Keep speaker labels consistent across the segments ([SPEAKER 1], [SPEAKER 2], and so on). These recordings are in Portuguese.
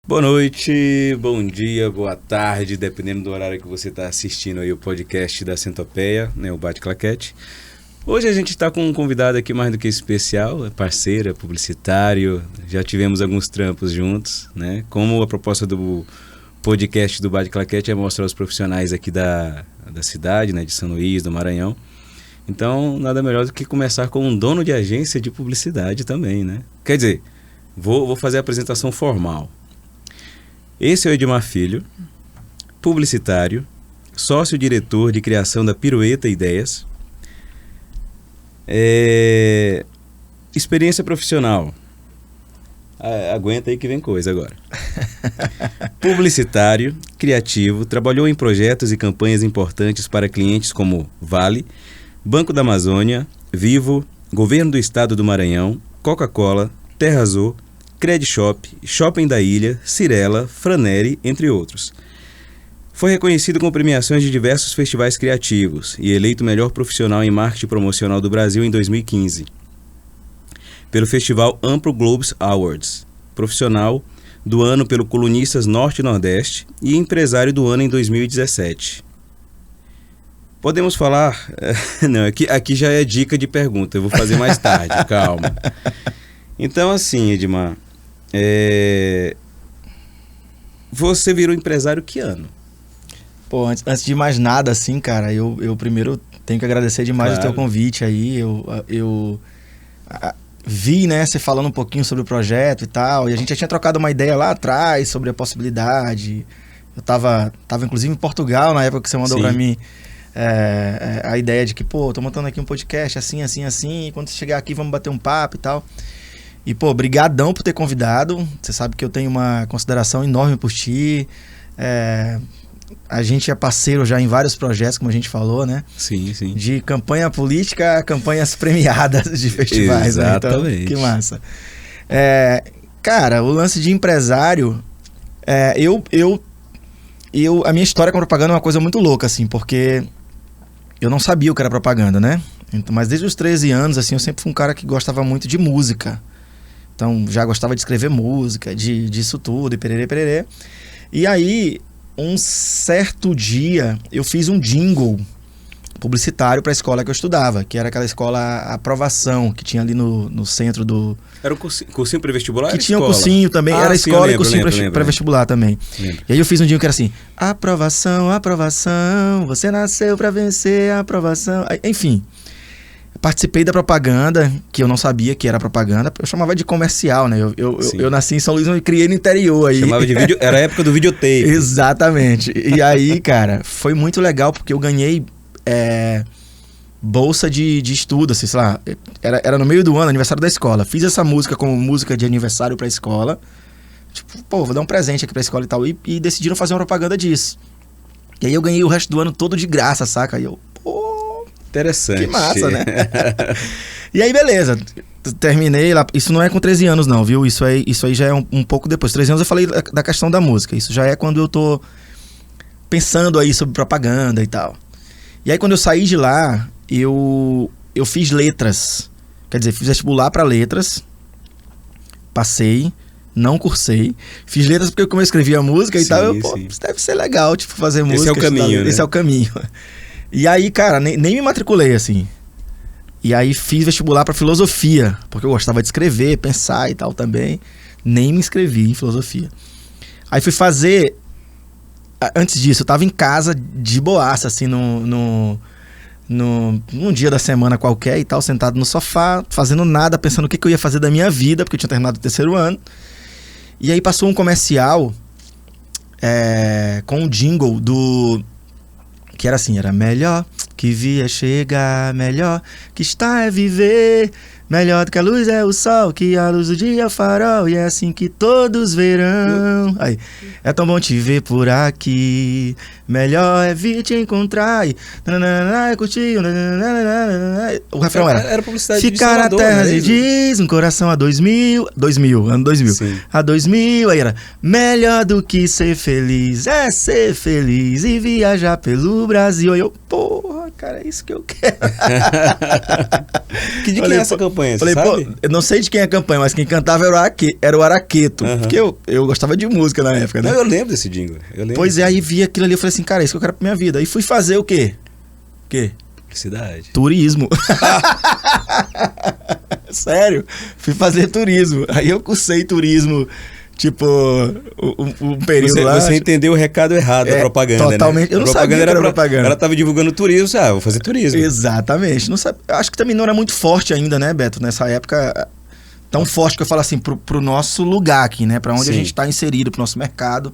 [SPEAKER 1] Boa noite, bom dia, boa tarde, dependendo do horário que você está assistindo aí o podcast da Centopeia, né, o Bate Claquete. Hoje a gente está com um convidado aqui mais do que especial, é parceiro, é publicitário, já tivemos alguns trampos juntos, né? Como a proposta do podcast do Bate Claquete é mostrar os profissionais aqui da cidade, né, de São Luís, do Maranhão. Então, nada melhor do que começar com um dono de agência de publicidade também, né? Quer dizer, vou fazer a apresentação formal. Esse é o Edmar Filho, publicitário, sócio-diretor de criação da Pirueta Ideias. Experiência profissional. Aguenta aí que vem coisa agora. Publicitário, criativo, trabalhou em projetos e campanhas importantes para clientes como Vale, Banco da Amazônia, Vivo, Governo do Estado do Maranhão, Coca-Cola, Terra Azul, Credishop, Shopping da Ilha, Cirela, Franeri, entre outros. Foi reconhecido com premiações de diversos festivais criativos e eleito melhor profissional em marketing promocional do Brasil em 2015. Pelo festival Amplo Globes Awards, profissional do ano pelo Colunistas Norte e Nordeste e empresário do ano em 2017. Podemos falar... Não, aqui já é dica de pergunta, eu vou fazer mais tarde, calma. Então assim, Edmar... Você virou empresário que ano?
[SPEAKER 2] Pô, antes de mais nada, assim, cara, eu primeiro tenho que agradecer demais o teu convite aí. Eu vi, né, você falando um pouquinho sobre o projeto e tal, e a gente já tinha trocado uma ideia lá atrás sobre a possibilidade. Eu tava inclusive em Portugal na época que você mandou pra mim a ideia de que, pô, tô montando aqui um podcast assim, e quando você chegar aqui vamos bater um papo e tal. E, pô, brigadão por ter convidado. Você sabe que eu tenho uma consideração enorme por ti. A gente é parceiro já em vários projetos, como a gente falou, né?
[SPEAKER 1] Sim, sim.
[SPEAKER 2] De campanha política a campanhas premiadas de festivais.
[SPEAKER 1] Exatamente.
[SPEAKER 2] Né? Então, que massa. Cara, o lance de empresário... a minha história com propaganda é uma coisa muito louca, assim, porque eu não sabia o que era propaganda, né? Então, mas desde os 13 anos, assim, eu sempre fui um cara que gostava muito de música. Então, já gostava de escrever música, disso tudo, e pererê. E aí, um certo dia, eu fiz um jingle publicitário para a escola que eu estudava, que era aquela escola Aprovação, que tinha ali no centro do...
[SPEAKER 1] Era um cursinho pré-vestibular?
[SPEAKER 2] Que tinha um cursinho também, era escola e cursinho pré-vestibular também.
[SPEAKER 1] Lembro.
[SPEAKER 2] E aí eu fiz um jingle que era assim: aprovação, você nasceu para vencer a aprovação. Enfim... Participei da propaganda, que eu não sabia que era propaganda. Eu chamava de comercial, né? Eu nasci em São Luís e criei no interior aí.
[SPEAKER 1] Chamava de vídeo, era a época do videotape.
[SPEAKER 2] Exatamente. E aí, cara, foi muito legal porque eu ganhei bolsa de estudo, assim, sei lá. Era no meio do ano, aniversário da escola. Fiz essa música como música de aniversário pra escola. Tipo, pô, vou dar um presente aqui pra escola e tal. E decidiram fazer uma propaganda disso. E aí eu ganhei o resto do ano todo de graça, saca? E eu...
[SPEAKER 1] Interessante.
[SPEAKER 2] Que massa, né? E aí, beleza. Terminei lá. Isso não é com 13 anos, não, viu? Isso aí já é um pouco depois. 13 anos eu falei da questão da música. Isso já é quando eu tô pensando aí sobre propaganda e tal. E aí, quando eu saí de lá, eu fiz letras. Quer dizer, fiz vestibular pra letras. Passei. Não cursei. Fiz letras porque como eu escrevia música e tal, isso deve ser legal, tipo, fazer música.
[SPEAKER 1] Esse é o caminho, né?
[SPEAKER 2] Esse é o caminho. E aí, cara, nem me matriculei, assim. E aí fiz vestibular pra filosofia, porque eu gostava de escrever, pensar e tal também. Nem me inscrevi em filosofia. Aí fui fazer... Antes disso, eu tava em casa de boaça, assim, num dia da semana qualquer e tal, sentado no sofá, fazendo nada, pensando o que eu ia fazer da minha vida, porque eu tinha terminado o 3º ano. E aí passou um comercial com um jingle que era assim, era melhor que via chegar, melhor que está é viver, melhor do que a luz é o sol, que a luz do dia é o farol, e é assim que todos verão. Aí, é tão bom te ver por aqui, melhor é vir te encontrar, e curtir, o refrão
[SPEAKER 1] era publicidade
[SPEAKER 2] ficar
[SPEAKER 1] de Salvador,
[SPEAKER 2] na terra
[SPEAKER 1] né?
[SPEAKER 2] se diz, um coração a 2000, ano 2000,
[SPEAKER 1] Sim.
[SPEAKER 2] a 2000, aí era melhor do que ser feliz, é ser feliz e viajar pelo Brasil. Aí eu, porra, cara, é isso que eu quero.
[SPEAKER 1] Que dia que é essa campanha? campanha,
[SPEAKER 2] Falei,
[SPEAKER 1] sabe?
[SPEAKER 2] pô, eu não sei de quem é a campanha, mas quem cantava era o Araqueto. Porque eu gostava de música na época, né?
[SPEAKER 1] Não, eu lembro desse jingle.
[SPEAKER 2] Pois é, aí vi aquilo ali, eu falei assim, cara, é isso que eu quero pra minha vida. Aí fui fazer o quê? O quê?
[SPEAKER 1] Publicidade.
[SPEAKER 2] Turismo. Sério, fui fazer turismo. Aí eu cursei turismo, tipo, um período lá.
[SPEAKER 1] Você entendeu o recado errado da propaganda,
[SPEAKER 2] totalmente,
[SPEAKER 1] né?
[SPEAKER 2] Eu não sabia que era propaganda.
[SPEAKER 1] Ela tava divulgando turismo, vou fazer turismo.
[SPEAKER 2] Exatamente. Não sabe, acho que também não era muito forte ainda, né, Beto? Nessa época, tão forte que eu falo assim, pro nosso lugar aqui, né? Pra onde a gente tá inserido, pro nosso mercado.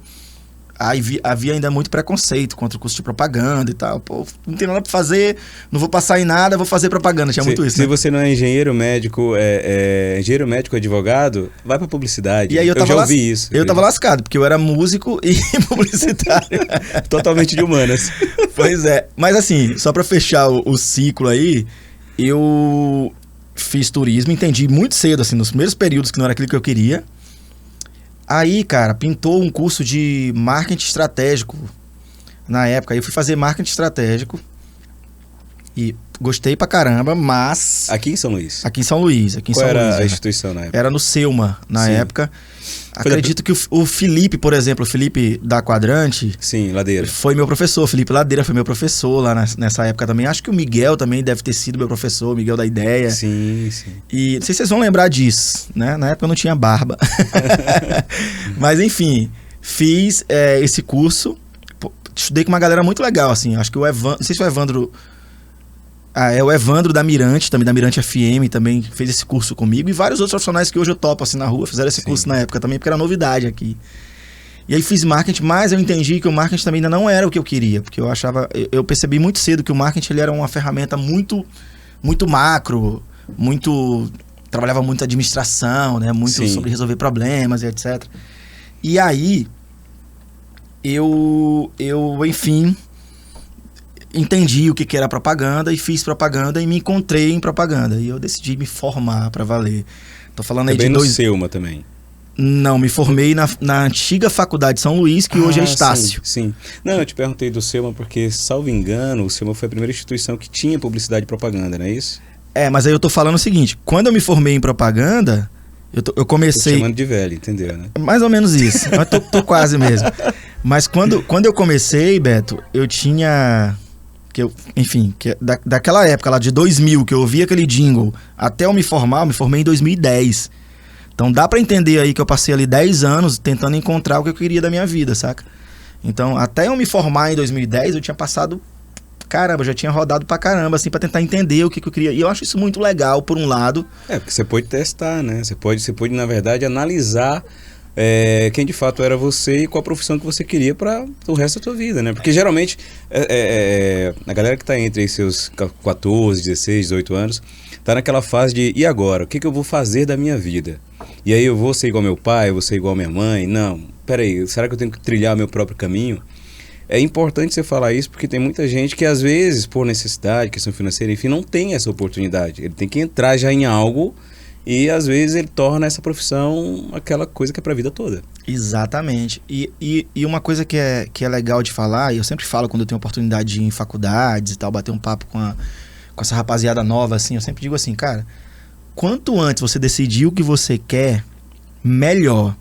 [SPEAKER 2] Aí havia ainda muito preconceito contra o curso de propaganda e tal. Pô, não tem nada pra fazer, não vou passar em nada, vou fazer propaganda. Tinha muito isso,
[SPEAKER 1] Se
[SPEAKER 2] né?
[SPEAKER 1] você não é engenheiro médico, engenheiro médico, advogado, vai pra publicidade.
[SPEAKER 2] E aí eu
[SPEAKER 1] já ouvi isso.
[SPEAKER 2] Eu tava lascado, porque eu era músico e publicitário.
[SPEAKER 1] Totalmente de humanas.
[SPEAKER 2] Pois é. Mas assim, só pra fechar o ciclo aí, eu fiz turismo, entendi muito cedo, assim, nos primeiros períodos que não era aquilo que eu queria. Aí, cara, pintou um curso de marketing estratégico na época. Aí eu fui fazer marketing estratégico e gostei pra caramba, mas...
[SPEAKER 1] Aqui em São Luís?
[SPEAKER 2] Aqui em São Luís.
[SPEAKER 1] Qual era a instituição na época?
[SPEAKER 2] Era no Selma, na época. Acredito que o Felipe, por exemplo, o Felipe da Quadrante...
[SPEAKER 1] Sim, Ladeira.
[SPEAKER 2] Foi meu professor. Felipe Ladeira foi meu professor lá nessa época também. Acho que o Miguel também deve ter sido meu professor, o Miguel da Ideia.
[SPEAKER 1] Sim, sim.
[SPEAKER 2] E não sei se vocês vão lembrar disso, né? Na época eu não tinha barba. Mas enfim, fiz esse curso. Estudei com uma galera muito legal, assim. Acho que o Evandro... Não sei se o Evandro... é o Evandro da Mirante, também da Mirante FM, também fez esse curso comigo. E vários outros profissionais que hoje eu topo, assim, na rua, fizeram esse curso na época também, porque era novidade aqui. E aí fiz marketing, mas eu entendi que o marketing também ainda não era o que eu queria. Porque eu achava... Eu percebi muito cedo que o marketing ele era uma ferramenta muito, muito macro, muito... Trabalhava muito administração, né? Muito sobre resolver problemas e etc. E aí, eu enfim... entendi o que era propaganda e fiz propaganda e me encontrei em propaganda. E eu decidi me formar pra valer. Tô falando aí de
[SPEAKER 1] no Selma também?
[SPEAKER 2] Não, me formei na antiga faculdade de São Luís, que hoje é Estácio.
[SPEAKER 1] Sim. Não, eu te perguntei do Selma porque, salvo engano, o Selma foi a primeira instituição que tinha publicidade e propaganda, não é isso?
[SPEAKER 2] Mas aí eu tô falando o seguinte, quando eu me formei em propaganda, eu comecei...
[SPEAKER 1] Tô te chamando de velho, entendeu, né?
[SPEAKER 2] Mais ou menos isso, mas tô quase mesmo. Mas quando eu comecei, Beto, eu tinha... daquela época lá de 2000, que eu ouvi aquele jingle, até eu me formei em 2010. Então dá pra entender aí que eu passei ali 10 anos tentando encontrar o que eu queria da minha vida, saca? Então até eu me formar em 2010, eu tinha passado... Caramba, eu já tinha rodado pra caramba, assim, pra tentar entender o que eu queria. E eu acho isso muito legal, por um lado.
[SPEAKER 1] Porque você pode testar, né? Você pode na verdade, analisar... quem de fato era você e qual a profissão que você queria para o resto da sua vida, né? Porque geralmente a galera que tá entre seus 14, 16, 18 anos tá naquela fase de e agora? O que eu vou fazer da minha vida? E aí eu vou ser igual meu pai, eu vou ser igual minha mãe? Não, peraí, será que eu tenho que trilhar meu próprio caminho? É importante você falar isso porque tem muita gente que às vezes, por necessidade, questão financeira, enfim, não tem essa oportunidade. Ele tem que entrar já em algo e às vezes ele torna essa profissão aquela coisa que é pra vida toda.
[SPEAKER 2] Exatamente. E uma coisa que é legal de falar, e eu sempre falo quando eu tenho oportunidade de ir em faculdades e tal, bater um papo com essa rapaziada nova, assim, eu sempre digo assim, cara, quanto antes você decidir o que você quer, melhor.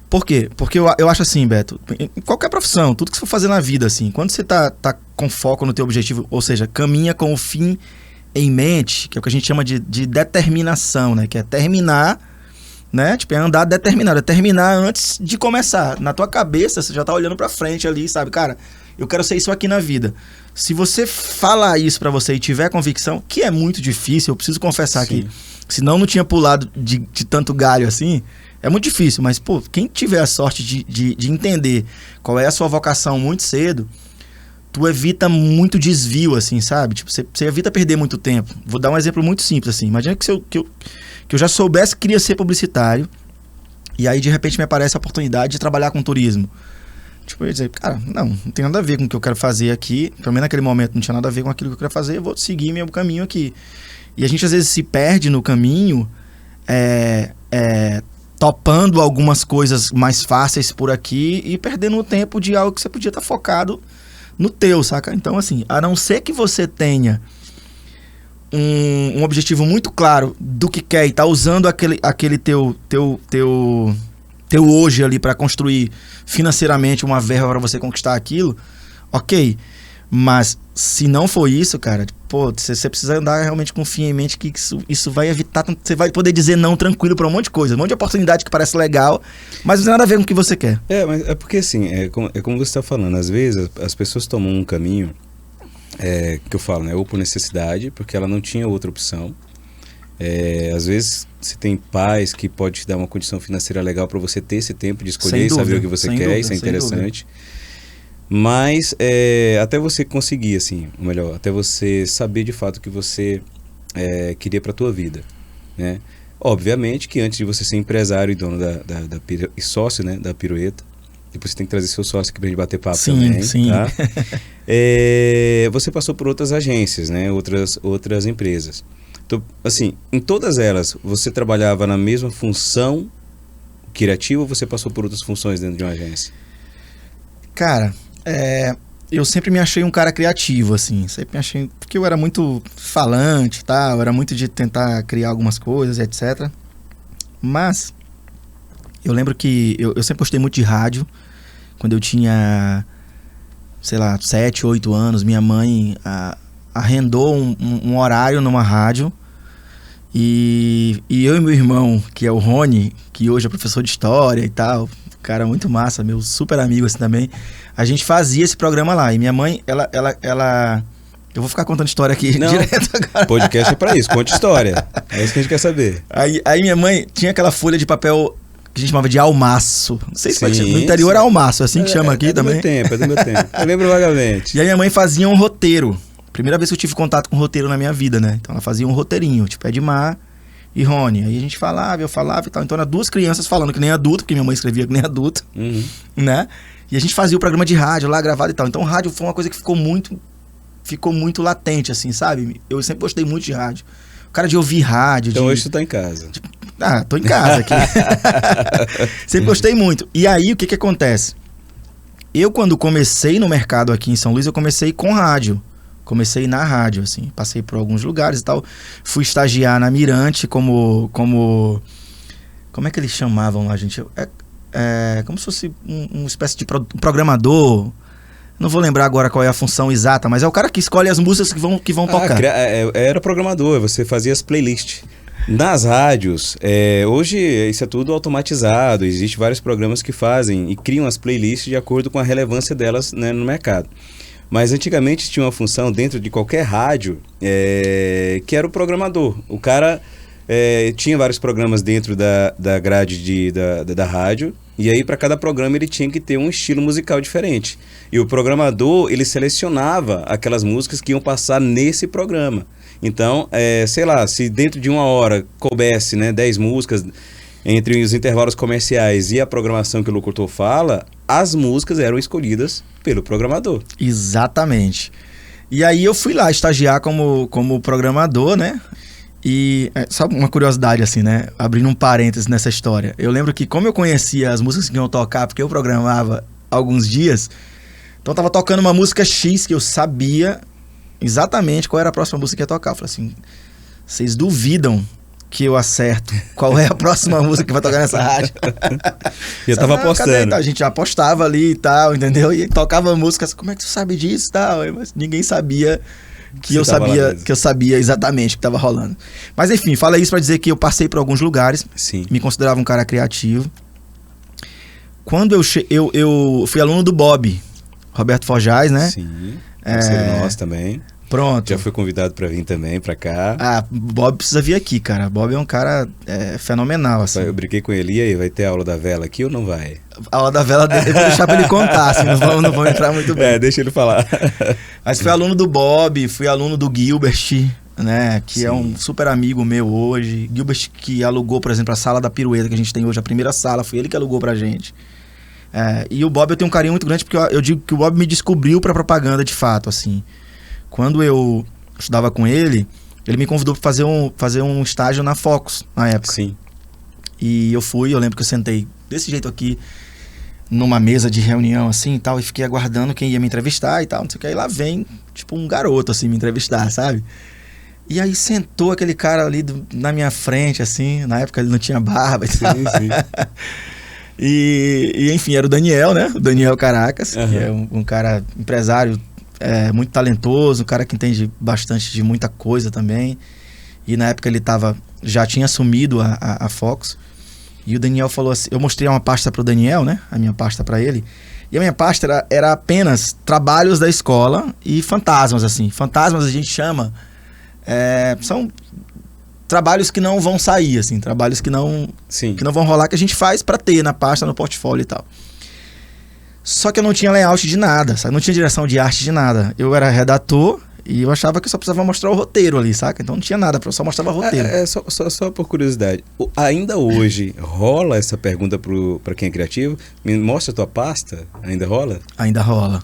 [SPEAKER 2] Por quê? Porque eu acho assim, Beto, em qualquer profissão, tudo que você for fazer na vida, assim, quando você tá com foco no teu objetivo, ou seja, caminha com o fim em mente, que é o que a gente chama de determinação, né? Que é terminar, né? Tipo, é andar determinado, é terminar antes de começar. Na tua cabeça, você já tá olhando pra frente ali, sabe? Cara, eu quero ser isso aqui na vida. Se você falar isso pra você e tiver convicção, que é muito difícil, eu preciso confessar aqui, senão não tinha pulado de tanto galho assim, é muito difícil, mas, pô, quem tiver a sorte de entender qual é a sua vocação muito cedo, tu evita muito desvio, assim, sabe? Tipo, você evita perder muito tempo. Vou dar um exemplo muito simples, assim. Imagina que eu já soubesse que queria ser publicitário e aí, de repente, me aparece a oportunidade de trabalhar com turismo. Tipo, eu ia dizer, cara, não tem nada a ver com o que eu quero fazer aqui. Pelo menos naquele momento não tinha nada a ver com aquilo que eu quero fazer, eu vou seguir meu caminho aqui. E a gente, às vezes, se perde no caminho, topando algumas coisas mais fáceis por aqui e perdendo o tempo de algo que você podia estar focado no teu, saca? Então, assim, a não ser que você tenha um objetivo muito claro do que quer e tá usando aquele teu hoje ali para construir financeiramente uma verba para você conquistar aquilo, ok. Mas se não for isso, cara, pô, você precisa andar realmente com o fim em mente que isso vai evitar... Você vai poder dizer não tranquilo pra um monte de coisa. Um monte de oportunidade que parece legal, mas não tem nada a ver com o que você quer.
[SPEAKER 1] Mas é porque assim, é como você está falando, às vezes as pessoas tomam um caminho, que eu falo, né? Ou por necessidade, porque ela não tinha outra opção. Às vezes você tem pais que pode te dar uma condição financeira legal para você ter esse tempo de escolher e saber o que você quer, isso é interessante. Mas até você conseguir, assim, ou melhor, até você saber de fato o que você queria para a tua vida, né? Obviamente que antes de você ser empresário e dono e sócio, né, da Pirueta, depois você tem que trazer seu sócio aqui pra gente bater papo também, tá? Você passou por outras agências, né, outras empresas. Então, assim, em todas elas, você trabalhava na mesma função criativa ou você passou por outras funções dentro de uma agência?
[SPEAKER 2] Cara... eu sempre me achei um cara criativo, assim. Sempre me achei... Porque eu era muito falante e tal. Eu era muito de tentar criar algumas coisas, etc. Mas... eu lembro que... Eu sempre gostei muito de rádio. Quando eu tinha... sei lá, 7, 8 anos. Minha mãe arrendou um horário numa rádio. E eu e meu irmão, que é o Rony, que hoje é professor de história e tal... cara muito massa, meu super amigo assim também. A gente fazia esse programa lá. E minha mãe, ela... Eu vou ficar contando história aqui direto agora.
[SPEAKER 1] Podcast é pra isso, conta história. É isso que a gente quer saber.
[SPEAKER 2] Aí minha mãe tinha aquela folha de papel que a gente chamava de almaço. Não sei se pode... No interior é almaço, é assim que chama aqui também.
[SPEAKER 1] É do meu tempo. Eu lembro vagamente.
[SPEAKER 2] E aí minha mãe fazia um roteiro. Primeira vez que eu tive contato com roteiro na minha vida, né? Então ela fazia um roteirinho, tipo Edmar e Rony. Aí a gente falava, eu falava e tal. Então eram duas crianças falando que nem adulto, porque minha mãe escrevia que nem adulto, né? E a gente fazia o programa de rádio lá gravado e tal. Então rádio foi uma coisa que ficou muito latente, assim, sabe? Eu sempre gostei muito de rádio. O cara de ouvir rádio.
[SPEAKER 1] Então hoje tu tá em casa.
[SPEAKER 2] Tô em casa aqui. Sempre gostei muito. E aí, o que acontece? Eu, quando comecei no mercado aqui em São Luís, eu comecei com rádio. Comecei na rádio, assim. Passei por alguns lugares e tal. Fui estagiar na Mirante como é que eles chamavam lá, gente? Como se fosse uma espécie de programador. Não vou lembrar agora qual é a função exata, mas é o cara que escolhe as músicas que vão tocar.
[SPEAKER 1] Era programador, você fazia as playlists. Nas rádios, hoje isso é tudo automatizado, existem vários programas que fazem e criam as playlists de acordo com a relevância delas, né, no mercado. Mas antigamente tinha uma função dentro de qualquer rádio que era o programador. O cara tinha vários programas dentro da grade da rádio. E aí, para cada programa, ele tinha que ter um estilo musical diferente. E o programador, ele selecionava aquelas músicas que iam passar nesse programa. Então, sei lá, se dentro de uma hora coubesse, né, 10 músicas entre os intervalos comerciais e a programação que o locutor fala, as músicas eram escolhidas pelo programador.
[SPEAKER 2] Exatamente. E aí eu fui lá estagiar como programador, né? E só uma curiosidade assim, né? Abrindo um parênteses nessa história. Eu lembro que como eu conhecia as músicas que iam tocar, porque eu programava alguns dias, então eu tava tocando uma música X que eu sabia exatamente qual era a próxima música que ia tocar. Eu falei assim, vocês duvidam que eu acerto qual é a próxima música que vai tocar nessa rádio?
[SPEAKER 1] Eu tava apostando.
[SPEAKER 2] A gente apostava ali e tal, entendeu? E tocava músicas, como é que você sabe disso e tal? Mas ninguém sabia que eu sabia exatamente o que estava rolando. Mas enfim, fala isso para dizer que eu passei por alguns lugares.
[SPEAKER 1] Sim.
[SPEAKER 2] Me considerava um cara criativo. Quando eu fui aluno do Bob, Roberto Forjaz, né?
[SPEAKER 1] Sim. Nós também.
[SPEAKER 2] Pronto.
[SPEAKER 1] Já fui convidado para vir também para cá.
[SPEAKER 2] Bob precisa vir aqui, cara. Bob é um cara fenomenal, assim.
[SPEAKER 1] Eu brinquei com ele, e aí, vai ter aula da vela aqui ou não vai?
[SPEAKER 2] A aula da vela, eu vou deixar pra ele contar, assim, não vou entrar muito bem.
[SPEAKER 1] Deixa ele falar.
[SPEAKER 2] Mas fui aluno do Bob, fui aluno do Gilbert, né, que é um super amigo meu hoje. Gilbert que alugou, por exemplo, a sala da Pirueta que a gente tem hoje, a primeira sala, foi ele que alugou pra gente. E o Bob eu tenho um carinho muito grande, porque eu digo que o Bob me descobriu pra propaganda de fato, assim. Quando eu estudava com ele, ele me convidou para fazer um estágio na Focus, na época.
[SPEAKER 1] Sim.
[SPEAKER 2] E eu lembro que eu sentei desse jeito aqui, numa mesa de reunião assim e tal, e fiquei aguardando quem ia me entrevistar e tal, não sei o que. Aí lá vem, tipo, um garoto assim me entrevistar, sabe? E aí sentou aquele cara ali na minha frente, assim. Na época ele não tinha barba.
[SPEAKER 1] Sim, sim.
[SPEAKER 2] E enfim, era o Daniel, né? O Daniel Caracas, que é um cara empresário muito talentoso, um cara que entende bastante de muita coisa também. E na época ele já tinha assumido a Fox. E o Daniel falou assim, eu mostrei uma pasta pro Daniel, né? A minha pasta para ele. E a minha pasta era apenas trabalhos da escola e fantasmas, assim. Fantasmas a gente chama... são trabalhos que não vão sair, assim. Trabalhos que não vão rolar, que a gente faz pra ter na pasta, no portfólio e tal. Só que eu não tinha layout de nada, sabe? Não tinha direção de arte de nada. Eu era redator e eu achava que eu só precisava mostrar o roteiro ali, saca? Então não tinha nada, eu só mostrava roteiro.
[SPEAKER 1] Só por curiosidade, ainda hoje rola essa pergunta pra quem é criativo? Me mostra a tua pasta? Ainda rola?
[SPEAKER 2] Ainda rola.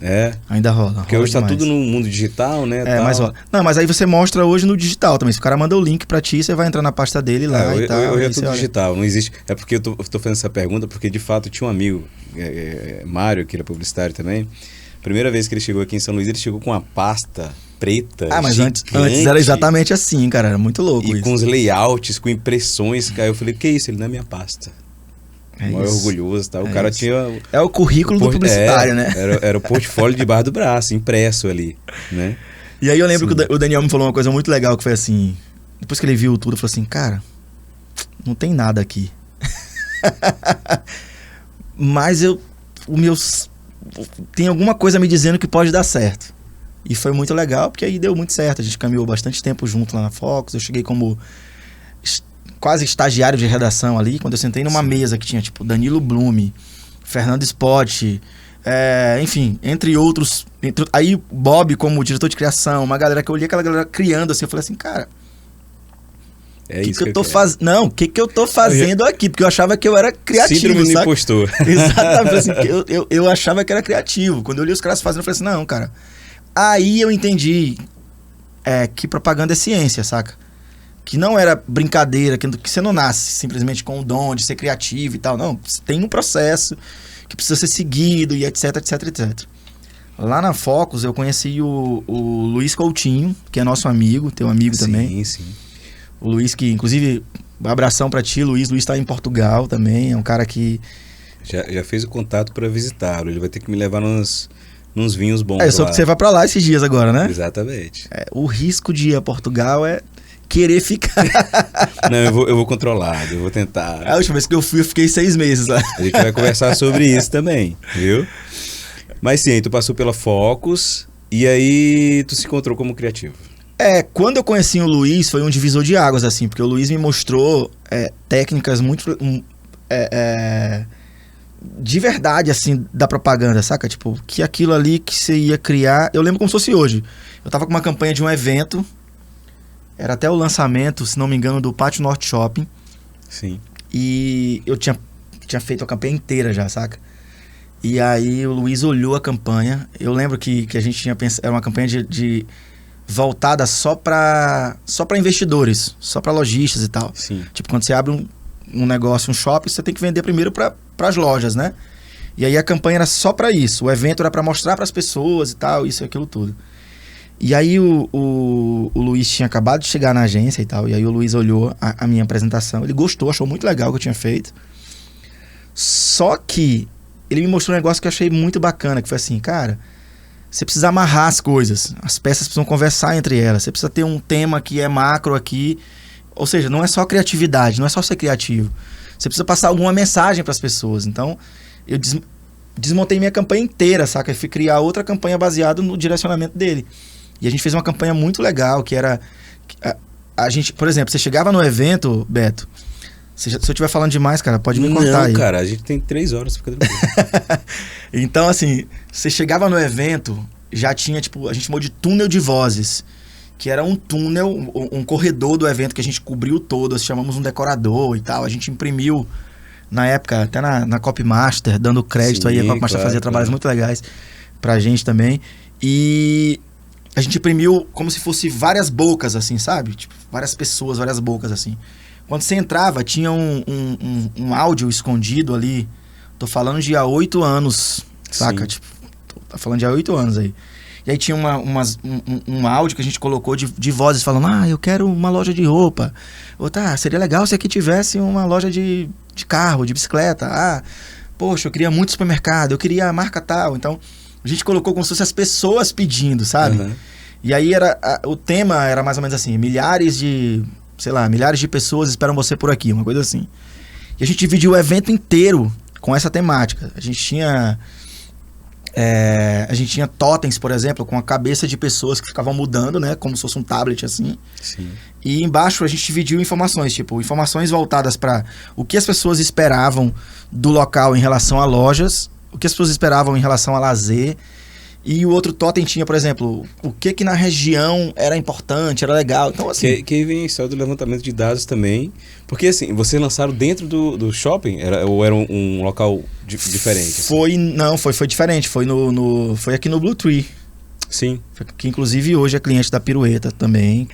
[SPEAKER 2] Ainda rola.
[SPEAKER 1] Porque hoje tá tudo no mundo digital, né?
[SPEAKER 2] Mas rola. Não, mas aí você mostra hoje no digital também. Se o cara manda o link pra ti, você vai entrar na pasta dele lá e tal.
[SPEAKER 1] Hoje é tudo digital, não existe. É porque eu tô fazendo essa pergunta porque de fato tinha um amigo, Mário, que era publicitário também. Primeira vez que ele chegou aqui em São Luís, ele chegou com uma pasta preta.
[SPEAKER 2] Mas antes era exatamente assim, cara. Era muito louco isso.
[SPEAKER 1] E com os layouts, com impressões. Aí eu falei, que isso? Ele, não é minha pasta. Orgulhoso, tá? O cara tinha...
[SPEAKER 2] É o currículo do publicitário, né?
[SPEAKER 1] Era o portfólio debaixo do braço, impresso ali, né?
[SPEAKER 2] E aí eu lembro que o Daniel me falou uma coisa muito legal, que foi assim... Depois que ele viu tudo, ele falou assim, cara, não tem nada aqui. Mas tem alguma coisa me dizendo que pode dar certo. E foi muito legal, porque aí deu muito certo. A gente caminhou bastante tempo junto lá na Fox. Eu cheguei como quase estagiário de redação ali, quando eu sentei numa mesa que tinha tipo Danilo Blume, Fernando Spott, enfim, entre outros. Aí Bob como diretor de criação, uma galera que eu olhei aquela galera criando assim, eu falei assim, cara, o que eu tô fazendo? Não, o que eu tô fazendo aqui? Porque eu achava que eu era criativo.
[SPEAKER 1] Síndrome do impostor.
[SPEAKER 2] Exatamente, assim, eu achava que era criativo. Quando eu olhei os caras fazendo, eu falei assim, não, cara. Aí eu entendi que propaganda é ciência, saca? Que não era brincadeira, que você não nasce simplesmente com o dom de ser criativo e tal. Não, tem um processo que precisa ser seguido e etc, etc, etc. Lá na Focus eu conheci o Luiz Coutinho, que é nosso amigo, teu amigo também.
[SPEAKER 1] Sim.
[SPEAKER 2] O Luiz que, inclusive, um abração pra ti, Luiz. Luiz tá em Portugal também, é um cara que...
[SPEAKER 1] Já fez o contato pra visitá-lo, ele vai ter que me levar nos vinhos bons
[SPEAKER 2] só
[SPEAKER 1] lá.
[SPEAKER 2] que você vai pra lá esses dias agora, né?
[SPEAKER 1] Exatamente.
[SPEAKER 2] O risco de ir a Portugal é querer ficar.
[SPEAKER 1] Não, eu vou controlar, eu vou tentar.
[SPEAKER 2] A última vez que eu fui, eu fiquei 6 meses lá.
[SPEAKER 1] A gente vai conversar sobre isso também, viu? Mas sim, tu passou pela Focus e aí tu se encontrou como criativo.
[SPEAKER 2] Quando eu conheci o Luiz, foi um divisor de águas, assim, porque o Luiz me mostrou técnicas muito... de verdade, assim, da propaganda, saca? Tipo, que aquilo ali que você ia criar... Eu lembro como se fosse hoje. Eu tava com uma campanha de um evento, era até o lançamento, se não me engano, do Pátio Norte Shopping.
[SPEAKER 1] Sim.
[SPEAKER 2] E eu tinha feito a campanha inteira já, saca? E aí o Luiz olhou a campanha. Eu lembro que a gente tinha pensado... Era uma campanha voltada só pra investidores, só pra lojistas e tal.
[SPEAKER 1] Sim.
[SPEAKER 2] Tipo, quando você abre um negócio, um shopping, você tem que vender primeiro pras lojas, né? E aí a campanha era só pra isso. O evento era pra mostrar pras pessoas e tal, isso e aquilo tudo. E aí o Luiz tinha acabado de chegar na agência e tal, e aí o Luiz olhou a minha apresentação. Ele gostou, achou muito legal o que eu tinha feito. Só que ele me mostrou um negócio que eu achei muito bacana, que foi assim, cara... Você precisa amarrar as coisas, as peças precisam conversar entre elas, você precisa ter um tema que é macro aqui, ou seja, não é só criatividade, não é só ser criativo, você precisa passar alguma mensagem para as pessoas. Então, eu desmontei minha campanha inteira, saca? Eu fui criar outra campanha baseada no direcionamento dele. E a gente fez uma campanha muito legal, que era... A gente, por exemplo, você chegava no evento, Beto, se eu estiver falando demais, cara, pode me cortar aí.
[SPEAKER 1] Não, cara, a gente tem 3 horas pra cada vez.
[SPEAKER 2] Então, assim, você chegava no evento, já tinha, tipo, a gente chamou de túnel de vozes, que era um túnel, um corredor do evento que a gente cobriu todo, chamamos um decorador e tal, a gente imprimiu, na época, até na Copymaster, dando crédito. Sim, aí, a Copymaster fazia trabalhos muito legais pra gente também, e a gente imprimiu como se fosse várias bocas, assim, sabe? Tipo, várias pessoas, várias bocas, assim. Quando você entrava, tinha um áudio escondido ali. Tô falando de há 8 anos, saca?
[SPEAKER 1] Sim.
[SPEAKER 2] Tipo, tá falando de há 8 anos aí. E aí tinha um áudio que a gente colocou de vozes falando, eu quero uma loja de roupa. Ou seria legal se aqui tivesse uma loja de carro, de bicicleta. Poxa, eu queria muito supermercado, eu queria a marca tal. Então, a gente colocou como se fosse as pessoas pedindo, sabe?
[SPEAKER 1] Uhum.
[SPEAKER 2] E aí o tema era mais ou menos assim, milhares de pessoas esperam você por aqui, uma coisa assim. E a gente dividiu o evento inteiro com essa temática. A gente tinha totens, por exemplo, com a cabeça de pessoas que ficavam mudando, né? Como se fosse um tablet, assim.
[SPEAKER 1] Sim.
[SPEAKER 2] E embaixo a gente dividiu informações, tipo, informações voltadas para o que as pessoas esperavam do local em relação a lojas, o que as pessoas esperavam em relação a lazer. E o outro totem tinha, por exemplo, o que na região era importante, era legal. Então, assim...
[SPEAKER 1] Que vem só do levantamento de dados também. Porque, assim, vocês lançaram dentro do shopping? Ou era um local diferente? Assim?
[SPEAKER 2] Foi diferente. Foi aqui no Blue Tree.
[SPEAKER 1] Sim.
[SPEAKER 2] Que, inclusive, hoje é cliente da Pirueta também.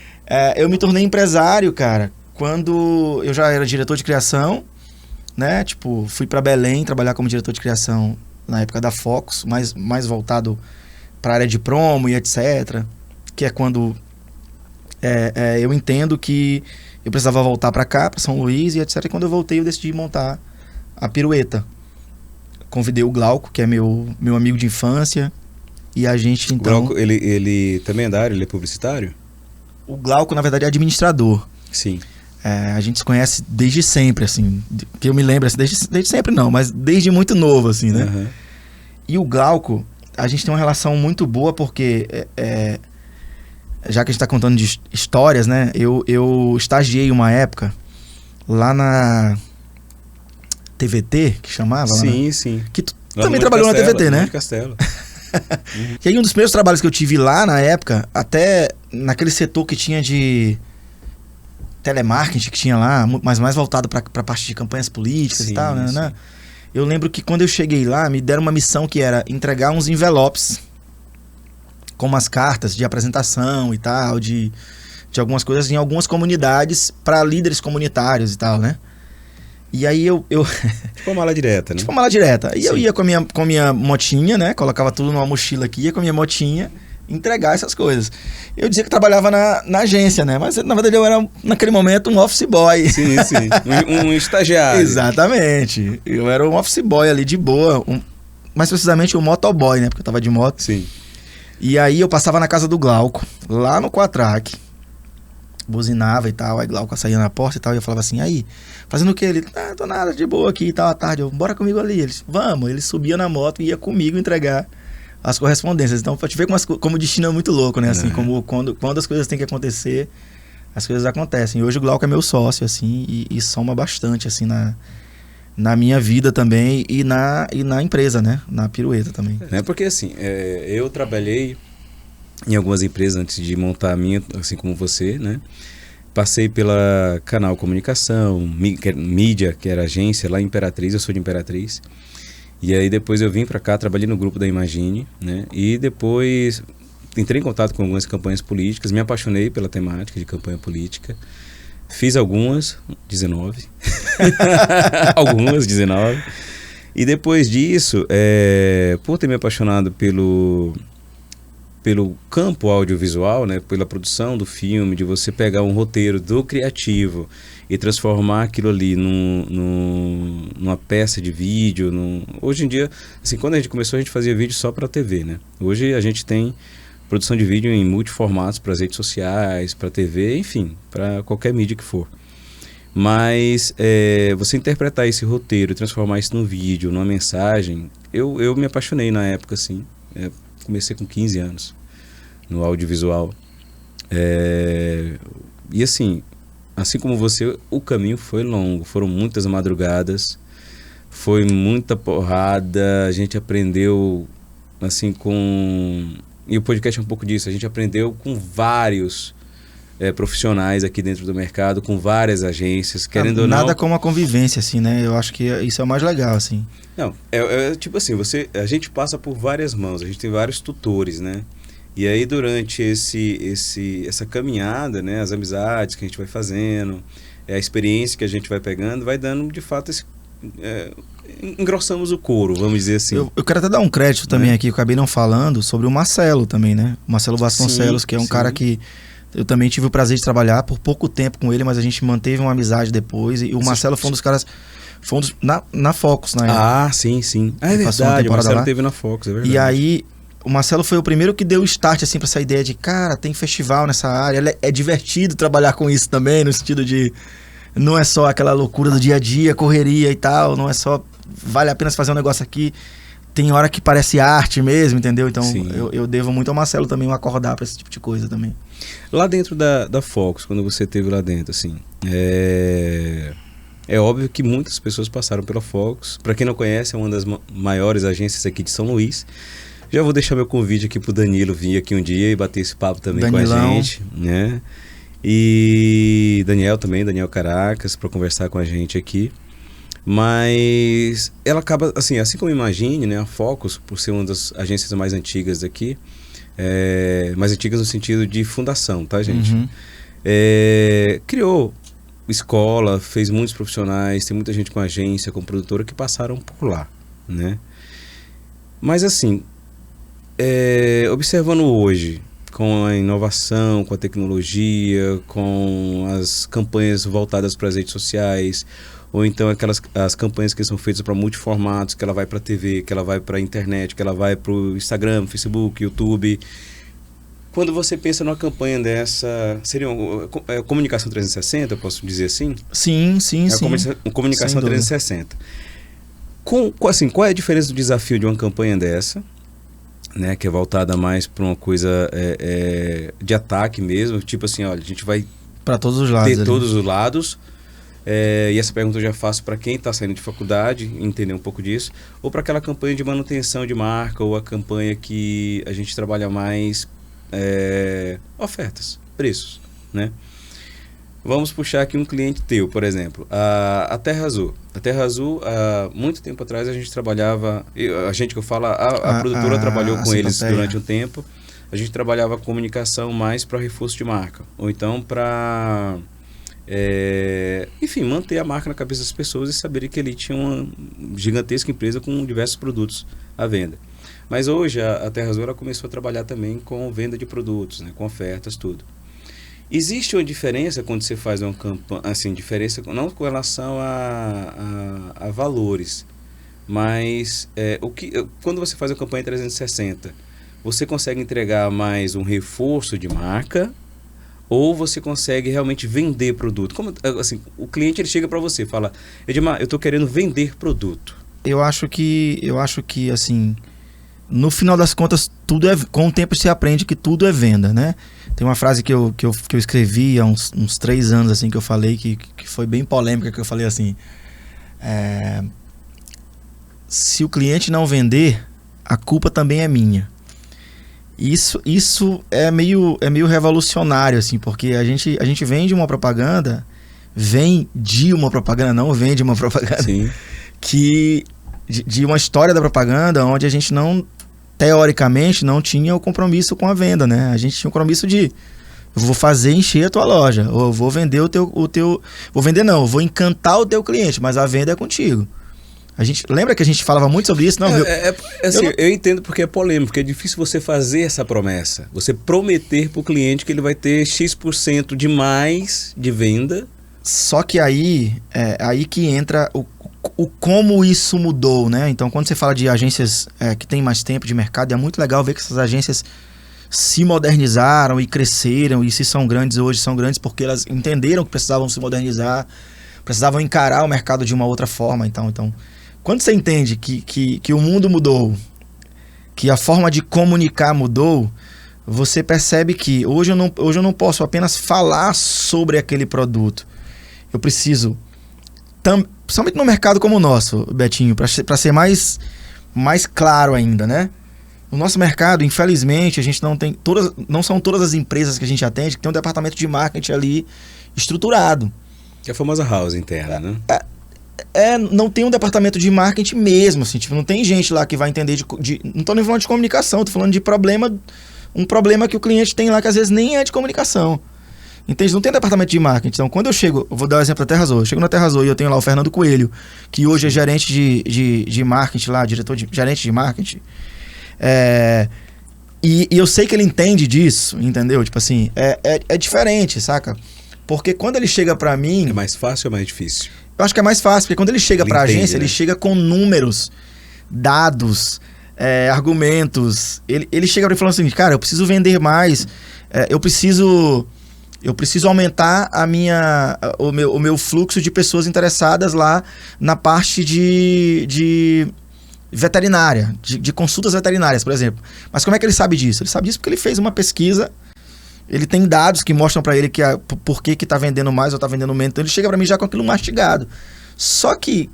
[SPEAKER 2] Eu me tornei empresário, cara, quando eu já era diretor de criação, né? Tipo, fui para Belém trabalhar como diretor de criação na época da Focus, mais voltado para a área de promo e etc. Que é quando eu entendo que eu precisava voltar para cá, para São Luís e etc. E quando eu voltei, eu decidi montar a Pirueta. Convidei o Glauco, que é meu amigo de infância, e a gente então...
[SPEAKER 1] O Glauco, ele também é da área, ele é publicitário?
[SPEAKER 2] O Glauco, na verdade, é administrador.
[SPEAKER 1] Sim.
[SPEAKER 2] A gente se conhece desde sempre, assim, que eu me lembro, assim, desde sempre não, mas desde muito novo, assim, né?
[SPEAKER 1] Uhum.
[SPEAKER 2] E o Glauco, a gente tem uma relação muito boa porque, já que a gente está contando de histórias, né? Eu estagiei uma época lá na TVT, que chamava?
[SPEAKER 1] Sim,
[SPEAKER 2] né?
[SPEAKER 1] sim.
[SPEAKER 2] Que tu também trabalhou na TVT, né?
[SPEAKER 1] Castelo.
[SPEAKER 2] E aí um dos primeiros trabalhos que eu tive lá na época, até naquele setor que tinha de telemarketing que tinha lá, mas mais voltado para a parte de campanhas políticas e tal, né? Eu lembro que quando eu cheguei lá, me deram uma missão que era entregar uns envelopes com umas cartas de apresentação e tal, de algumas coisas em algumas comunidades para líderes comunitários e tal, né? E aí eu...
[SPEAKER 1] Tipo uma mala direta, né?
[SPEAKER 2] Tipo uma mala direta. E
[SPEAKER 1] Sim.
[SPEAKER 2] eu ia com a minha motinha, né? Colocava tudo numa mochila aqui, ia com a minha motinha entregar essas coisas. Eu dizia que trabalhava na agência, né? Mas na verdade eu era, naquele momento, um office boy.
[SPEAKER 1] Sim. Um estagiário.
[SPEAKER 2] Exatamente. Eu era um office boy ali de boa. Mais precisamente um motoboy, né? Porque eu tava de moto.
[SPEAKER 1] Sim.
[SPEAKER 2] E aí eu passava na casa do Glauco, lá no Quatrac. Buzinava e tal. Aí Glauco saía na porta e tal. E eu falava assim, aí, fazendo o quê? Ele, tô nada, de boa aqui e tal, à tarde. Eu, bora comigo ali. Eles, vamos. Ele subia na moto e ia comigo entregar as correspondências. Então, pra te ver como o destino é muito louco, né? Assim, como quando as coisas têm que acontecer, as coisas acontecem. E hoje o Glauco é meu sócio, assim, e soma bastante, assim, na minha vida também e na empresa, né? Na Pirueta também.
[SPEAKER 1] Porque, assim, eu trabalhei em algumas empresas antes de montar a minha, assim como você, né? Passei pela Canal Comunicação, Mídia, que era agência lá em Imperatriz, eu sou de Imperatriz. E aí depois eu vim para cá, trabalhei no grupo da Imagine, né? E depois entrei em contato com algumas campanhas políticas, me apaixonei pela temática de campanha política. Fiz algumas, 19. Algumas, 19. E depois disso, por ter me apaixonado pelo campo audiovisual, né? Pela produção do filme, de você pegar um roteiro do criativo e transformar aquilo ali numa peça de vídeo. Hoje em dia, assim, quando a gente começou, a gente fazia vídeo só para TV, né? Hoje a gente tem produção de vídeo em multiformatos para as redes sociais, para TV, enfim, para qualquer mídia que for. Mas você interpretar esse roteiro e transformar isso num vídeo, numa mensagem, eu me apaixonei na época, assim. Comecei com 15 anos no audiovisual. E assim como você, o caminho foi longo. Foram muitas madrugadas, foi muita porrada. A gente aprendeu assim e o podcast é um pouco disso. A gente aprendeu com vários profissionais aqui dentro do mercado, com várias agências, querendo ou não.
[SPEAKER 2] Nada como a convivência, assim, né? Eu acho que isso é o mais legal, assim.
[SPEAKER 1] Não, tipo assim, a gente passa por várias mãos, a gente tem vários tutores, né? E aí durante essa caminhada, né, as amizades que a gente vai fazendo, a experiência que a gente vai pegando, vai dando de fato engrossamos o couro, vamos dizer assim.
[SPEAKER 2] Eu quero até dar um crédito também aqui, eu acabei não falando, sobre o Marcelo também, né? O Marcelo Vasconcelos, que é um cara que eu também tive o prazer de trabalhar por pouco tempo com ele, mas a gente manteve uma amizade depois. E o Marcelo foi um dos caras... Foi um dos... Na Focus, na época.
[SPEAKER 1] Sim. É verdade, o Marcelo teve na Focus, é verdade.
[SPEAKER 2] E aí, o Marcelo foi o primeiro que deu o start, assim, pra essa ideia de, cara, tem festival nessa área, é divertido trabalhar com isso também, no sentido de... Não é só aquela loucura do dia a dia, correria e tal, não é só... Vale a pena fazer um negócio aqui. Tem hora que parece arte mesmo, entendeu? Então, eu devo muito ao Marcelo também acordar pra esse tipo de coisa também.
[SPEAKER 1] Lá dentro da Focus, quando você esteve lá dentro, assim, é óbvio que muitas pessoas passaram pela Focus. Para quem não conhece, é uma das maiores agências aqui de São Luís. Já vou deixar meu convite aqui pro Danilo vir aqui um dia e bater esse papo também Danilão. Com a gente, né? E Daniel também, Daniel Caracas, para conversar com a gente aqui. Mas ela acaba, assim como Imagine, né? A Focus, por ser uma das agências mais antigas daqui, mais antigas no sentido de fundação, tá, gente?
[SPEAKER 2] Uhum.
[SPEAKER 1] Criou escola, fez muitos profissionais, tem muita gente com agência, com produtora que passaram por lá, né? Mas assim, observando hoje, com a inovação, com a tecnologia, com as campanhas voltadas para as redes sociais, ou então as campanhas que são feitas para multiformatos, que ela vai para a TV, que ela vai para a internet, que ela vai para o Instagram, Facebook, YouTube. Quando você pensa numa campanha dessa, seria uma comunicação 360, eu posso dizer assim?
[SPEAKER 2] Sim.
[SPEAKER 1] Comunicação 360. Qual é a diferença do desafio de uma campanha dessa, né, que é voltada mais para uma coisa de ataque mesmo, tipo assim, olha, a gente vai
[SPEAKER 2] para todos os lados,
[SPEAKER 1] ter todos os lados. E essa pergunta eu já faço para quem está saindo de faculdade, entender um pouco disso, ou para aquela campanha de manutenção de marca, ou a campanha que a gente trabalha mais ofertas, preços, né? Vamos puxar aqui um cliente teu, por exemplo, a Terra Azul. A Terra Azul, há muito tempo atrás a gente trabalhava, a produtora trabalhou com eles durante um tempo, a gente trabalhava comunicação mais para reforço de marca, ou então para... enfim, manter a marca na cabeça das pessoas e saberem que ali tinha uma gigantesca empresa com diversos produtos à venda. Mas hoje a Terra Azul começou a trabalhar também com venda de produtos, né, com ofertas, tudo. Existe uma diferença quando você faz uma campanha, assim, diferença não com relação a valores, mas quando você faz uma campanha 360, você consegue entregar mais um reforço de marca, ou você consegue realmente vender produto? Como, assim, o cliente ele chega para você e fala, Edmar, eu estou querendo vender produto.
[SPEAKER 2] Eu acho que assim, no final das contas, com o tempo se aprende que tudo é venda, né? Tem uma frase que eu escrevi há uns 3 anos, assim, que eu falei, que foi bem polêmica, que eu falei assim, se o cliente não vender, a culpa também é minha. Isso é meio revolucionário, assim, porque a gente vende uma propaganda, não vende uma propaganda,
[SPEAKER 1] sim,
[SPEAKER 2] de uma história da propaganda onde a gente teoricamente não tinha o compromisso com a venda, né? A gente tinha o compromisso de, eu vou fazer encher a tua loja, ou eu vou vender eu vou encantar o teu cliente, mas a venda é contigo. Lembra que a gente falava muito sobre isso? Não,
[SPEAKER 1] eu entendo porque é polêmico, porque é difícil você fazer essa promessa. Você prometer para o cliente que ele vai ter X% de mais de venda.
[SPEAKER 2] Só que aí que entra o como isso mudou, né? Então, quando você fala de agências que têm mais tempo de mercado, é muito legal ver que essas agências se modernizaram e cresceram, e se são grandes hoje, são grandes porque elas entenderam que precisavam se modernizar, precisavam encarar o mercado de uma outra forma. Então quando você entende que o mundo mudou, que a forma de comunicar mudou, você percebe que hoje eu não posso apenas falar sobre aquele produto. Eu preciso, principalmente no mercado como o nosso, Betinho, para ser mais claro ainda, né? No nosso mercado, infelizmente, a gente não são todas as empresas que a gente atende que tem um departamento de marketing ali estruturado.
[SPEAKER 1] Que é a famosa house interna, né?
[SPEAKER 2] Não tem um departamento de marketing mesmo, assim, tipo, não tem gente lá que vai entender não tô nem falando de comunicação, tô falando de um problema que o cliente tem lá que às vezes nem é de comunicação. Entende? Não tem departamento de marketing. Então, quando eu chego, eu vou dar um exemplo da Terra Azul. Eu chego na Terra Azul e eu tenho lá o Fernando Coelho, que hoje é gerente de marketing lá, gerente de marketing. E eu sei que ele entende disso, entendeu? Tipo assim, é diferente, saca? Porque quando ele chega pra mim...
[SPEAKER 1] É mais fácil ou mais difícil?
[SPEAKER 2] Eu acho que é mais fácil, porque quando ele chega pra agência,
[SPEAKER 1] né?
[SPEAKER 2] ele chega com números, dados, argumentos. Ele chega pra mim falando assim, cara, eu preciso vender mais, eu preciso aumentar o meu fluxo de pessoas interessadas lá na parte de veterinária, de consultas veterinárias, por exemplo. Mas como é que ele sabe disso? Ele sabe disso porque ele fez uma pesquisa, ele tem dados que mostram para ele por que tá vendendo mais ou tá vendendo menos. Então ele chega para mim já com aquilo mastigado. Só que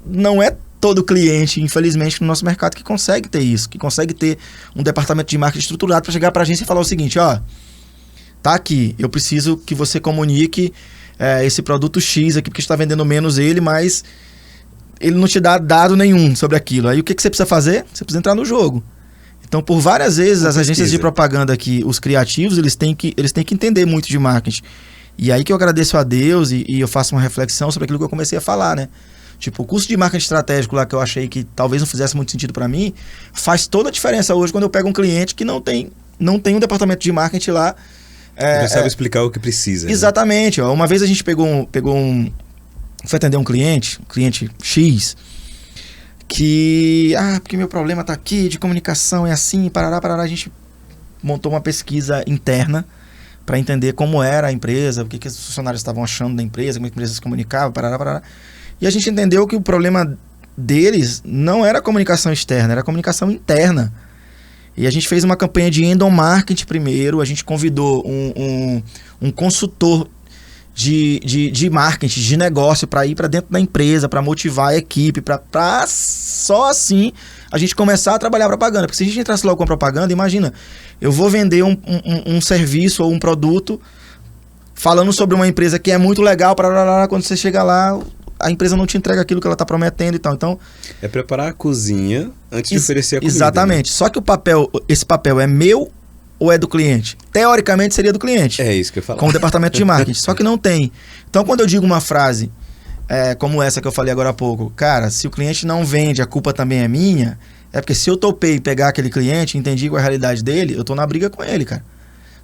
[SPEAKER 2] não é todo cliente, infelizmente, no nosso mercado que consegue ter isso, que consegue ter um departamento de marketing estruturado para chegar para a agência e falar o seguinte, ó, tá aqui, eu preciso que você comunique esse produto X aqui, porque está vendendo menos ele, mas ele não te dá dado nenhum sobre aquilo. Aí o que você precisa fazer? Você precisa entrar no jogo. Então, por várias vezes, as agências de propaganda aqui, os criativos, eles têm que entender muito de marketing. E aí que eu agradeço a Deus e eu faço uma reflexão sobre aquilo que eu comecei a falar, né? Tipo, o curso de marketing estratégico lá que eu achei que talvez não fizesse muito sentido para mim, faz toda a diferença hoje quando eu pego um cliente que não tem um departamento de marketing lá.
[SPEAKER 1] Você sabe explicar o que precisa.
[SPEAKER 2] Exatamente. Né? Ó, uma vez a gente foi atender um cliente X, que, porque meu problema tá aqui, de comunicação é assim, parará, a gente montou uma pesquisa interna para entender como era a empresa, o que os funcionários estavam achando da empresa, como a empresa se comunicava, parará. E a gente entendeu que o problema deles não era a comunicação externa, era a comunicação interna. E a gente fez uma campanha de endomarketing primeiro, a gente convidou um consultor de marketing, de negócio, para ir para dentro da empresa, para motivar a equipe, para só assim a gente começar a trabalhar propaganda. Porque se a gente entrasse logo com a propaganda, imagina, eu vou vender um serviço ou um produto falando sobre uma empresa que é muito legal, quando você chega lá, a empresa não te entrega aquilo que ela está prometendo e tal. Então,
[SPEAKER 1] é preparar a cozinha antes de oferecer a comida.
[SPEAKER 2] Exatamente. Né? Só que esse papel é meu ou é do cliente? Teoricamente seria do cliente.
[SPEAKER 1] É isso que eu falo.
[SPEAKER 2] Com o departamento de marketing. Só que não tem. Então, quando eu digo uma frase como essa que eu falei agora há pouco, cara, se o cliente não vende, a culpa também é minha, é porque se eu topei pegar aquele cliente, entendi qual é a realidade dele, eu tô na briga com ele, cara.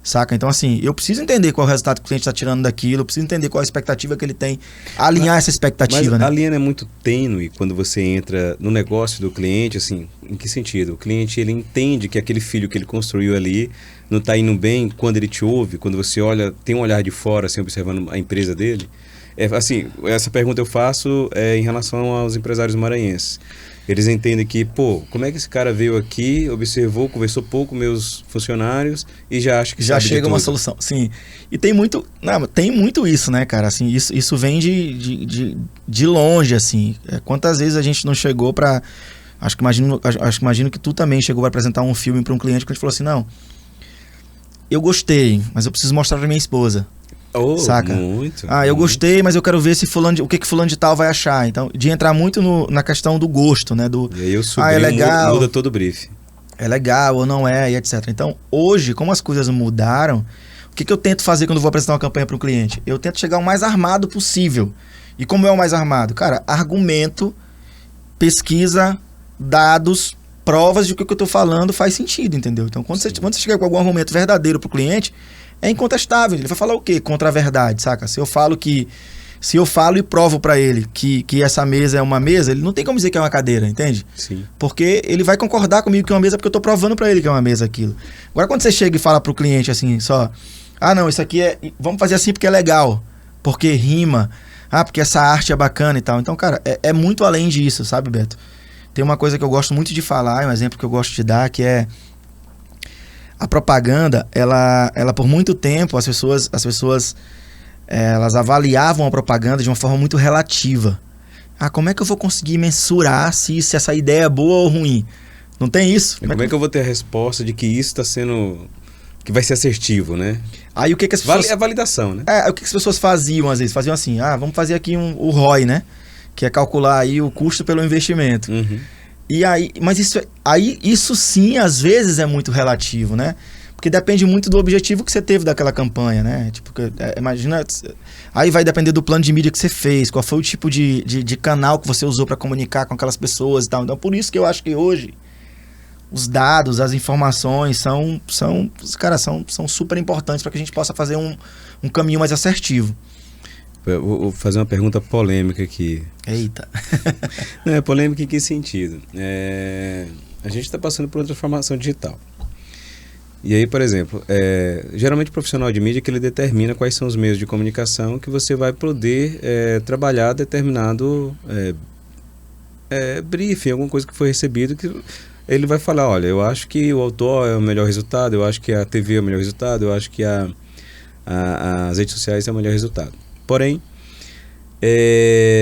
[SPEAKER 2] Saca? Então, assim, eu preciso entender qual é o resultado que o cliente está tirando daquilo, eu preciso entender qual é a expectativa que ele tem, alinhar essa expectativa,
[SPEAKER 1] mas
[SPEAKER 2] né?
[SPEAKER 1] A linha é muito tênue quando você entra no negócio do cliente, assim, em que sentido? O cliente, ele entende que aquele filho que ele construiu ali não está indo bem quando ele te ouve, quando você olha, tem um olhar de fora, assim, observando a empresa dele. Assim, essa pergunta eu faço em relação aos empresários maranhenses. Eles entendem que, como é que esse cara veio aqui, observou, conversou pouco com meus funcionários e já acha que
[SPEAKER 2] já chega uma solução. Sim. E tem muito isso, né, cara? Assim, isso vem de longe, assim. Quantas vezes a gente não chegou para... Acho que imagino que tu também chegou para apresentar um filme para um cliente que a gente falou assim, não, eu gostei, mas eu preciso mostrar para minha esposa. Saca?
[SPEAKER 1] Muito.
[SPEAKER 2] Eu gostei, mas eu quero ver se o que fulano de tal vai achar. Então, de entrar muito na questão do gosto, né?
[SPEAKER 1] E aí o sobrinho legal, muda todo o brief.
[SPEAKER 2] É legal ou não é, e etc. Então, hoje, como as coisas mudaram, o que eu tento fazer quando eu vou apresentar uma campanha para um cliente? Eu tento chegar o mais armado possível. E como é o mais armado? Cara, argumento, pesquisa, dados, provas de que o que eu tô falando faz sentido, entendeu? Então, quando você chega com algum argumento verdadeiro pro cliente, é incontestável. Ele vai falar o quê? Contra a verdade, saca? Se eu falo e provo pra ele que essa mesa é uma mesa, ele não tem como dizer que é uma cadeira, entende?
[SPEAKER 1] Sim.
[SPEAKER 2] Porque ele vai concordar comigo que é uma mesa porque eu tô provando pra ele que é uma mesa aquilo. Agora, quando você chega e fala pro cliente assim, não, isso aqui vamos fazer assim porque é legal, porque rima, porque essa arte é bacana e tal. Então, cara, é muito além disso, sabe, Beto? Tem uma coisa que eu gosto muito de falar, um exemplo que eu gosto de dar, que é a propaganda, ela por muito tempo, as pessoas elas avaliavam a propaganda de uma forma muito relativa. Como é que eu vou conseguir mensurar se essa ideia é boa ou ruim? Não tem isso?
[SPEAKER 1] Como é que eu vou ter a resposta de que isso está sendo... que vai ser assertivo, né?
[SPEAKER 2] Aí o que as pessoas...
[SPEAKER 1] É a validação, né?
[SPEAKER 2] O que as pessoas faziam às vezes? Faziam assim, vamos fazer aqui o ROI, né? Que é calcular aí o custo pelo investimento. E aí, mas isso sim, às vezes é muito relativo, né? Porque depende muito do objetivo que você teve daquela campanha, né? Tipo, imagina... Aí vai depender do plano de mídia que você fez, qual foi o tipo de canal que você usou para comunicar com aquelas pessoas e tal. Então, por isso que eu acho que hoje os dados, as informações são super importantes para que a gente possa fazer um caminho mais assertivo.
[SPEAKER 1] Vou fazer uma pergunta polêmica aqui.
[SPEAKER 2] Eita.
[SPEAKER 1] Não, é polêmica em que sentido? A gente está passando por uma transformação digital. E aí, por exemplo, geralmente o profissional de mídia que ele determina quais são os meios de comunicação que você vai poder trabalhar determinado briefing, alguma coisa que foi recebido, que ele vai falar, olha, eu acho que o outdoor é o melhor resultado, eu acho que a TV é o melhor resultado, eu acho que as redes sociais é o melhor resultado. Porém,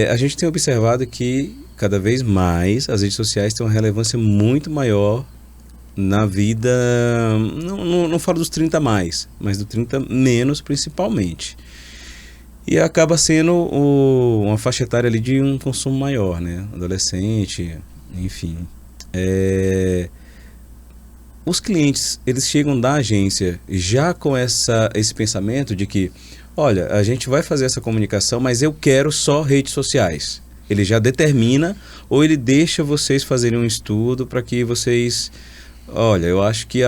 [SPEAKER 1] a gente tem observado que cada vez mais as redes sociais têm uma relevância muito maior na vida, não falo dos 30 mais, mas do 30 menos principalmente. E acaba sendo uma faixa etária ali de um consumo maior, né? Adolescente, enfim. Os clientes, eles chegam da agência já com esse pensamento de que, olha, a gente vai fazer essa comunicação, mas eu quero só redes sociais. Ele já determina ou ele deixa vocês fazerem um estudo para que vocês... Olha, eu acho que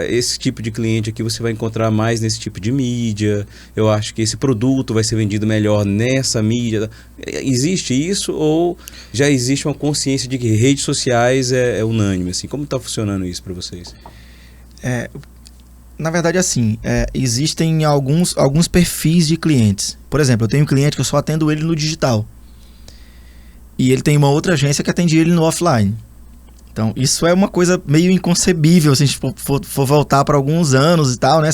[SPEAKER 1] esse tipo de cliente aqui você vai encontrar mais nesse tipo de mídia. Eu acho que esse produto vai ser vendido melhor nessa mídia. Existe isso ou já existe uma consciência de que redes sociais é unânime? Assim? Como está funcionando isso para vocês?
[SPEAKER 2] Na verdade, assim, existem alguns perfis de clientes. Por exemplo, eu tenho um cliente que eu só atendo ele no digital. E ele tem uma outra agência que atende ele no offline. Então, isso é uma coisa meio inconcebível se a gente for voltar para alguns anos e tal, né?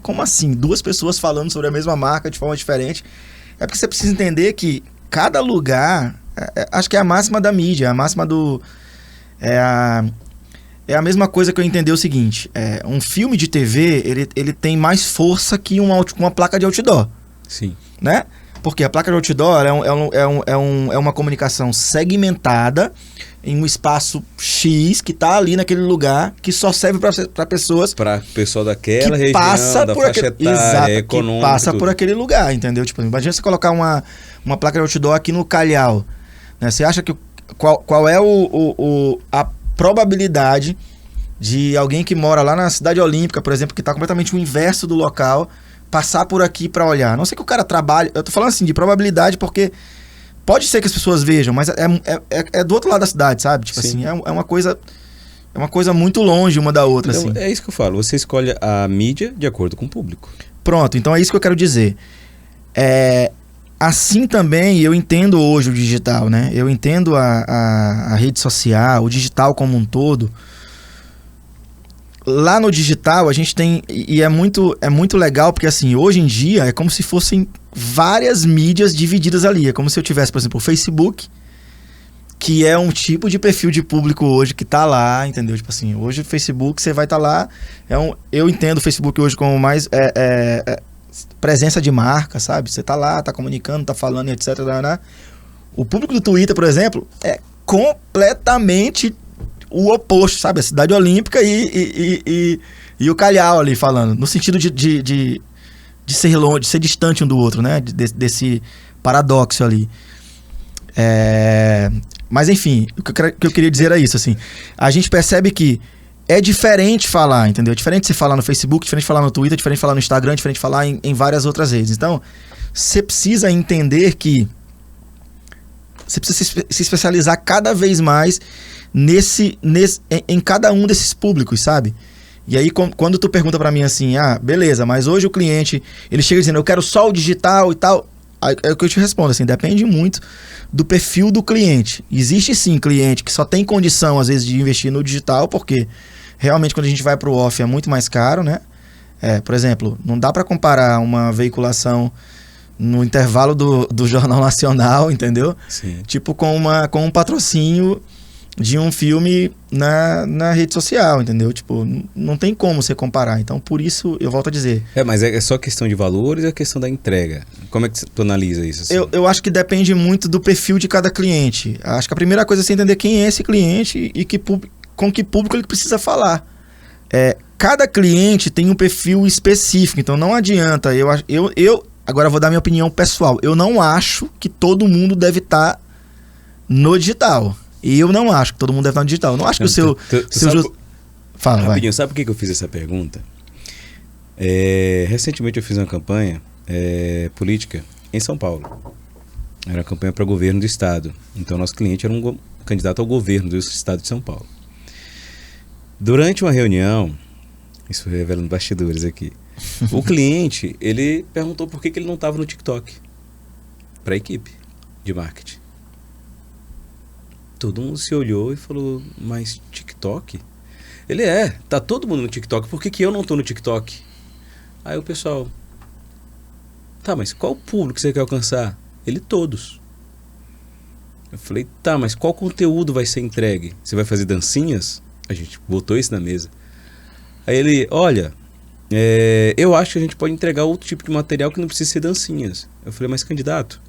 [SPEAKER 2] Como assim? Duas pessoas falando sobre a mesma marca de forma diferente. É porque você precisa entender que cada lugar... acho que é a máxima da mídia, a máxima do... É a mesma coisa que eu entender o seguinte. Um filme de TV, ele tem mais força que uma placa de outdoor.
[SPEAKER 1] Sim.
[SPEAKER 2] Né? Porque a placa de outdoor é uma comunicação segmentada em um espaço X que está ali naquele lugar, que só serve para pessoas... Para
[SPEAKER 1] o pessoal daquela região, da faixa etária, econômica.
[SPEAKER 2] Que passa por aquele lugar, entendeu? Tipo, imagina você colocar uma placa de outdoor aqui no Calhau. Né? Você acha que... Qual é a probabilidade de alguém que mora lá na Cidade Olímpica, por exemplo, que está completamente o inverso do local, passar por aqui para olhar? A não sei que o cara trabalhe... Eu tô falando assim de probabilidade porque pode ser que as pessoas vejam, mas é do outro lado da cidade, sabe? Tipo assim, é uma coisa muito longe uma da outra.
[SPEAKER 1] Então,
[SPEAKER 2] assim.
[SPEAKER 1] É isso que eu falo. Você escolhe a mídia de acordo com o público.
[SPEAKER 2] Pronto, então é isso que eu quero dizer. Assim também eu entendo hoje o digital, né? Eu entendo a rede social, o digital como um todo. Lá no digital a gente tem... E é muito legal porque assim, hoje em dia é como se fossem várias mídias divididas ali. É como se eu tivesse, por exemplo, o Facebook, que é um tipo de perfil de público hoje que tá lá, entendeu? Tipo assim, hoje o Facebook você vai estar lá... eu entendo o Facebook hoje como mais... presença de marca, sabe? Você tá lá, tá comunicando, tá falando, etc. O público do Twitter, por exemplo, é completamente o oposto, sabe? A Cidade Olímpica e o Calhau ali falando, no sentido de ser longe, de ser distante um do outro, né? Desse paradoxo ali. Mas enfim, o que eu queria dizer é isso, assim. A gente percebe que é diferente falar, entendeu? É diferente você falar no Facebook, diferente falar no Twitter, diferente falar no Instagram, diferente falar em várias outras redes. Então, você precisa entender que você precisa se especializar cada vez mais em cada um desses públicos, sabe? E aí, quando tu pergunta pra mim assim, beleza, mas hoje o cliente, ele chega dizendo, eu quero só o digital e tal, é o que eu te respondo, assim, depende muito do perfil do cliente. Existe sim cliente que só tem condição, às vezes, de investir no digital, porque realmente quando a gente vai pro off é muito mais caro, né? Por exemplo, não dá pra comparar uma veiculação no intervalo do Jornal Nacional, entendeu?
[SPEAKER 1] Sim.
[SPEAKER 2] Tipo com um patrocínio de um filme na rede social, entendeu? Tipo, não tem como você comparar. Então, por isso, eu volto a dizer...
[SPEAKER 1] Mas é só questão de valores ou é questão da entrega? Como é que tu analisa isso? Assim?
[SPEAKER 2] Eu acho que depende muito do perfil de cada cliente. Acho que a primeira coisa é você entender quem é esse cliente e com que público ele precisa falar. cada cliente tem um perfil específico, então não adianta. Agora eu vou dar minha opinião pessoal. Eu não acho que todo mundo deve estar no digital. Eu não acho que todo mundo deve estar no digital. Eu não acho que o seu... Fala,
[SPEAKER 1] rapidinho,
[SPEAKER 2] vai.
[SPEAKER 1] sabe por que eu fiz essa pergunta? Recentemente eu fiz uma campanha política em São Paulo. Era uma campanha para governo do estado. Então nosso cliente era um candidato ao governo do estado de São Paulo. Durante uma reunião, isso revelando bastidores aqui, o cliente, ele perguntou por que ele não estava no TikTok para a equipe de marketing. Todo mundo se olhou e falou, mas TikTok? Ele tá todo mundo no TikTok, por que eu não estou no TikTok? Aí o pessoal, tá, mas qual público você quer alcançar? Ele, todos. Eu falei, tá, mas qual conteúdo vai ser entregue? Você vai fazer dancinhas? A gente botou isso na mesa. Aí ele, olha, eu acho que a gente pode entregar outro tipo de material que não precisa ser dancinhas. Eu falei, mas candidato,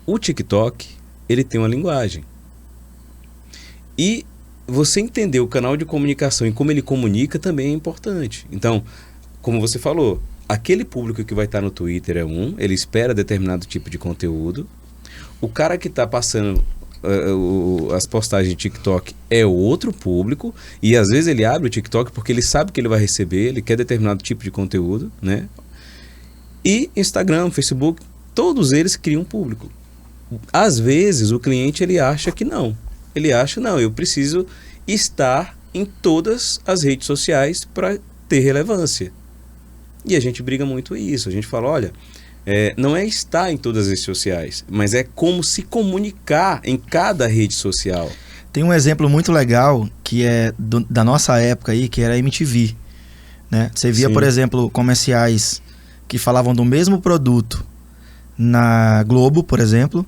[SPEAKER 1] o TikTok, ele tem uma linguagem. E você entender o canal de comunicação e como ele comunica também é importante. Então, como você falou, aquele público que vai estar no Twitter ele espera determinado tipo de conteúdo. O cara que está passando as postagens de TikTok é outro público, e às vezes ele abre o TikTok porque ele sabe que ele vai receber, ele quer determinado tipo de conteúdo, né? E Instagram, Facebook, todos eles criam público. Às vezes o cliente ele acha que não. Ele acha, não, eu preciso estar em todas as redes sociais para ter relevância. E a gente briga muito isso. A gente fala, olha, não é estar em todas as redes sociais, mas é como se comunicar em cada rede social.
[SPEAKER 2] Tem um exemplo muito legal que é da nossa época aí, que era a MTV, né? Você via, por exemplo, comerciais que falavam do mesmo produto na Globo, por exemplo,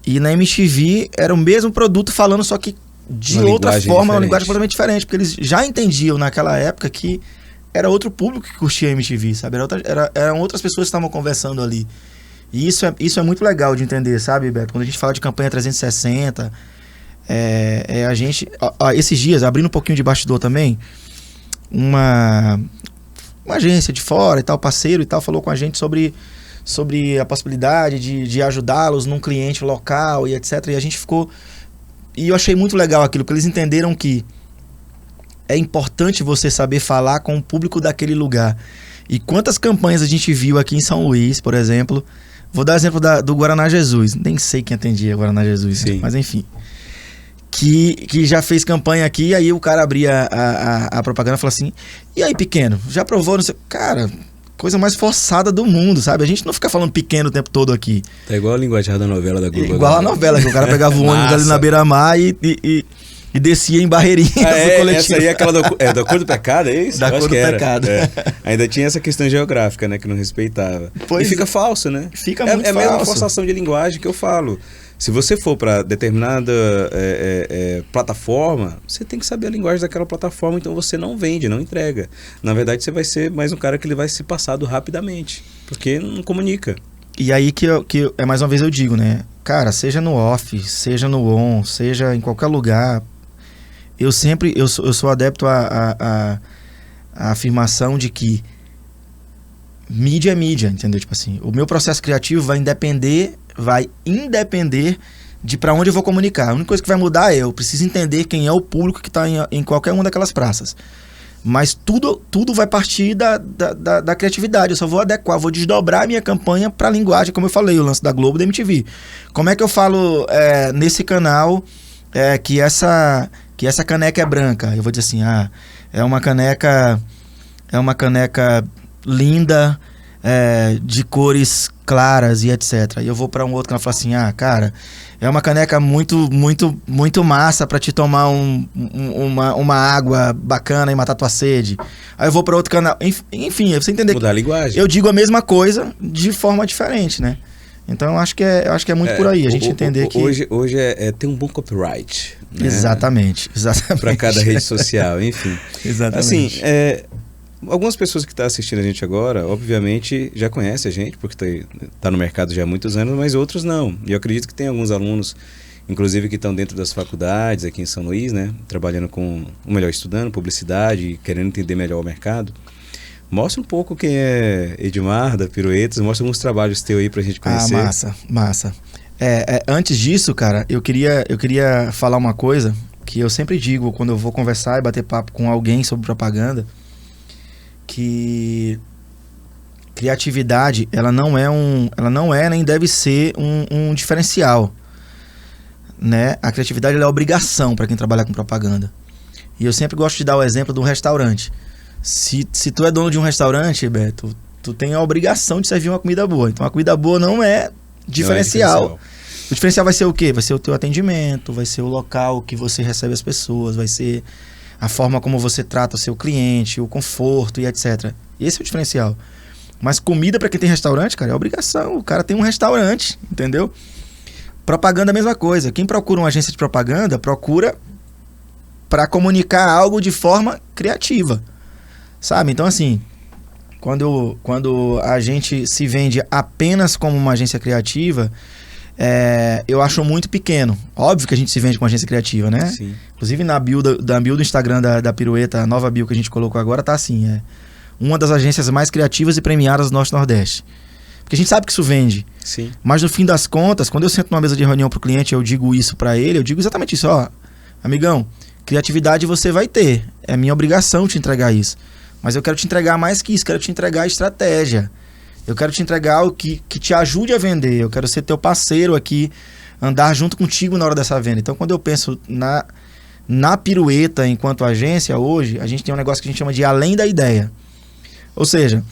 [SPEAKER 2] e na MTV era o mesmo produto falando, só que de outra forma, uma linguagem completamente diferente, porque eles já entendiam naquela época que era outro público que curtia a MTV, sabe? Eram outras pessoas que estavam conversando ali. E isso é muito legal de entender, sabe, Beto? Quando a gente fala de campanha 360, a gente... esses dias, abrindo um pouquinho de bastidor também, uma agência de fora e tal, parceiro e tal, falou com a gente sobre a possibilidade de ajudá-los num cliente local e etc. E a gente ficou... E eu achei muito legal aquilo, porque eles entenderam que é importante você saber falar com o público daquele lugar. E quantas campanhas a gente viu aqui em São Luís, por exemplo. Vou dar exemplo do Guaraná Jesus. Nem sei quem atendia Guaraná Jesus, né? Mas enfim. Que já fez campanha aqui, e aí o cara abria a propaganda e falou assim, e aí, pequeno, já provou? Não sei... Cara, coisa mais forçada do mundo, sabe? A gente não fica falando pequeno o tempo todo aqui.
[SPEAKER 1] Tá igual a linguagem da novela da Globo.
[SPEAKER 2] Igual a novela, que o cara pegava o ônibus ali na beira-mar e descia em Barreirinhas do coletivo.
[SPEAKER 1] Essa aí é aquela da cor do pecado, é isso?
[SPEAKER 2] Da cor do pecado.
[SPEAKER 1] Ainda tinha essa questão geográfica, né, que não respeitava.
[SPEAKER 2] Pois
[SPEAKER 1] e fica falso, né?
[SPEAKER 2] Fica muito falso.
[SPEAKER 1] É a mesma forçação de linguagem que eu falo. Se você for para determinada plataforma, você tem que saber a linguagem daquela plataforma, então você não vende, não entrega. Na verdade, você vai ser mais um cara que ele vai ser passado rapidamente, porque não comunica.
[SPEAKER 2] E aí que mais uma vez eu digo, né? Cara, seja no off, seja no on, seja em qualquer lugar, eu sou adepto à afirmação de que mídia é mídia, entendeu? Tipo assim, o meu processo criativo vai independer de para onde eu vou comunicar. A única coisa que vai mudar eu preciso entender quem é o público que está em qualquer uma daquelas praças. Mas tudo vai partir da criatividade. Eu só vou adequar, vou desdobrar a minha campanha para a linguagem, como eu falei, o lance da Globo, da MTV. Como é que eu falo nesse canal que essa caneca é branca? Eu vou dizer assim, é uma caneca linda, de cores claras e etc. E eu vou para um outro canal e falo assim, cara, é uma caneca muito, muito, muito massa para te tomar uma água bacana e matar tua sede. Aí eu vou para outro canal. Enfim, você entender.
[SPEAKER 1] Mudar a linguagem.
[SPEAKER 2] Eu digo a mesma coisa de forma diferente, né? Então eu acho que é muito por aí, a gente entender que...
[SPEAKER 1] Hoje ter um bom copyright. Né?
[SPEAKER 2] Exatamente.
[SPEAKER 1] Para cada rede social, enfim.
[SPEAKER 2] Exatamente.
[SPEAKER 1] Assim, algumas pessoas que estão assistindo a gente agora, obviamente, já conhecem a gente, porque tá no mercado já há muitos anos, mas outros não. E eu acredito que tem alguns alunos inclusive que estão dentro das faculdades aqui em São Luís, né? Trabalhando estudando publicidade, querendo entender melhor o mercado. Mostra um pouco quem é Edmar, da Piruetas, mostra alguns trabalhos teus aí pra gente conhecer.
[SPEAKER 2] Massa. Antes disso, cara, eu queria falar uma coisa que eu sempre digo quando eu vou conversar e bater papo com alguém sobre propaganda, que criatividade, ela não é nem deve ser um diferencial, né? A criatividade ela é obrigação para quem trabalha com propaganda. E eu sempre gosto de dar o exemplo de um restaurante. Se tu é dono de um restaurante, Beto, tu tem a obrigação de servir uma comida boa. Então a comida boa não é diferencial. O diferencial vai ser o quê? Vai ser o teu atendimento, vai ser o local que você recebe as pessoas, vai ser a forma como você trata o seu cliente, o conforto e etc. Esse é o diferencial. Mas comida para quem tem restaurante, cara, é obrigação. O cara tem um restaurante, entendeu? Propaganda é a mesma coisa. Quem procura uma agência de propaganda, procura para comunicar algo de forma criativa, sabe? Então, assim, quando a gente se vende apenas como uma agência criativa, eu acho muito pequeno. Óbvio que a gente se vende com agência criativa, né?
[SPEAKER 1] Sim.
[SPEAKER 2] Inclusive na bio do Instagram da Pirueta, a nova bio que a gente colocou agora, tá assim, uma das agências mais criativas e premiadas do Norte-Nordeste. Porque a gente sabe que isso vende.
[SPEAKER 1] Sim.
[SPEAKER 2] Mas no fim das contas, quando eu sento numa mesa de reunião pro cliente, eu digo isso pra ele, eu digo exatamente isso, amigão, criatividade você vai ter. É minha obrigação te entregar isso. Mas eu quero te entregar mais que isso, quero te entregar a estratégia. Eu quero te entregar o que te ajude a vender. Eu quero ser teu parceiro aqui, andar junto contigo na hora dessa venda. Então, quando eu penso na Pirueta enquanto agência, hoje, a gente tem um negócio que a gente chama de além da ideia. Ou seja,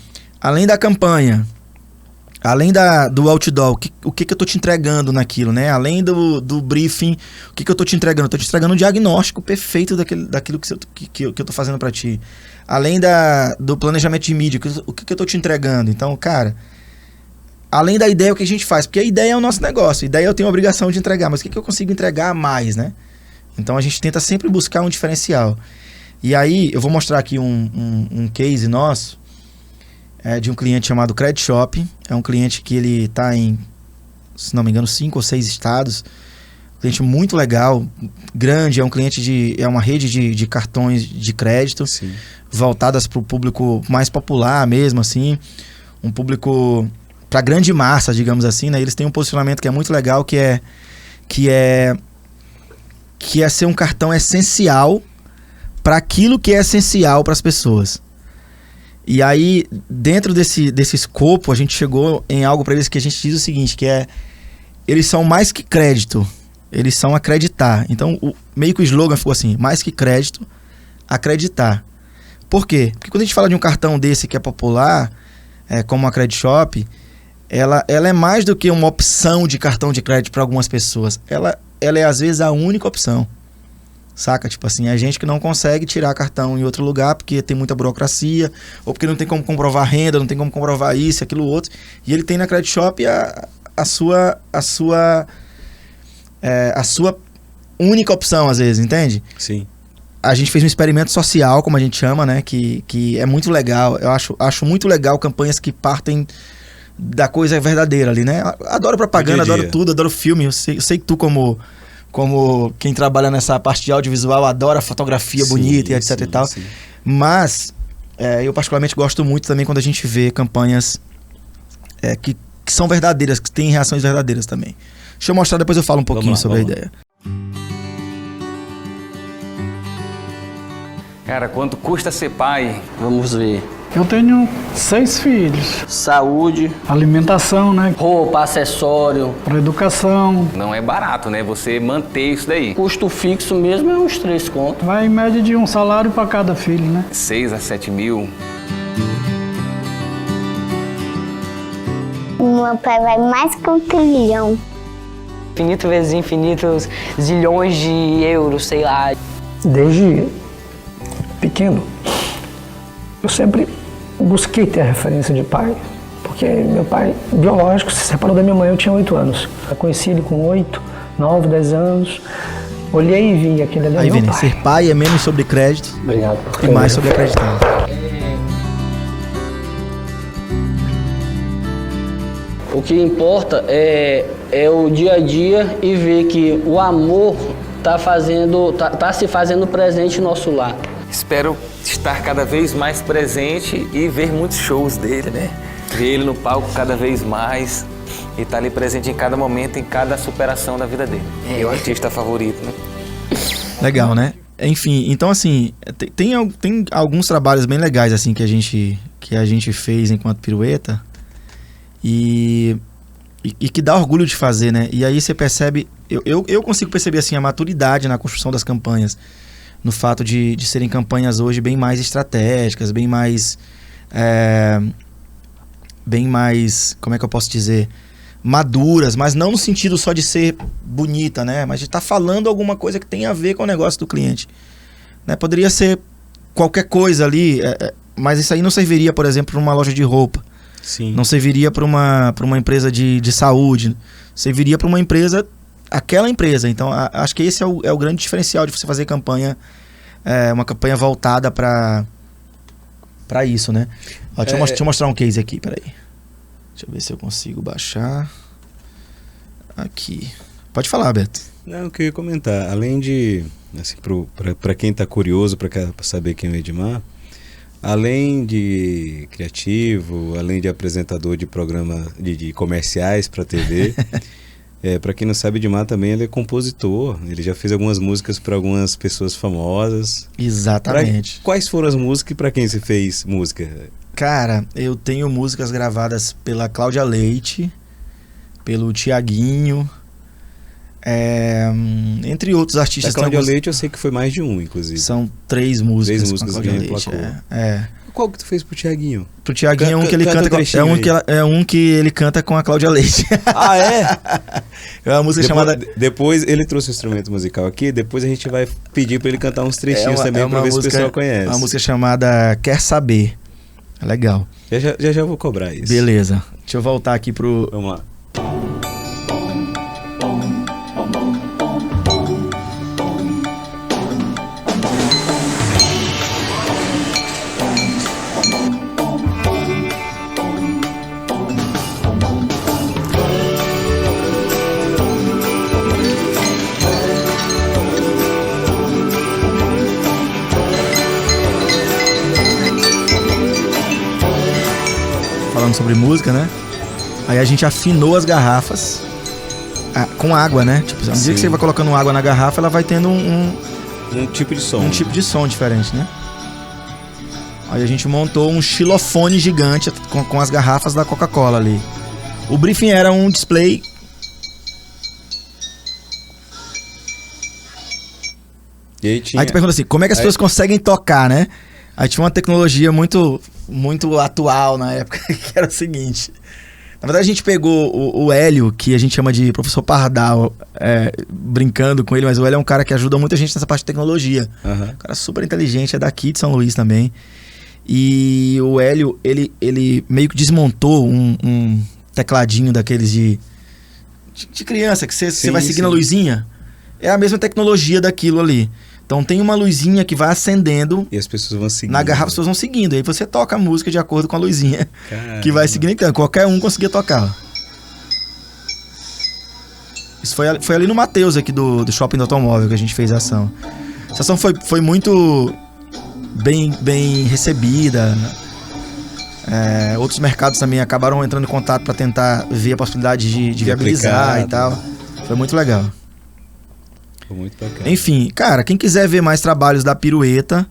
[SPEAKER 2] além da campanha, além do outdoor, o que eu tô te entregando naquilo, né? Além do briefing, o que eu tô te entregando? Eu tô te entregando um diagnóstico perfeito daquilo que eu tô fazendo para ti. Além do planejamento de mídia, o que eu tô te entregando? Então, cara, além da ideia, o que a gente faz? Porque a ideia é o nosso negócio. A ideia eu tenho a obrigação de entregar, mas o que eu consigo entregar a mais, né? Então, a gente tenta sempre buscar um diferencial. E aí, eu vou mostrar aqui um case nosso, de um cliente chamado Credit Shop. É um cliente que ele está em, se não me engano, 5 ou 6 estados. Cliente muito legal, grande, é uma rede de cartões de crédito. Sim. Voltadas para o público mais popular mesmo, assim. Um público para grande massa, digamos assim, né? Eles têm um posicionamento que é muito legal, que é ser um cartão essencial para aquilo que é essencial para as pessoas. E aí, dentro desse escopo, a gente chegou em algo para eles que a gente diz o seguinte, que eles são mais que crédito, eles são acreditar. Então, meio que o slogan ficou assim, mais que crédito, acreditar. Por quê? Porque quando a gente fala de um cartão desse que é popular, como a Credit Shop, ela é mais do que uma opção de cartão de crédito para algumas pessoas. Ela é, às vezes, a única opção. Saca? Tipo assim, é gente que não consegue tirar cartão em outro lugar porque tem muita burocracia, ou porque não tem como comprovar renda, não tem como comprovar isso, aquilo, outro. E ele tem na Credit Shop a sua única opção, às vezes, entende?
[SPEAKER 1] Sim.
[SPEAKER 2] A gente fez um experimento social, como a gente chama, né? Que é muito legal. Eu acho muito legal campanhas que partem da coisa verdadeira ali, né? Adoro propaganda, adoro tudo, adoro filme. Eu sei que tu, como quem trabalha nessa parte de audiovisual, adora fotografia bonita e etc e tal. Sim. Mas eu particularmente gosto muito também quando a gente vê campanhas que são verdadeiras, que têm reações verdadeiras também. Deixa eu mostrar, depois eu falo um pouquinho sobre a ideia.
[SPEAKER 3] Cara, quanto custa ser pai?
[SPEAKER 4] Vamos ver.
[SPEAKER 5] Eu tenho 6 filhos.
[SPEAKER 4] Saúde.
[SPEAKER 5] Alimentação, né?
[SPEAKER 4] Roupa, acessório.
[SPEAKER 5] Para educação.
[SPEAKER 3] Não é barato, né? Você manter isso daí.
[SPEAKER 4] Custo fixo mesmo é uns 3 contos.
[SPEAKER 5] Vai em média de um salário para cada filho, né?
[SPEAKER 3] 6 a 7 mil.
[SPEAKER 6] Meu pai vai mais que 1 trilhão.
[SPEAKER 7] Infinito vezes infinitos zilhões de euros, sei lá.
[SPEAKER 8] Desde pequeno, eu sempre busquei ter a referência de pai, porque meu pai biológico se separou da minha mãe, eu tinha 8 anos. Eu conheci ele com 8, 9, 10 anos, olhei e vi aquele ali.
[SPEAKER 2] Aí, Vini, ser pai é menos sobre crédito.
[SPEAKER 8] Obrigado.
[SPEAKER 2] E mais sobre acreditar.
[SPEAKER 4] que importa é o dia a dia e ver que o amor tá se fazendo presente no nosso lar.
[SPEAKER 3] Espero estar cada vez mais presente e ver muitos shows dele, né? Ver ele no palco cada vez mais e estar ali presente em cada momento, em cada superação da vida dele. É o artista favorito, né?
[SPEAKER 2] Legal, né? Enfim, então assim, tem alguns trabalhos bem legais assim que a gente fez enquanto Pirueta e que dá orgulho de fazer, né? E aí você percebe, eu consigo perceber assim a maturidade na construção das campanhas, no fato de serem campanhas hoje bem mais estratégicas, bem mais, como é que eu posso dizer, maduras, mas não no sentido só de ser bonita, né? Mas de estar falando alguma coisa que tem a ver com o negócio do cliente, né? Poderia ser qualquer coisa ali, mas isso aí não serviria, por exemplo, para uma loja de roupa.
[SPEAKER 1] Sim.
[SPEAKER 2] Não serviria para uma empresa de saúde. Serviria para uma empresa, aquela empresa. Então, acho que esse é o grande diferencial de você fazer campanha, uma campanha voltada para isso, né? Ó, deixa eu mostrar um case aqui, peraí. Deixa eu ver se eu consigo baixar. Aqui. Pode falar, Beto.
[SPEAKER 1] Não, eu queria comentar. Além de, assim, para quem está curioso, para saber quem é o Edmar, além de criativo, além de apresentador de programa de comerciais para TV, para quem não sabe, Edmar também ele é compositor. Ele já fez algumas músicas para algumas pessoas famosas.
[SPEAKER 2] Exatamente.
[SPEAKER 1] Quais foram as músicas e para quem você fez música?
[SPEAKER 2] Cara, eu tenho músicas gravadas pela Cláudia Leite, pelo Tiaguinho, entre outros artistas.
[SPEAKER 1] A Cláudia Leite eu sei que foi mais de um, inclusive.
[SPEAKER 2] São 3 músicas.
[SPEAKER 1] 3 músicas que
[SPEAKER 2] Leite,
[SPEAKER 1] Qual que tu fez pro Tiaguinho?
[SPEAKER 2] Pro Tiaguinho é um que ele canta que ele canta com a Cláudia Leite.
[SPEAKER 1] Ah, é?
[SPEAKER 2] É uma música chamada...
[SPEAKER 1] Depois ele trouxe o instrumento musical aqui, depois a gente vai pedir pra ele cantar uns trechinhos também pra ver se o pessoal conhece.
[SPEAKER 2] É uma música chamada Quer Saber. É legal.
[SPEAKER 1] Já vou cobrar isso.
[SPEAKER 2] Beleza. Deixa eu voltar aqui pro...
[SPEAKER 1] Vamos lá.
[SPEAKER 2] Falando sobre música, né? Aí a gente afinou as garrafas com água, né? Tipo, à medida que você vai colocando água na garrafa, ela vai tendo um
[SPEAKER 1] tipo de som.
[SPEAKER 2] Um tipo de som diferente, né? Aí a gente montou um xilofone gigante com as garrafas da Coca-Cola ali. O briefing era um display.
[SPEAKER 1] Aí
[SPEAKER 2] tu pergunta assim, como é que as pessoas conseguem tocar, né? Aí tinha uma tecnologia muito atual na época, que era o seguinte. Na verdade, a gente pegou o Hélio, que a gente chama de professor Pardal, brincando com ele, mas o Hélio é um cara que ajuda muita gente nessa parte de tecnologia.
[SPEAKER 1] Uhum.
[SPEAKER 2] Um cara super inteligente, é daqui de São Luís também. E o Hélio, ele meio que desmontou um tecladinho daqueles de criança, que você vai seguindo a luzinha. É a mesma tecnologia daquilo ali. Então tem uma luzinha que vai acendendo.
[SPEAKER 1] E as pessoas vão seguindo.
[SPEAKER 2] Na garrafa as pessoas vão seguindo. Aí você toca a música de acordo com a luzinha.
[SPEAKER 1] Caramba.
[SPEAKER 2] Que vai seguindo. Então qualquer um conseguia tocar. Isso foi ali no Mateus, aqui do Shopping do Automóvel, que a gente fez a ação. Essa ação foi muito bem recebida. Outros mercados também acabaram entrando em contato para tentar ver a possibilidade de viabilizar e tal. Foi muito legal.
[SPEAKER 1] Foi muito bacana.
[SPEAKER 2] Enfim, cara, quem quiser ver mais trabalhos da Pirueta,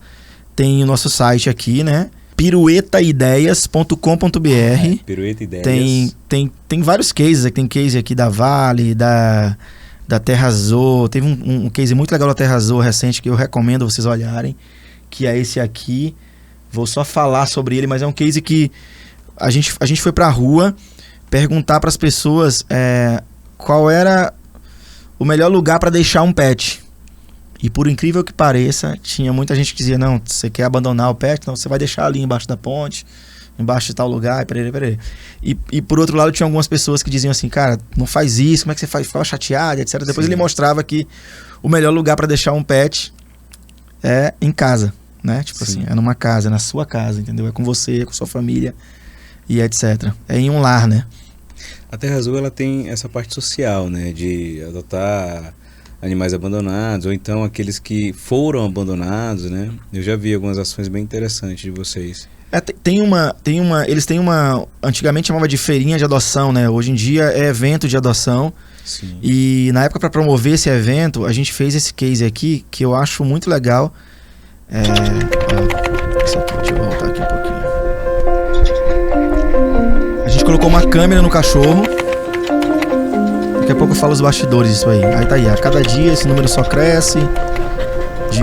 [SPEAKER 2] tem o nosso site aqui, né? piruetaideias.com.br.
[SPEAKER 1] Pirueta Ideias.
[SPEAKER 2] Tem vários cases, tem case aqui da Vale, da Terra Azul. Teve um case muito legal da Terra Azul recente que eu recomendo vocês olharem, que é esse aqui. Vou só falar sobre ele, mas é um case que a gente foi pra rua perguntar pras pessoas qual era o melhor lugar para deixar um pet. E por incrível que pareça, tinha muita gente que dizia, não, você quer abandonar o pet? Então você vai deixar ali embaixo da ponte, embaixo de tal lugar, peraí. E por outro lado, tinha algumas pessoas que diziam assim, cara, não faz isso, como é que você faz? Ficava chateado, etc. Depois ele mostrava que o melhor lugar para deixar um pet é em casa, né? Tipo assim, é numa casa, é na sua casa, entendeu? É com você, é com sua família e etc. É em um lar, né?
[SPEAKER 1] A Terra Azul, ela tem essa parte social, né? De adotar animais abandonados, ou então aqueles que foram abandonados, né? Eu já vi algumas ações bem interessantes de vocês.
[SPEAKER 2] Eles têm uma, antigamente chamava de feirinha de adoção, né? Hoje em dia é evento de adoção.
[SPEAKER 1] Sim.
[SPEAKER 2] E na época, para promover esse evento, a gente fez esse case aqui, que eu acho muito legal. Isso aqui, deixa eu voltar aqui um pouquinho. A gente colocou uma câmera no cachorro. Daqui a pouco eu falo os bastidores disso aí. Aí tá aí, a cada dia esse número só cresce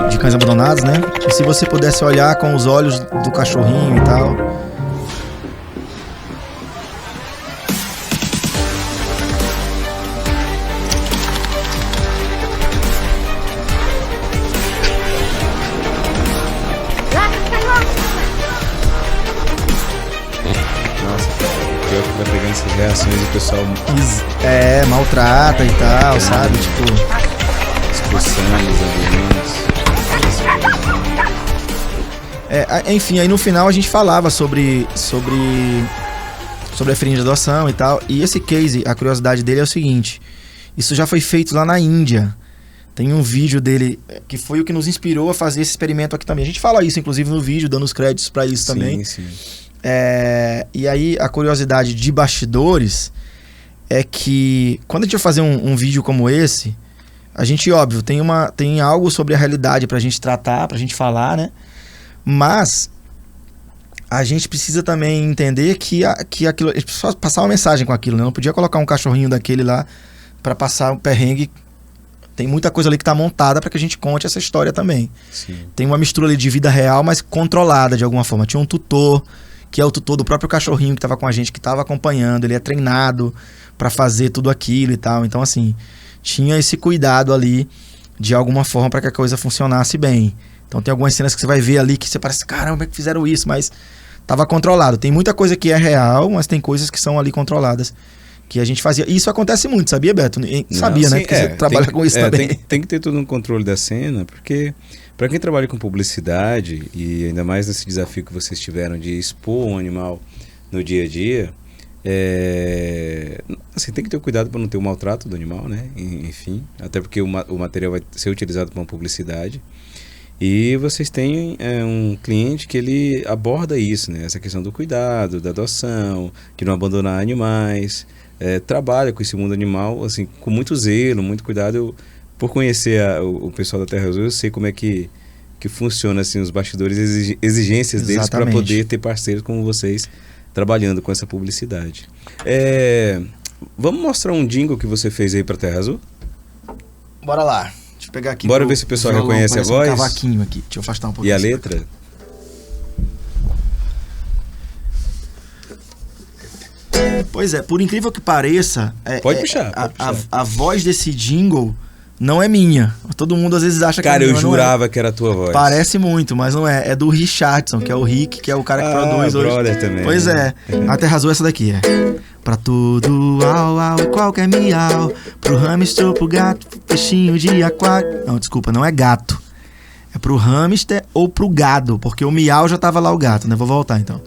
[SPEAKER 2] de cães abandonados, né? E se você pudesse olhar com os olhos do cachorrinho e tal.
[SPEAKER 1] Pior que vai pegando essas reações do pessoal
[SPEAKER 2] Maltrata e tal, sabe? Tipo,
[SPEAKER 1] expulsando os ambientes.
[SPEAKER 2] enfim, aí no final a gente falava sobre a feirinha de adoção e tal. E esse case, a curiosidade dele é o seguinte: isso já foi feito lá na Índia. Tem um vídeo dele que foi o que nos inspirou a fazer esse experimento aqui também. A gente fala isso, inclusive, no vídeo, dando os créditos pra isso também.
[SPEAKER 1] Sim.
[SPEAKER 2] E aí, a curiosidade de bastidores é que quando a gente vai fazer um vídeo como esse, a gente, óbvio, tem algo sobre a realidade pra gente tratar, pra gente falar, né? Mas a gente precisa também entender que aquilo, a gente precisa passar uma mensagem com aquilo, né? Não podia colocar um cachorrinho daquele lá pra passar um perrengue. Tem muita coisa ali que tá montada pra que a gente conte essa história também.
[SPEAKER 1] Sim.
[SPEAKER 2] Tem uma mistura ali de vida real, mas controlada de alguma forma. Tinha um tutor, que é o tutor do próprio cachorrinho que tava com a gente, que tava acompanhando. Ele é treinado pra fazer tudo aquilo e tal. Então, assim, tinha esse cuidado ali de alguma forma pra que a coisa funcionasse bem. Então tem algumas cenas que você vai ver ali que você parece, caramba, como é que fizeram isso? Mas tava controlado. Tem muita coisa que é real, mas tem coisas que são ali controladas, que a gente fazia. E isso acontece muito, sabia, Beto? Sabia, né? Porque você trabalha com isso também.
[SPEAKER 1] Tem que ter todo um controle da cena, porque para quem trabalha com publicidade, e ainda mais nesse desafio que vocês tiveram de expor um animal no dia a dia, assim, tem que ter cuidado para não ter o maltrato do animal, né? Enfim, até porque o material vai ser utilizado para uma publicidade. E vocês têm um cliente que ele aborda isso, né? Essa questão do cuidado, da adoção, de não abandonar animais. Trabalha com esse mundo animal, assim, com muito zelo, muito cuidado. Por conhecer o pessoal da Terra Azul, eu sei como é que funciona, assim, os bastidores, exigências deles para poder ter parceiros como vocês trabalhando com essa publicidade. Vamos mostrar um jingle que você fez aí para Terra Azul?
[SPEAKER 2] Bora lá. Deixa eu pegar aqui.
[SPEAKER 1] Bora ver se o pessoal reconhece a voz.
[SPEAKER 2] Um cavaquinho aqui. Deixa eu afastar um pouquinho.
[SPEAKER 1] E a letra?
[SPEAKER 2] Pois é, por incrível que pareça,
[SPEAKER 1] pode puxar.
[SPEAKER 2] A voz desse jingle não é minha. Todo mundo às vezes acha que é minha.
[SPEAKER 1] Cara, eu jurava que era a tua voz.
[SPEAKER 2] Parece muito, mas não é. É do Richardson, que é o Rick, que é o cara que produz hoje.
[SPEAKER 1] Brother também.
[SPEAKER 2] Pois é. A Terra Azul é essa daqui, Pra tudo, au, au, e qualquer miau. Pro hamster, pro gato, pro peixinho de aquário. Não, desculpa, não é gato. É pro hamster ou pro gado, porque o miau já tava lá o gato, né? Vou voltar então.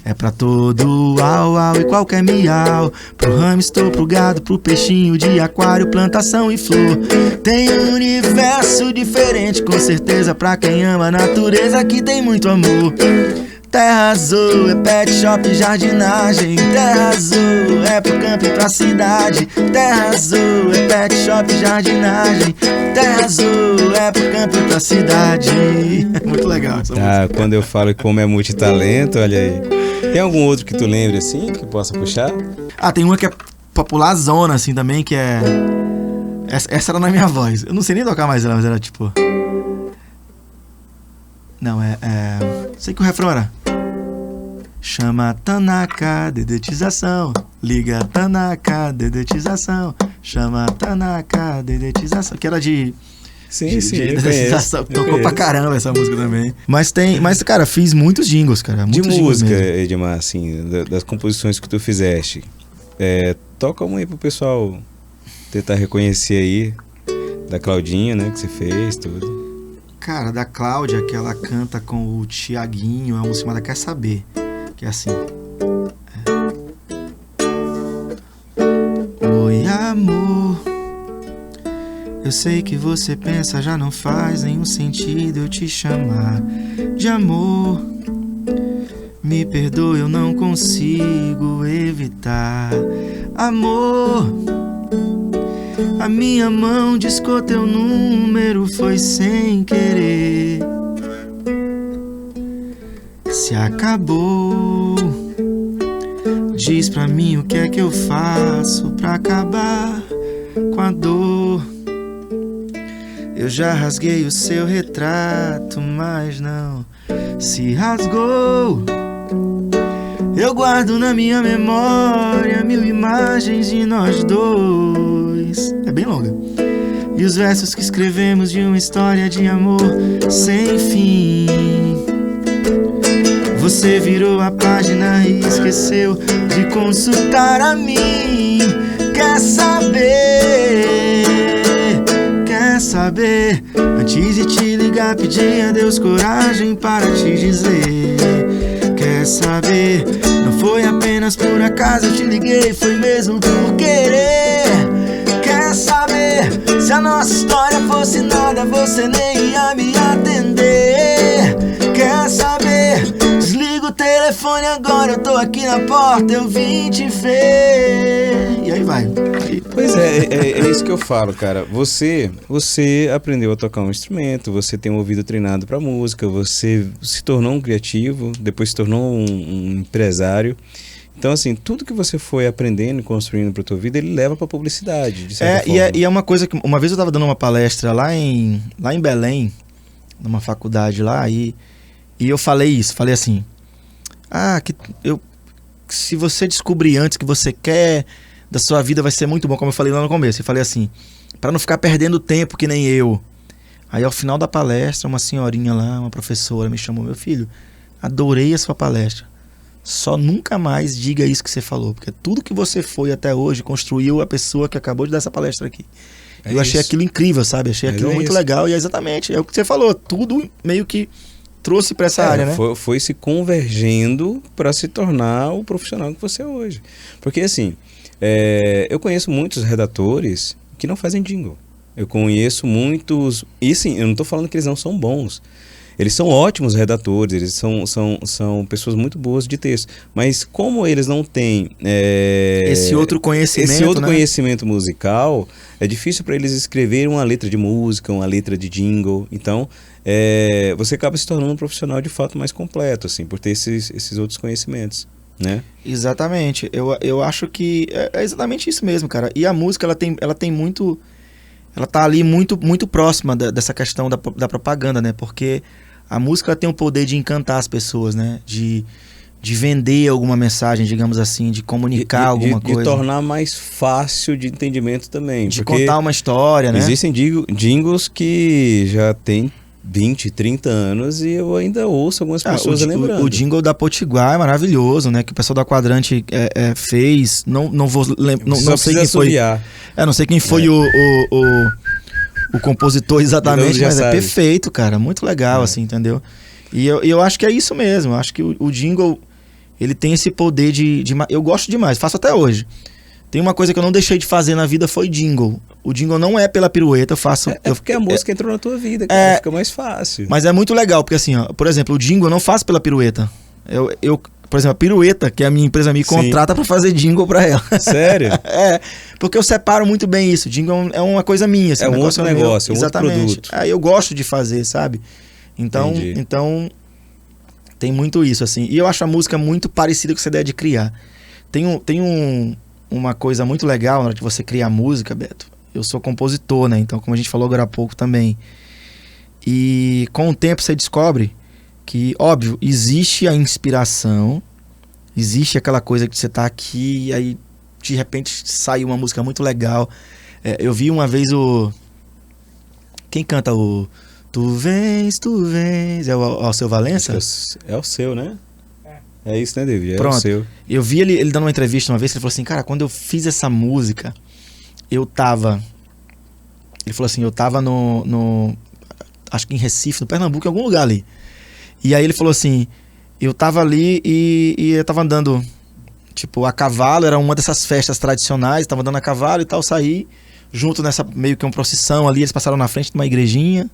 [SPEAKER 2] É pra todo, au, au, e qualquer miau. Pro hamster, pro gado, pro peixinho de aquário, plantação e flor. Tem um universo diferente, com certeza, pra quem ama a natureza, aqui tem muito amor. Terra Azul é pet shop e jardinagem. Terra Azul é pro campo e pra cidade. Terra Azul é pet shop e jardinagem. Terra Azul é pro campo e pra cidade. Muito legal essa música.
[SPEAKER 1] Quando eu falo como é multitalento, olha aí. Tem algum outro que tu lembre assim, que possa puxar?
[SPEAKER 2] Tem uma que é popular zona assim também, que é... Essa era na minha voz. Eu não sei nem tocar mais ela, mas era tipo... Não, sei que o refrão era... Chama Tanaka, dedetização. Liga Tanaka, dedetização. Chama Tanaka, dedetização. Que era de...
[SPEAKER 1] Sim,
[SPEAKER 2] dedetização. Tocou pra caramba essa música também. Mas, cara, fiz muitos jingles, cara. Muitos
[SPEAKER 1] de música,
[SPEAKER 2] mesmo.
[SPEAKER 1] Edmar, assim, das composições que tu fizeste. Toca uma aí pro pessoal tentar reconhecer aí. Da Claudinha, né, que você fez, tudo.
[SPEAKER 2] Cara, da Cláudia, que ela canta com o Tiaguinho, é uma música chamada Quer Saber, que é assim. Eu sei que você pensa, já não faz nenhum sentido eu te chamar de amor. Me perdoe, eu não consigo evitar. Amor, a minha mão discou teu número, foi sem querer. Se acabou, diz pra mim o que é que eu faço pra acabar com a dor. Eu já rasguei o seu retrato, mas não se rasgou. Eu guardo na minha memória 1000 imagens de nós dois. É bem longa. E os versos que escrevemos de uma história de amor sem fim. Você virou a página e esqueceu de consultar a mim. Quer saber? Antes de te ligar, pedi a Deus coragem para te dizer. Quer saber? Não foi apenas por acaso eu te liguei, foi mesmo por querer. Quer saber? Se a nossa história fosse nada, você nem ia me atender. Quer saber? Desliga o telefone agora, eu tô aqui na porta, eu vim te ver. E aí vai.
[SPEAKER 1] Pois é isso que eu falo, cara. Você aprendeu a tocar um instrumento, você tem um ouvido treinado pra música, você se tornou um criativo, depois se tornou um empresário. Então, assim, tudo que você foi aprendendo e construindo pra tua vida, ele leva pra publicidade, de certa forma.
[SPEAKER 2] E é uma coisa que... Uma vez eu tava dando uma palestra lá em Belém, numa faculdade lá, e eu falei isso, falei assim... se você descobrir antes que você quer da sua vida, vai ser muito bom, como eu falei lá no começo. Eu falei assim, pra não ficar perdendo tempo que nem eu. Aí ao final da palestra, uma senhorinha lá, uma professora, me chamou: meu filho, adorei a sua palestra. Só nunca mais diga isso que você falou, porque tudo que você foi até hoje construiu a pessoa que acabou de dar essa palestra aqui. Eu achei aquilo incrível, sabe? Achei aquilo muito legal, e é exatamente o que você falou, tudo meio que trouxe para essa área, né?
[SPEAKER 1] Foi se convergendo para se tornar o profissional que você é hoje. Porque assim, eu conheço muitos redatores que não fazem jingle. Eu conheço muitos... E sim, eu não estou falando que eles não são bons. Eles são ótimos redatores, eles são pessoas muito boas de texto. Mas como eles não têm...
[SPEAKER 2] esse outro conhecimento,
[SPEAKER 1] conhecimento musical, é difícil para eles escreverem uma letra de música, uma letra de jingle. Então, você acaba se tornando um profissional de fato mais completo, assim, por ter esses outros conhecimentos, né?
[SPEAKER 2] Exatamente. Eu acho que é exatamente isso mesmo, cara. E a música, ela tem muito... Ela tá ali muito, muito próxima dessa questão da propaganda, né? Porque a música, ela tem o poder de encantar as pessoas, né? De vender alguma mensagem, digamos assim, de comunicar alguma coisa.
[SPEAKER 1] De tornar mais fácil de entendimento também.
[SPEAKER 2] De contar uma história, né?
[SPEAKER 1] Existem jingles que já tem 20, 30 anos e eu ainda ouço algumas pessoas lembrando.
[SPEAKER 2] O jingle da Potiguar é maravilhoso, né? Que o pessoal da Quadrante fez. Não sei quem foi. Não sei quem foi o compositor exatamente, mas é perfeito, cara. Muito legal, assim, entendeu? E eu acho que é isso mesmo. Eu acho que o jingle, ele tem esse poder de... Eu gosto demais, faço até hoje. Tem uma coisa que eu não deixei de fazer na vida, foi jingle. O jingle não é pela pirueta, eu faço...
[SPEAKER 1] porque a música entrou na tua vida, cara, fica mais fácil.
[SPEAKER 2] Mas é muito legal, porque assim, ó, por exemplo, o jingle eu não faço pela pirueta. Por exemplo, a Pirueta, que a minha empresa me contrata pra fazer jingle pra ela.
[SPEAKER 1] Sério?
[SPEAKER 2] Porque eu separo muito bem isso. Jingle é uma coisa minha. Assim,
[SPEAKER 1] um outro negócio, é um outro produto.
[SPEAKER 2] Eu gosto de fazer, sabe? Então, tem muito isso, assim. E eu acho a música muito parecida com essa ideia de criar. Tem uma coisa muito legal na hora que você cria a música, Beto. Eu sou compositor, né? Então, como a gente falou agora há pouco também. E com o tempo você descobre que, óbvio, existe a inspiração, existe aquela coisa que você tá aqui e aí de repente sai uma música muito legal. Eu vi uma vez quem canta o Tu Vens, é o Alceu Valença?
[SPEAKER 1] É o seu, né? É isso, né, David?
[SPEAKER 2] Pronto.
[SPEAKER 1] O seu.
[SPEAKER 2] Eu vi ele dando uma entrevista uma vez, ele falou assim, cara, quando eu fiz essa música, ele falou assim, eu tava no acho que em Recife, no Pernambuco, em algum lugar ali. E aí ele falou assim, eu tava ali e eu tava andando, tipo, a cavalo, era uma dessas festas tradicionais, tava andando a cavalo e tal, saí, junto nessa meio que uma procissão ali, eles passaram na frente de uma igrejinha.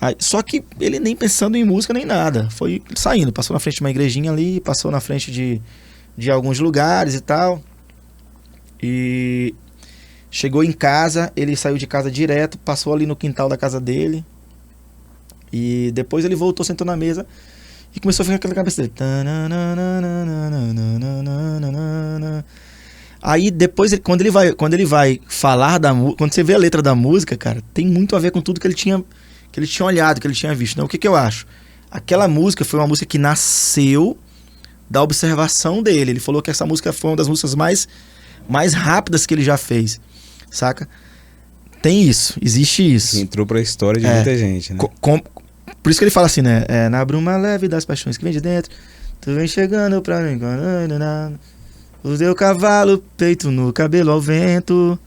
[SPEAKER 2] Aí, só que ele nem pensando em música nem nada, foi saindo, passou na frente de uma igrejinha ali, passou na frente de alguns lugares e tal. E chegou em casa, ele saiu de casa direto, passou ali no quintal da casa dele. E depois ele voltou, sentou na mesa e começou a ficar aquela cabeça dele. Aí depois, quando ele vai falar da música, quando você vê a letra da música, cara, tem muito a ver com tudo que ele tinha olhado, que ele tinha visto. Então, o que eu acho? Aquela música foi uma música que nasceu da observação dele. Ele falou que essa música foi uma das músicas mais rápidas que ele já fez, saca? Tem isso, existe isso.
[SPEAKER 1] Entrou pra história de muita gente, né?
[SPEAKER 2] Por isso que ele fala assim, né? Na bruma leve das paixões que vem de dentro, tu vem chegando pra mim, o teu cavalo, peito no cabelo ao vento,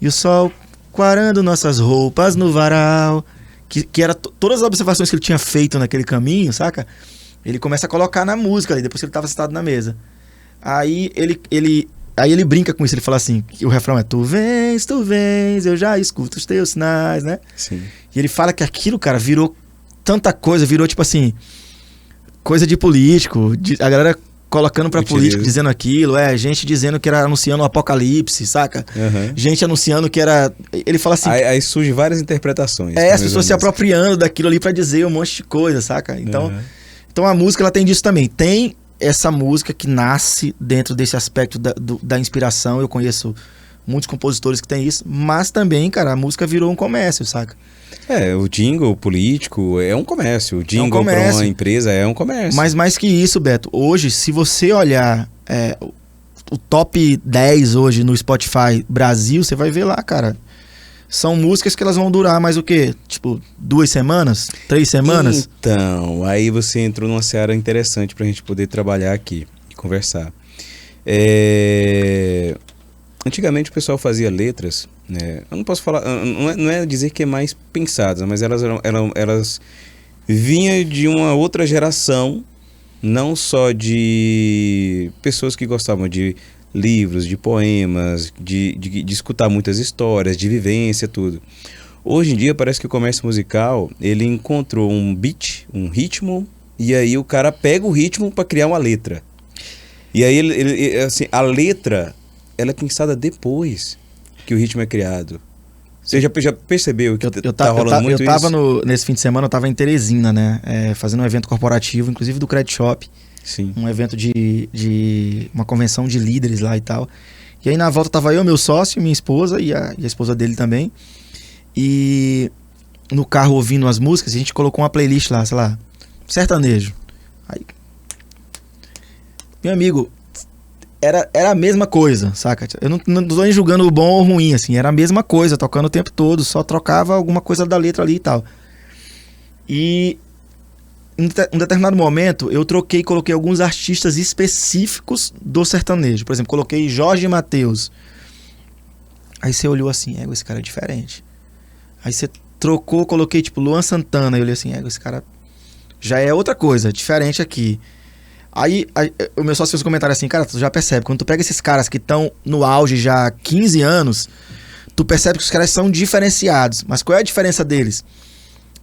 [SPEAKER 2] e o sol quarando nossas roupas no varal, que era todas as observações que ele tinha feito naquele caminho, saca? Ele começa a colocar na música ali, depois que ele tava sentado na mesa. Aí ele brinca com isso, ele fala assim, que o refrão é tu vens, eu já escuto os teus sinais, né?
[SPEAKER 1] Sim.
[SPEAKER 2] E ele fala que aquilo, cara, virou tanta coisa, virou tipo assim, coisa de político, a galera colocando pra político, dizendo aquilo, gente dizendo que era anunciando o apocalipse, saca?
[SPEAKER 1] Uhum.
[SPEAKER 2] Gente anunciando que era... Ele fala assim...
[SPEAKER 1] Aí surge várias interpretações.
[SPEAKER 2] As pessoas se apropriando daquilo ali pra dizer um monte de coisa, saca? Então a música, ela tem disso também. Tem essa música que nasce dentro desse aspecto da inspiração. Eu conheço muitos compositores que têm isso, mas também, cara, a música virou um comércio, saca?
[SPEAKER 1] O jingle político é um comércio. O jingle para uma empresa é um comércio.
[SPEAKER 2] Mas mais que isso, Beto, hoje, se você olhar o top 10 hoje no Spotify Brasil, você vai ver lá, cara. São músicas que elas vão durar mais o quê? Tipo, 2 semanas? 3 semanas?
[SPEAKER 1] Então, aí você entrou numa seara interessante pra gente poder trabalhar aqui e conversar. Antigamente o pessoal fazia letras, né? Eu não posso falar, não é dizer que é mais pensadas, mas elas vinham de uma outra geração, não só de pessoas que gostavam de livros, de poemas, de escutar muitas histórias, de vivência, tudo. Hoje em dia parece que o comércio musical, ele encontrou um beat, um ritmo, e aí o cara pega o ritmo para criar uma letra. E aí ele assim, a letra, ela é pensada depois que o ritmo é criado. Você já percebeu que tá rolando muito isso?
[SPEAKER 2] Nesse fim de semana eu tava em Teresina, né? Fazendo um evento corporativo, inclusive do Credit Shop.
[SPEAKER 1] Sim.
[SPEAKER 2] Um evento de uma convenção de líderes lá e tal. E aí na volta tava eu, meu sócio, minha esposa e a esposa dele também. E no carro ouvindo as músicas, a gente colocou uma playlist lá, sei lá, sertanejo. Aí, meu amigo, era a mesma coisa, saca? Eu não tô nem julgando o bom ou ruim, assim. Era a mesma coisa, tocando o tempo todo. Só trocava alguma coisa da letra ali e tal. E em um determinado momento, eu troquei e coloquei alguns artistas específicos do sertanejo. Por exemplo, coloquei Jorge Mateus. Aí você olhou assim, esse cara é diferente. Aí você trocou, coloquei tipo Luan Santana. Aí eu olhei assim, esse cara já é outra coisa, diferente aqui. Aí o meu sócio fez um comentário assim, cara, tu já percebe, quando tu pega esses caras que estão no auge já há 15 anos, tu percebe que os caras são diferenciados. Mas qual é a diferença deles?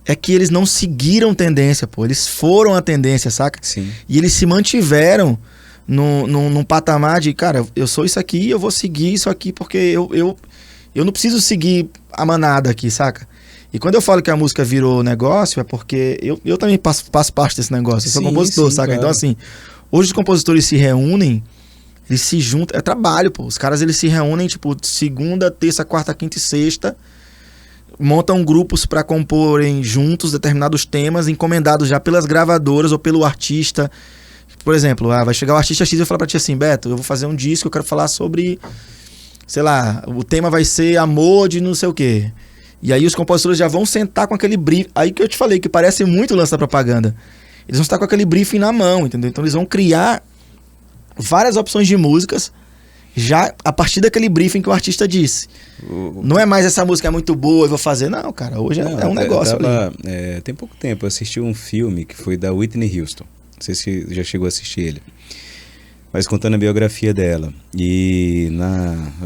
[SPEAKER 2] É que eles não seguiram tendência, pô. Eles foram a tendência, saca?
[SPEAKER 1] Sim.
[SPEAKER 2] E eles se mantiveram num patamar de, cara, eu sou isso aqui, eu vou seguir isso aqui, porque eu não preciso seguir a manada aqui, saca? E quando eu falo que a música virou negócio, é porque eu também faço parte desse negócio. Eu sou compositor, saca? Claro. Então, assim, hoje os compositores se reúnem, eles se juntam, é trabalho, pô. Os caras, eles se reúnem, tipo, segunda, terça, quarta, quinta e sexta, montam grupos para comporem juntos determinados temas, encomendados já pelas gravadoras ou pelo artista. Por exemplo, vai chegar o artista X e vai falar pra ti assim, Beto, eu vou fazer um disco, eu quero falar sobre, sei lá, o tema vai ser amor de não sei o quê. E aí os compositores já vão sentar com aquele briefing. Aí que eu te falei, que parece muito o lance da propaganda. Eles vão estar com aquele briefing na mão, entendeu? Então eles vão criar várias opções de músicas já a partir daquele briefing que o artista disse. Não é mais essa música é muito boa, eu vou fazer. Não, cara, hoje é um negócio ali.
[SPEAKER 1] Tem pouco tempo eu assisti um filme que foi da Whitney Houston. Não sei se já chegou a assistir ele. mas contando a biografia dela. E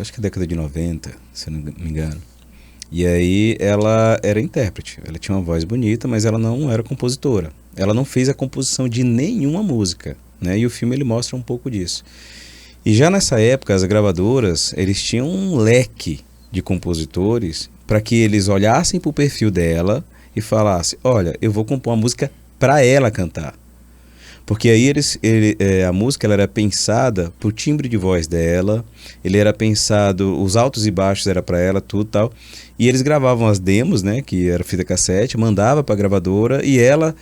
[SPEAKER 1] acho que década de 90, se eu não me engano. E aí ela era intérprete, ela tinha uma voz bonita, mas ela não era compositora. Ela não fez a composição de nenhuma música, né? E o filme ele mostra um pouco disso. E já nessa época, as gravadoras, eles tinham um leque de compositores para que eles olhassem para o perfil dela e falassem, olha, eu vou compor uma música para ela cantar. Porque aí a música ela era pensada pro timbre de voz dela, ele era pensado, os altos e baixos era para ela, tudo tal. E eles gravavam as demos, né, que era fita cassete, mandava para a gravadora e ela,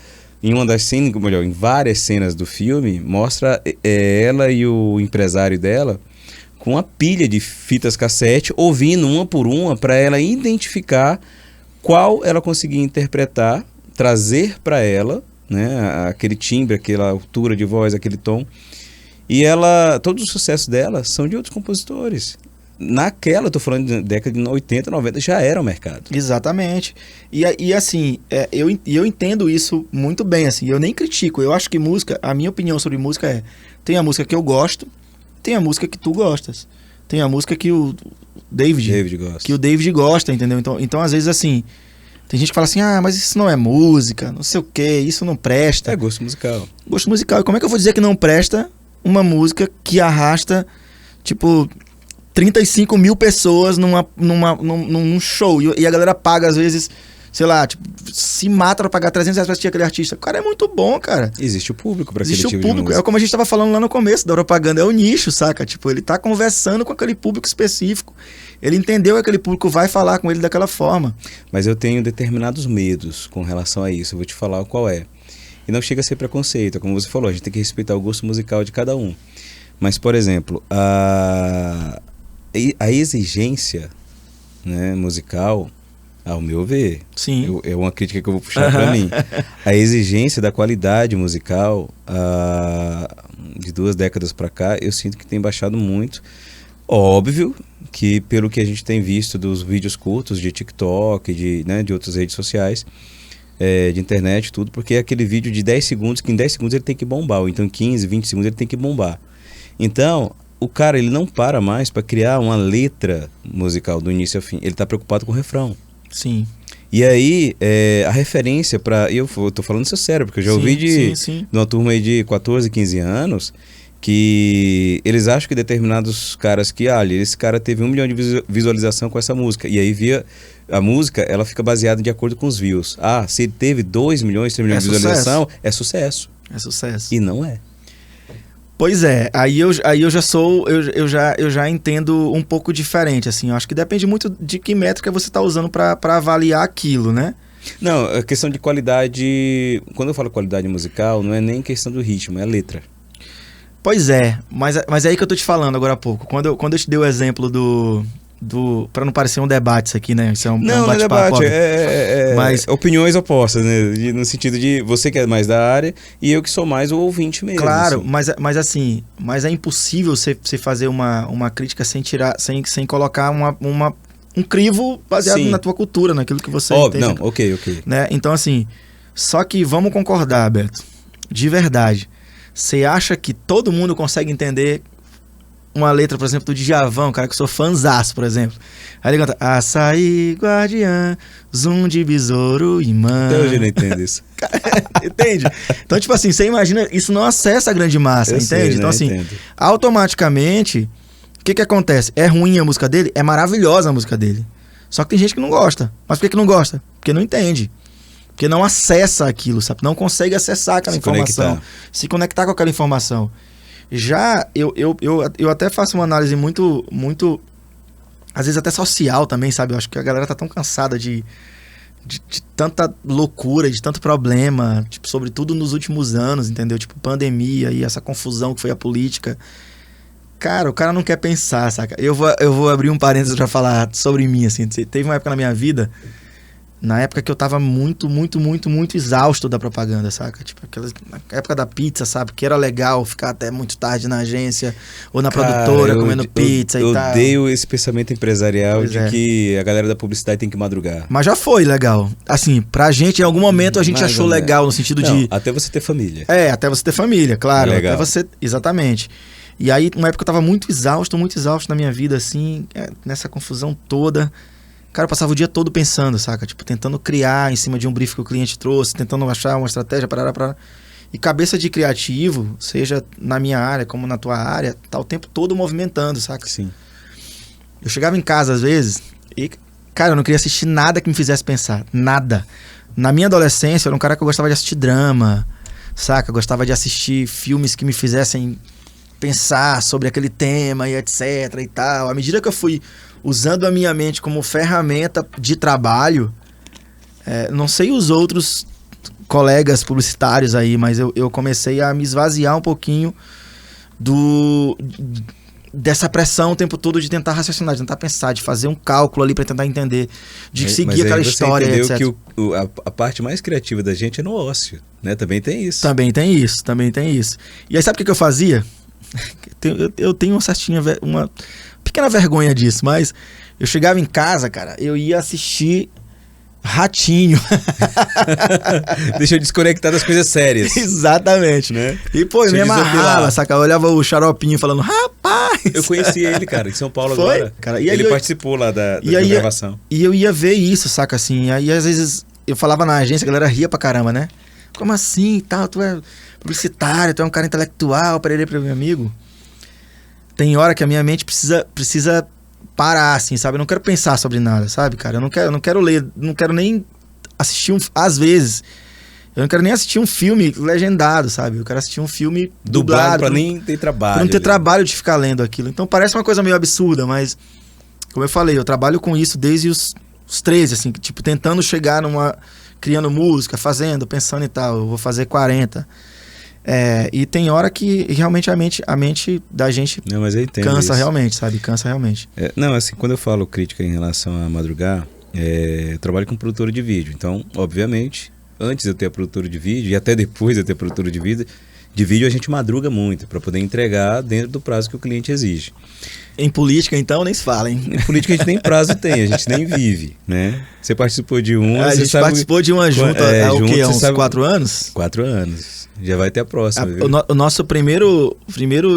[SPEAKER 1] em uma das cenas, melhor, em várias cenas do filme, mostra ela e o empresário dela com uma pilha de fitas cassete, ouvindo uma por uma para ela identificar qual ela conseguia interpretar, trazer para ela, né, aquele timbre, aquela altura de voz, aquele tom. E todos os sucessos dela são de outros compositores. Naquela, eu tô falando de década de 80, 90, já era o mercado.
[SPEAKER 2] Exatamente. E assim, eu entendo isso muito bem, assim, eu nem critico. Eu acho que música, a minha opinião sobre música tem a música que eu gosto, tem a música que tu gostas, tem a música que o David gosta. Que o David gosta, entendeu? Então, às vezes, assim, tem gente que fala assim, mas isso não é música, não sei o que, isso não presta.
[SPEAKER 1] É gosto musical.
[SPEAKER 2] Gosto musical. E como é que eu vou dizer que não presta uma música que arrasta, tipo, 35 mil pessoas num show? E a galera paga, às vezes, sei lá, tipo, se mata pra pagar 300 reais pra assistir aquele artista. O cara é muito bom, cara.
[SPEAKER 1] Existe o público pra aquele tipo
[SPEAKER 2] Existe o público.
[SPEAKER 1] de música.
[SPEAKER 2] É como a gente tava falando lá no começo da propaganda, é o nicho, saca? Tipo, ele tá conversando com aquele público específico. Ele entendeu que aquele público vai falar com ele daquela forma.
[SPEAKER 1] Mas eu tenho determinados medos com relação a isso. Eu vou te falar qual é. E não chega a ser preconceito. Como você falou, a gente tem que respeitar o gosto musical de cada um. Mas, por exemplo, a exigência, né, musical, ao meu ver,
[SPEAKER 2] sim,
[SPEAKER 1] é uma crítica que eu vou puxar para mim. A exigência da qualidade musical de 2 décadas para cá, eu sinto que tem baixado muito. Óbvio que, pelo que a gente tem visto dos vídeos curtos de TikTok, de outras redes sociais, de internet, tudo, porque é aquele vídeo de 10 segundos, que em 10 segundos ele tem que bombar, ou então em 15, 20 segundos ele tem que bombar. Então, o cara ele não para mais para criar uma letra musical do início ao fim, ele está preocupado com o refrão.
[SPEAKER 2] Sim.
[SPEAKER 1] E aí, a referência para... Eu tô falando isso sério, porque eu já ouvi de uma turma aí de 14, 15 anos... que eles acham que determinados caras que, esse cara teve 1 milhão de visualização com essa música, e aí a música, ela fica baseada de acordo com os views. Se ele teve 2 milhões, 3 milhões de visualização, é sucesso.
[SPEAKER 2] É sucesso.
[SPEAKER 1] E não é.
[SPEAKER 2] Pois é, aí eu já entendo um pouco diferente, assim, eu acho que depende muito de que métrica você está usando para avaliar aquilo, né?
[SPEAKER 1] Não, a questão de qualidade, quando eu falo qualidade musical, não é nem questão do ritmo, é a letra.
[SPEAKER 2] Pois é, mas é aí que eu tô te falando agora há pouco. Quando eu te dei o exemplo do para não parecer um debate isso aqui, né? Isso é um bate-papo.
[SPEAKER 1] Não é debate, mas opiniões opostas, né? No sentido de você que é mais da área e eu que sou mais o ouvinte mesmo.
[SPEAKER 2] Claro, assim. mas é impossível você fazer uma crítica sem colocar um crivo baseado na tua cultura, naquilo que você entende.
[SPEAKER 1] Não, ok.
[SPEAKER 2] Né? Então, assim, só que vamos concordar, Beto, de verdade. Você acha que todo mundo consegue entender uma letra, por exemplo, do Djavan, cara que eu sou fãzaço, por exemplo. Aí ele canta Açaí, guardiã, zoom de besouro e mãe.
[SPEAKER 1] Até hoje eu não entendo isso.
[SPEAKER 2] Entende? Então, tipo assim, você imagina, isso não acessa a grande massa, entende?
[SPEAKER 1] Sei,
[SPEAKER 2] então, assim,
[SPEAKER 1] entendo.
[SPEAKER 2] Automaticamente, o que acontece? É ruim a música dele? É maravilhosa a música dele. Só que tem gente que não gosta. Mas por que não gosta? Porque não entende. Porque não acessa aquilo, sabe? Não consegue acessar aquela informação. Se conectar com aquela informação. Já eu até faço uma análise muito, às vezes até social também, sabe? Eu acho que a galera tá tão cansada de tanta loucura, de tanto problema, tipo, sobretudo nos últimos anos, entendeu? Tipo, pandemia e essa confusão que foi a política. Cara, o cara não quer pensar, saca? Eu vou abrir um parênteses pra falar sobre mim, assim. Teve uma época na minha vida, na época que eu tava muito exausto da propaganda, saca? Tipo, na época da pizza, sabe? Que era legal ficar até muito tarde na agência ou na produtora comendo pizza e tal.
[SPEAKER 1] Eu odeio esse pensamento empresarial que a galera da publicidade tem que madrugar.
[SPEAKER 2] Mas já foi legal. Assim, pra gente, em algum momento a gente achou legal no sentido de...
[SPEAKER 1] Até você ter família.
[SPEAKER 2] Até você ter família, claro.
[SPEAKER 1] Legal.
[SPEAKER 2] Até você... Exatamente. E aí, uma época eu tava muito exausto na minha vida, assim, nessa confusão toda. Cara, eu passava o dia todo pensando, saca? Tipo, tentando criar em cima de um brief que o cliente trouxe, tentando achar uma estratégia, parará. E cabeça de criativo, seja na minha área como na tua área, tá o tempo todo movimentando, saca?
[SPEAKER 1] Sim.
[SPEAKER 2] Eu chegava em casa, às vezes, e, cara, eu não queria assistir nada que me fizesse pensar. Nada. Na minha adolescência, eu era um cara que eu gostava de assistir drama, saca? Eu gostava de assistir filmes que me fizessem pensar sobre aquele tema e etc e tal. À medida que eu fui usando a minha mente como ferramenta de trabalho, não sei os outros colegas publicitários aí, mas eu comecei a me esvaziar um pouquinho dessa pressão o tempo todo de tentar raciocinar, de tentar pensar, de fazer um cálculo ali pra tentar entender, de seguir aquela história,
[SPEAKER 1] você
[SPEAKER 2] etc.
[SPEAKER 1] entendeu que a parte mais criativa da gente é no ócio, né? Também tem isso.
[SPEAKER 2] Também tem isso. E aí sabe o que eu fazia? Eu tenho uma pequena vergonha disso, mas eu chegava em casa, cara, eu ia assistir Ratinho.
[SPEAKER 1] Deixa eu desconectar das coisas sérias.
[SPEAKER 2] Exatamente.
[SPEAKER 1] Né?
[SPEAKER 2] E, pô, eu me amarrava, saca? Eu olhava o Xaropinho falando, rapaz!
[SPEAKER 1] Eu conheci ele, cara, em São Paulo.
[SPEAKER 2] Foi?
[SPEAKER 1] Agora.
[SPEAKER 2] Cara, e
[SPEAKER 1] ele
[SPEAKER 2] aí
[SPEAKER 1] participou lá da gravação.
[SPEAKER 2] E eu ia ver isso, saca? Assim, aí às vezes eu falava na agência, a galera ria pra caramba, né? Como assim e tal? Tu é publicitário, tu é um cara intelectual, para meu amigo. Tem hora que a minha mente precisa parar, assim, sabe? Eu não quero pensar sobre nada, sabe, cara? Eu não quero ler, não quero nem assistir às vezes, eu não quero nem assistir um filme legendado, sabe? Eu quero assistir um filme dublado
[SPEAKER 1] pra nem ter trabalho.
[SPEAKER 2] Pra não ter trabalho de ficar lendo aquilo. Então parece uma coisa meio absurda, mas como eu falei, eu trabalho com isso desde os 13, assim, tipo, tentando chegar criando música, fazendo, pensando e tal. Eu vou fazer 40. E tem hora que realmente a mente da gente
[SPEAKER 1] não, mas eu entendo
[SPEAKER 2] cansa
[SPEAKER 1] isso.
[SPEAKER 2] realmente, sabe? Cansa realmente.
[SPEAKER 1] Não, assim, quando eu falo crítica em relação a madrugar, eu trabalho com produtora de vídeo. Então, obviamente, antes de eu ter a produtora de vídeo e até depois de eu ter a produtora de vídeo, a gente madruga muito para poder entregar dentro do prazo que o cliente exige.
[SPEAKER 2] Em política, então, nem se fala, hein?
[SPEAKER 1] Em política a gente nem prazo tem, a gente nem vive, né? Você participou de uma...
[SPEAKER 2] A gente participou de uma junta há o quê? Há uns 4 anos?
[SPEAKER 1] 4 anos. Já vai ter a próxima, viu?
[SPEAKER 2] O nosso primeiro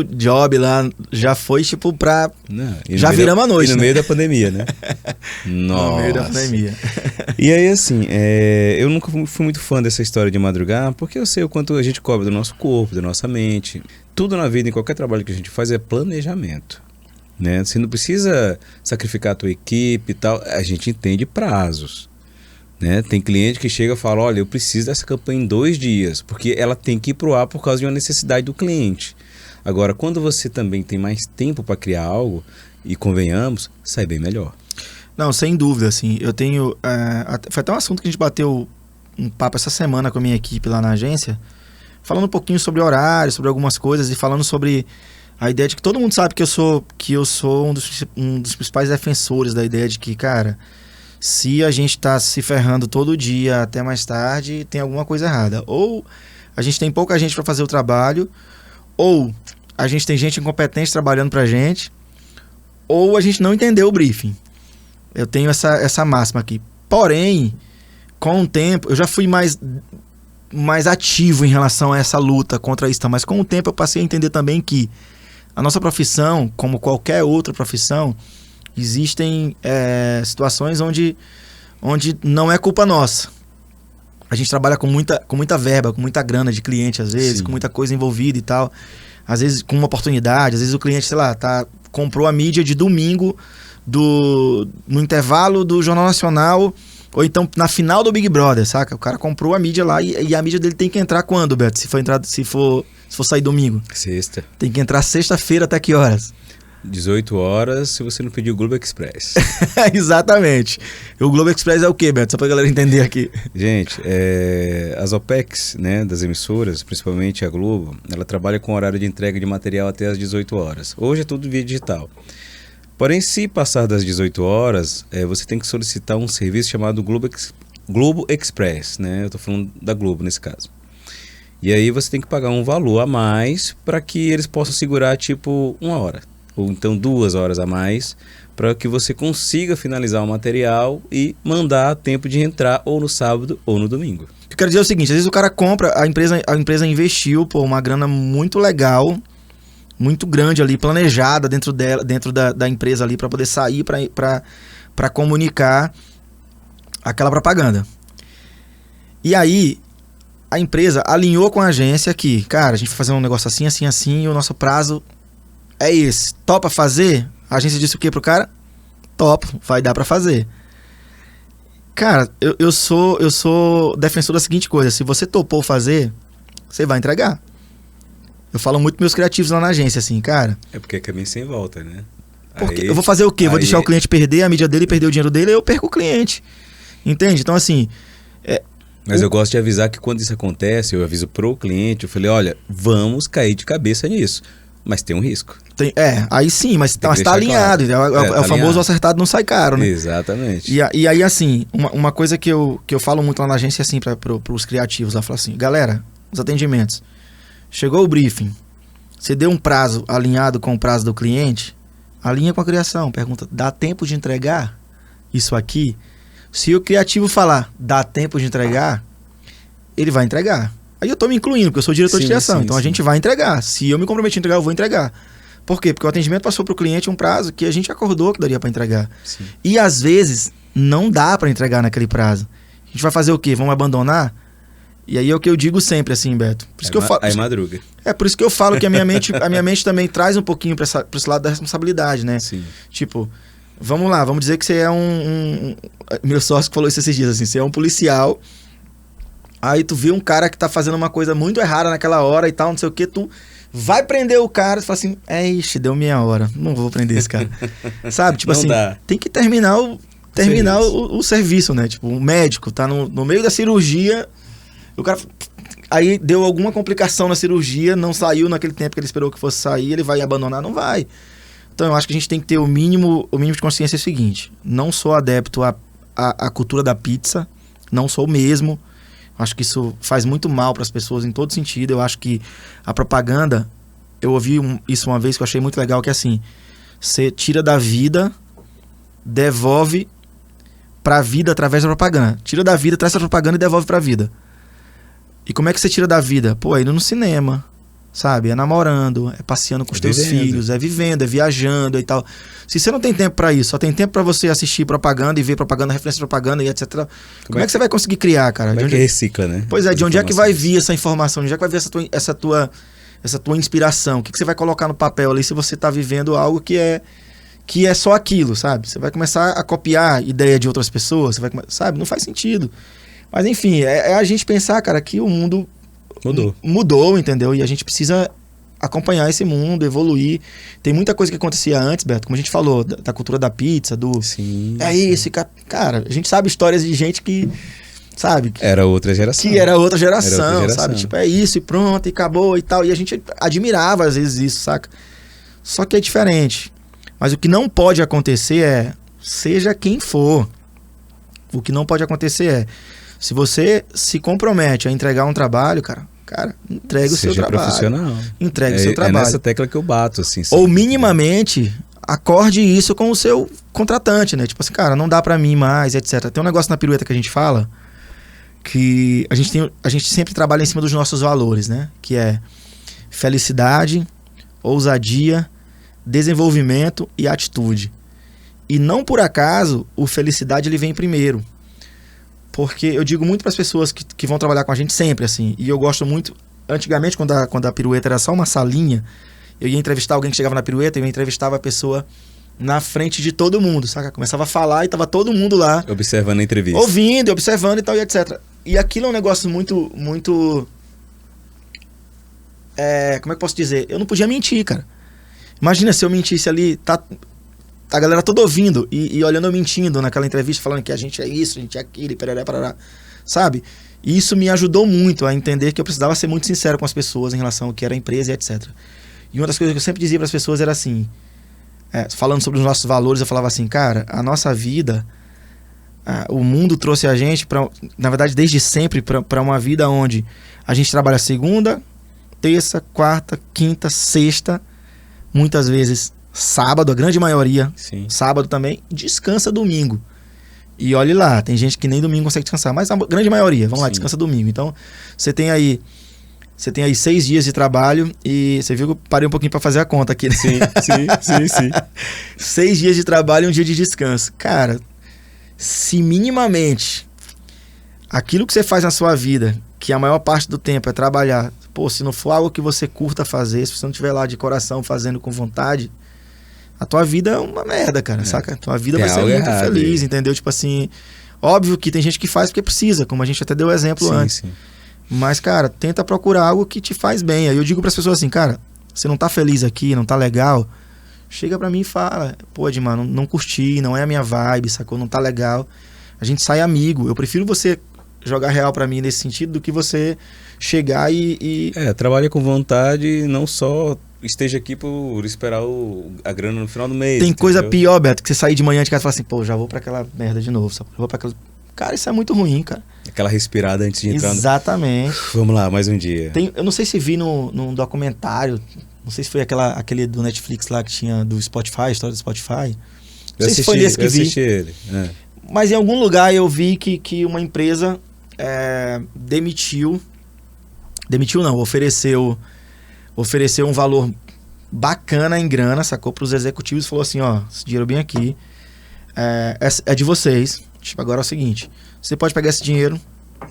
[SPEAKER 2] job lá já foi, tipo, pra... já viramos a noite,
[SPEAKER 1] no meio da pandemia, né?
[SPEAKER 2] Nossa. No meio da pandemia.
[SPEAKER 1] E aí, assim, eu nunca fui muito fã dessa história de madrugar, porque eu sei o quanto a gente cobra do nosso corpo, da nossa mente. Tudo na vida, em qualquer trabalho que a gente faz, é planejamento. Né? Você não precisa sacrificar a tua equipe e tal. A gente entende prazos. Né? Tem cliente que chega e fala, olha, eu preciso dessa campanha em 2 dias, porque ela tem que ir pro ar por causa de uma necessidade do cliente. Agora, quando você também tem mais tempo para criar algo, e convenhamos, sai bem melhor.
[SPEAKER 2] Não, sem dúvida, assim, eu tenho... foi até um assunto que a gente bateu um papo essa semana com a minha equipe lá na agência, falando um pouquinho sobre horário, sobre algumas coisas, e falando sobre a ideia de que todo mundo sabe que eu sou um dos principais defensores da ideia de que, cara, se a gente tá se ferrando todo dia até mais tarde, tem alguma coisa errada. Ou a gente tem pouca gente para fazer o trabalho, ou a gente tem gente incompetente trabalhando pra gente, ou a gente não entendeu o briefing. Eu tenho essa máxima aqui. Porém, com o tempo, eu já fui mais ativo em relação a essa luta contra isso, mas com o tempo eu passei a entender também que a nossa profissão, como qualquer outra profissão, existem situações onde não é culpa nossa. A gente trabalha com muita verba, com muita grana de cliente, às vezes, com muita coisa envolvida e tal. Às vezes com uma oportunidade, às vezes o cliente, sei lá, comprou a mídia de domingo no intervalo do Jornal Nacional, ou então na final do Big Brother, saca? O cara comprou a mídia lá e a mídia dele tem que entrar quando, Beto? Se for sair domingo?
[SPEAKER 1] Sexta.
[SPEAKER 2] Tem que entrar sexta-feira até que horas?
[SPEAKER 1] 18 horas, se você não pedir o Globo Express.
[SPEAKER 2] Exatamente. O Globo Express é o quê, Beto? Só pra galera entender aqui.
[SPEAKER 1] Gente, as OPEX, né, das emissoras, principalmente a Globo, ela trabalha com horário de entrega de material até as 18 horas. Hoje é tudo via digital. Porém, se passar das 18 horas, você tem que solicitar um serviço chamado Globo Express, né? Eu tô falando da Globo nesse caso. E aí você tem que pagar um valor a mais para que eles possam segurar tipo 1 hora. Ou então 2 horas a mais, para que você consiga finalizar o material e mandar a tempo de entrar ou no sábado ou no domingo.
[SPEAKER 2] Eu quero dizer o seguinte, às vezes o cara compra, a empresa investiu uma grana muito legal muito grande ali, planejada dentro da empresa ali, para poder sair para comunicar aquela propaganda. E aí, a empresa alinhou com a agência que, cara, a gente vai fazer um negócio assim, assim, assim, e o nosso prazo é esse. Topa fazer? A agência disse o quê pro cara? Topo, vai dar pra fazer. Cara, eu sou defensor da seguinte coisa: se você topou fazer, você vai entregar. Eu falo muito pros meus criativos lá na agência, assim, cara.
[SPEAKER 1] É porque é caminho sem volta, né?
[SPEAKER 2] Porque eu vou fazer o quê? Vou deixar o cliente perder a mídia dele, perder o dinheiro dele, eu perco o cliente. Entende? Então, assim...
[SPEAKER 1] Mas eu gosto de avisar que quando isso acontece, eu aviso pro cliente, eu falei, olha, vamos cair de cabeça nisso. Mas tem um risco.
[SPEAKER 2] Aí sim, mas tá alinhado.
[SPEAKER 1] Claro.
[SPEAKER 2] É o famoso acertado não sai caro, né?
[SPEAKER 1] Exatamente.
[SPEAKER 2] E aí, assim, uma coisa que eu falo muito lá na agência, assim, pros criativos, lá, falo assim, galera, os atendimentos, chegou o briefing, você deu um prazo alinhado com o prazo do cliente, alinha com a criação, pergunta, dá tempo de entregar isso aqui? Se o criativo falar, dá tempo de entregar, ele vai entregar. Aí eu tô me incluindo, porque eu sou diretor de criação, então a gente vai entregar. Se eu me comprometi a entregar, eu vou entregar. Por quê? Porque o atendimento passou pro cliente um prazo que a gente acordou que daria para entregar. Sim. E às vezes não dá para entregar naquele prazo. A gente vai fazer o quê? Vamos abandonar? E aí é o que eu digo sempre, assim, Beto. Por isso que eu falo,
[SPEAKER 1] aí madruga.
[SPEAKER 2] Por isso que eu falo que a minha mente também traz um pouquinho pra esse lado da responsabilidade, né?
[SPEAKER 1] Sim.
[SPEAKER 2] Tipo, vamos lá, vamos dizer que você é meu sócio falou isso esses dias, assim, você é um policial, aí tu vê um cara que tá fazendo uma coisa muito errada naquela hora e tal, não sei o que, tu vai prender o cara e fala assim, ixi, deu minha hora, não vou prender esse cara. Sabe? Tipo não assim, dá. Tem que terminar o serviço, né? Tipo, o médico tá no meio da cirurgia, o cara... Aí deu alguma complicação na cirurgia, não saiu naquele tempo que ele esperou que fosse sair, ele vai abandonar? Não vai. Então eu acho que a gente tem que ter o mínimo de consciência é o seguinte, não sou adepto à cultura da pizza, não sou mesmo, acho que isso faz muito mal para as pessoas em todo sentido. Eu acho que a propaganda, eu ouvi isso uma vez que eu achei muito legal, que é assim, você tira da vida, devolve para a vida através da propaganda. Tira da vida, traz a propaganda e devolve para a vida. E como é que você tira da vida? Pô, é indo no cinema, sabe? É namorando, é passeando com os teus filhos, é vivendo, é viajando e tal. Se você não tem tempo para isso, só tem tempo para você assistir propaganda e ver propaganda, referência de propaganda e etc. Como é que você vai conseguir criar, cara?
[SPEAKER 1] Como é que recicla, né?
[SPEAKER 2] Pois é, de onde é que vai vir essa informação? De onde é que vai vir essa tua inspiração? O que você vai colocar no papel ali se você tá vivendo algo que é só aquilo, sabe? Você vai começar a copiar ideia de outras pessoas, sabe? Não faz sentido. Mas enfim, é a gente pensar, cara, que o mundo mudou, entendeu? E a gente precisa acompanhar esse mundo, evoluir. Tem muita coisa que acontecia antes, Beto, como a gente falou, da cultura da pizza,
[SPEAKER 1] Sim.
[SPEAKER 2] Esse cara, a gente sabe histórias de gente que, sabe?
[SPEAKER 1] Era outra geração.
[SPEAKER 2] Que era outra geração, sabe? Tipo, é isso e pronto, e acabou e tal. E a gente admirava às vezes isso, saca? Só que é diferente. Mas o que não pode acontecer seja quem for. O que não pode acontecer se você se compromete a entregar um trabalho, cara, entrega o seu trabalho. Seja profissional. Entrega o seu trabalho.
[SPEAKER 1] É nessa tecla que eu bato, assim.
[SPEAKER 2] Ou minimamente, acorde isso com o seu contratante, né? Tipo assim, cara, não dá pra mim mais, etc. Tem um negócio na pirueta que a gente fala, que a gente sempre trabalha em cima dos nossos valores, né? Que é felicidade, ousadia, desenvolvimento e atitude. E não por acaso, o felicidade ele vem primeiro. Porque eu digo muito para as pessoas que vão trabalhar com a gente sempre, assim. E eu gosto muito... Antigamente, quando a pirueta era só uma salinha, eu ia entrevistar alguém que chegava na pirueta, eu entrevistava a pessoa na frente de todo mundo, saca? Começava a falar e tava todo mundo lá.
[SPEAKER 1] Observando a entrevista.
[SPEAKER 2] Ouvindo, observando e tal, e etc. E aquilo é um negócio muito... como é que eu posso dizer? Eu não podia mentir, cara. Imagina se eu mentisse ali... A galera toda ouvindo e olhando eu mentindo naquela entrevista, falando que a gente é isso, a gente é aquilo, e pereré, parará, sabe? E isso me ajudou muito a entender que eu precisava ser muito sincero com as pessoas em relação ao que era a empresa e etc. E uma das coisas que eu sempre dizia para as pessoas era assim, falando sobre os nossos valores, eu falava assim, cara, a nossa vida, o mundo trouxe a gente, na verdade desde sempre, para uma vida onde a gente trabalha segunda, terça, quarta, quinta, sexta, muitas vezes sábado, a grande maioria, sim, sábado também, descansa domingo. E olhe lá, tem gente que nem domingo consegue descansar, mas a grande maioria, vamos lá, descansa domingo. Então, você tem aí Você tem aí 6 dias de trabalho e você viu que eu parei um pouquinho pra fazer a conta aqui, né?
[SPEAKER 1] Sim.
[SPEAKER 2] 6 dias de trabalho e um dia de descanso. Cara, se minimamente aquilo que você faz na sua vida, que a maior parte do tempo é trabalhar, pô, se não for algo que você curta fazer, se você não estiver lá de coração fazendo com vontade, a tua vida é uma merda, cara, saca? A tua vida
[SPEAKER 1] Tem
[SPEAKER 2] vai ser
[SPEAKER 1] algo
[SPEAKER 2] muito
[SPEAKER 1] errado
[SPEAKER 2] feliz,
[SPEAKER 1] aí.
[SPEAKER 2] entendeu? Tipo assim, óbvio que tem gente que faz porque precisa, como a gente até deu exemplo antes.
[SPEAKER 1] Sim.
[SPEAKER 2] Mas, cara, tenta procurar algo que te faz bem. Aí eu digo pras pessoas assim, cara, você não tá feliz aqui, não tá legal, chega pra mim e fala, pô, Edmar, não curti, não é a minha vibe, sacou? Não tá legal. A gente sai amigo. Eu prefiro você jogar real pra mim nesse sentido do que você chegar e...
[SPEAKER 1] Trabalha com vontade, não só esteja aqui por esperar a grana no final do mês.
[SPEAKER 2] Tem coisa
[SPEAKER 1] entendeu?
[SPEAKER 2] pior, Beto, que você sair de manhã de casa e falar assim, pô, já vou pra aquela merda de novo, sabe? Eu vou pra aquela... Cara, isso é muito ruim, cara.
[SPEAKER 1] Aquela respirada antes de entrar.
[SPEAKER 2] Exatamente.
[SPEAKER 1] Vamos lá, mais um dia.
[SPEAKER 2] Eu não sei se vi num documentário, não sei se foi aquele do Netflix lá que tinha do Spotify, a história do Spotify. Não sei se foi nesse que
[SPEAKER 1] eu
[SPEAKER 2] vi.
[SPEAKER 1] assisti ele.
[SPEAKER 2] Mas em algum lugar eu vi que uma empresa ofereceu um valor bacana em grana, sacou, para os executivos e falou assim, ó, esse dinheiro bem aqui é de vocês. Tipo, agora é o seguinte, você pode pegar esse dinheiro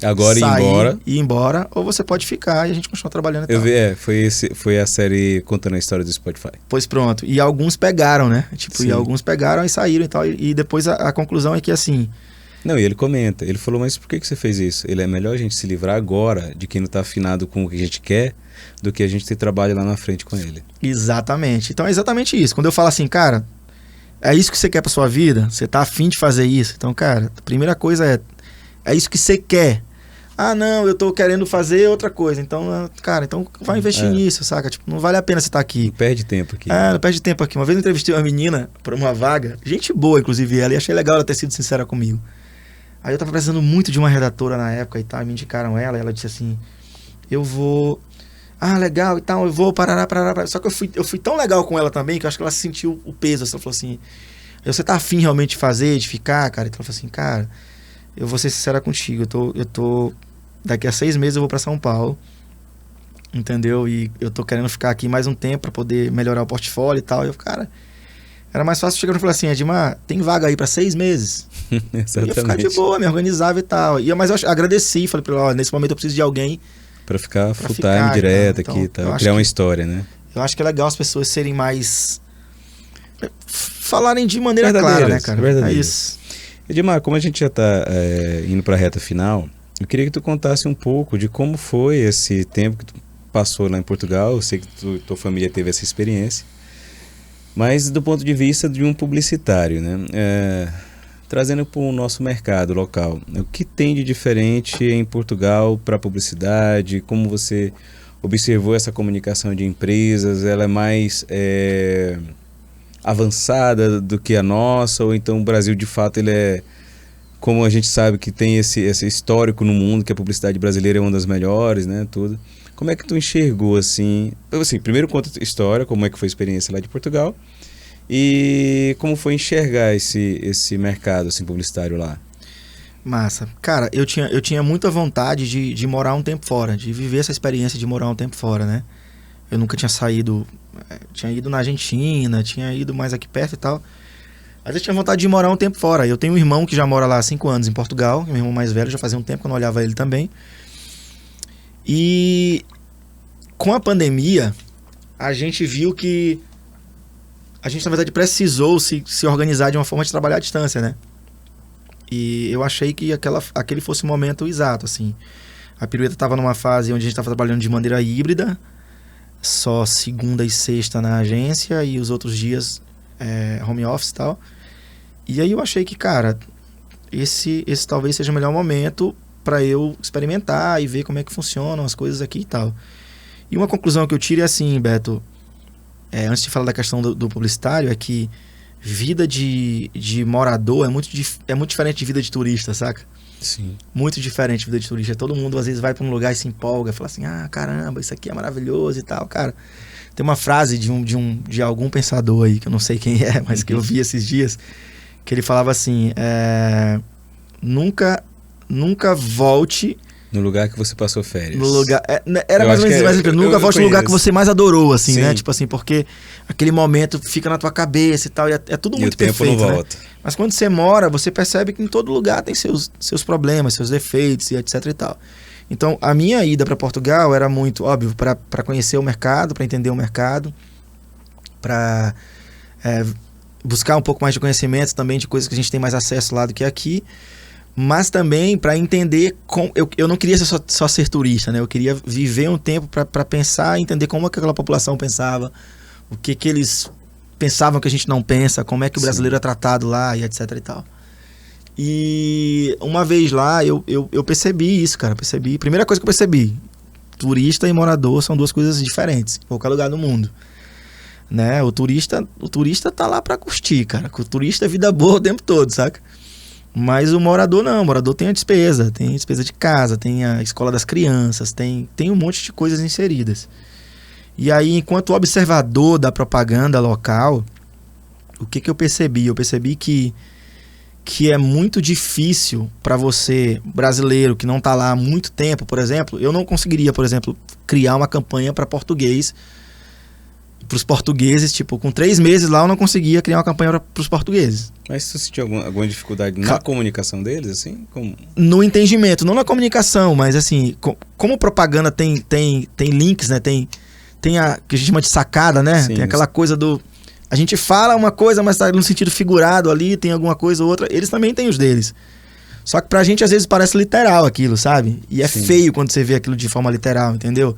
[SPEAKER 1] Agora
[SPEAKER 2] sair, ir embora, ou você pode ficar e a gente continua trabalhando e
[SPEAKER 1] Eu
[SPEAKER 2] tal.
[SPEAKER 1] vi, foi a série contando a história do Spotify.
[SPEAKER 2] Pois pronto, e alguns pegaram, né? Tipo,
[SPEAKER 1] Sim.
[SPEAKER 2] e alguns pegaram e saíram e tal, e depois a conclusão é que assim,
[SPEAKER 1] Não, e ele comenta, ele falou, mas por que você fez isso? Ele é melhor a gente se livrar agora de quem não tá afinado com o que a gente quer, do que a gente ter trabalho lá na frente com ele.
[SPEAKER 2] exatamente. Então é exatamente isso. Quando eu falo assim, cara, é isso que você quer pra sua vida? Você tá afim de fazer isso? Então, cara, a primeira coisa é isso que você quer. Ah, não, eu tô querendo fazer outra coisa. Então, cara, então vai investir nisso, saca? Tipo, não vale a pena você estar aqui.
[SPEAKER 1] Não perde tempo aqui.
[SPEAKER 2] Não perde tempo aqui. Uma vez eu entrevistei uma menina pra uma vaga, gente boa, inclusive ela, e achei legal ela ter sido sincera comigo. Aí eu tava precisando muito de uma redatora na época e tal, e me indicaram ela, e ela disse assim, eu vou... Ah, legal e tal, eu vou parará. Só que eu fui tão legal com ela também, que eu acho que ela sentiu o peso. Ela falou assim, você tá afim realmente de fazer, de ficar, cara? Então ela falou assim, cara, eu vou ser sincera contigo, eu tô daqui a 6 meses eu vou pra São Paulo, entendeu? E eu tô querendo ficar aqui mais um tempo pra poder melhorar o portfólio e tal. E eu, cara, era mais fácil chegar e falar assim, Edmar, tem vaga aí pra 6 meses? Eu ia ficar de boa, me organizava e tal. Mas eu agradeci, falei pra ela, ó, nesse momento eu preciso de alguém
[SPEAKER 1] Pra ficar full
[SPEAKER 2] ficar,
[SPEAKER 1] time direto
[SPEAKER 2] então,
[SPEAKER 1] aqui e
[SPEAKER 2] eu
[SPEAKER 1] tal.
[SPEAKER 2] acho
[SPEAKER 1] Criar uma
[SPEAKER 2] que-
[SPEAKER 1] história, né?
[SPEAKER 2] Eu acho que é legal as pessoas serem mais... falarem de maneira clara, né,
[SPEAKER 1] Verdadeiras,
[SPEAKER 2] cara? É
[SPEAKER 1] verdadeiras.
[SPEAKER 2] isso.
[SPEAKER 1] Edmar, como a gente já está indo para a reta final, eu queria que tu contasse um pouco de como foi esse tempo que tu passou lá em Portugal. Eu sei que tua família teve essa experiência, mas do ponto de vista de um publicitário, né? Trazendo para o nosso mercado local, o que tem de diferente em Portugal para publicidade? Como você observou essa comunicação de empresas? Ela é mais avançada do que a nossa, ou então o Brasil de fato ele é, como a gente sabe que tem esse histórico no mundo, que a publicidade brasileira é uma das melhores, né, tudo. Como é que tu enxergou assim, primeiro conta a história, como é que foi a experiência lá de Portugal e como foi enxergar esse mercado assim publicitário lá?
[SPEAKER 2] Massa. Cara, eu tinha muita vontade de morar um tempo fora, de viver essa experiência de morar um tempo fora, né? Eu nunca tinha saído, tinha ido na Argentina, tinha ido mais aqui perto e tal. Mas eu tinha vontade de morar um tempo fora. Eu tenho um irmão que já mora lá há 5 anos em Portugal, meu irmão mais velho, já fazia um tempo que eu não olhava ele também. E com a pandemia, a gente viu que a gente, na verdade, precisou se organizar de uma forma de trabalhar à distância, né? E eu achei que aquele fosse o momento exato, assim. A Pirueta estava numa fase onde a gente estava trabalhando de maneira híbrida, só segunda e sexta na agência e os outros dias home office e tal. E aí eu achei que, cara, esse talvez seja o melhor momento para eu experimentar e ver como é que funcionam as coisas aqui e tal. E uma conclusão que eu tiro é assim, Beto, antes de falar da questão do publicitário, é que vida de morador é muito diferente de vida de turista, saca?
[SPEAKER 1] Sim.
[SPEAKER 2] Muito diferente de vida de turista. Todo mundo às vezes vai para um lugar e se empolga, fala assim, ah, caramba, isso aqui é maravilhoso e tal, cara. Tem uma frase de algum pensador aí, que eu não sei quem é, mas que eu vi esses dias, que ele falava assim, nunca volte
[SPEAKER 1] No lugar que você passou férias.
[SPEAKER 2] No lugar... era mais ou menos nunca foste no lugar que você mais adorou, assim, né? Tipo assim, porque aquele momento fica na tua cabeça e tal, e é tudo muito perfeito,
[SPEAKER 1] o tempo não
[SPEAKER 2] né?
[SPEAKER 1] volta.
[SPEAKER 2] Mas quando você mora, você percebe que em todo lugar tem seus problemas, seus defeitos e etc e tal. Então, a minha ida para Portugal era muito, óbvio, para conhecer o mercado, para entender o mercado, para buscar um pouco mais de conhecimento também de coisas que a gente tem mais acesso lá do que aqui, mas também para entender eu não queria só ser turista, né? Eu queria viver um tempo para pensar e entender como aquela população pensava, o que eles pensavam que a gente não pensa, como é que o brasileiro é tratado lá e etc e tal. E uma vez lá eu percebi isso, cara. Primeira coisa que eu percebi: turista e morador são duas coisas diferentes em qualquer lugar do mundo, né? O turista tá lá pra curtir, cara. O turista é vida boa o tempo todo, saca? Mas o morador não. O morador tem a despesa de casa, tem a escola das crianças, tem um monte de coisas inseridas. E aí, enquanto observador da propaganda local, o que eu percebi? Eu percebi que é muito difícil para você, brasileiro, que não está lá há muito tempo, por exemplo. Eu não conseguiria, por exemplo, criar uma campanha para português, para os portugueses, tipo, com 3 meses lá eu não conseguia criar uma campanha para os portugueses.
[SPEAKER 1] Mas você sentiu alguma dificuldade na comunicação deles, assim?
[SPEAKER 2] No entendimento, não na comunicação, mas assim, como propaganda tem links, né? Tem a que a gente chama de sacada, né? Sim, tem aquela coisa do... A gente fala uma coisa, mas tá no sentido figurado ali, tem alguma coisa ou outra. Eles também têm os deles. Só que pra gente, às vezes, parece literal aquilo, sabe? E é feio quando você vê aquilo de forma literal, entendeu?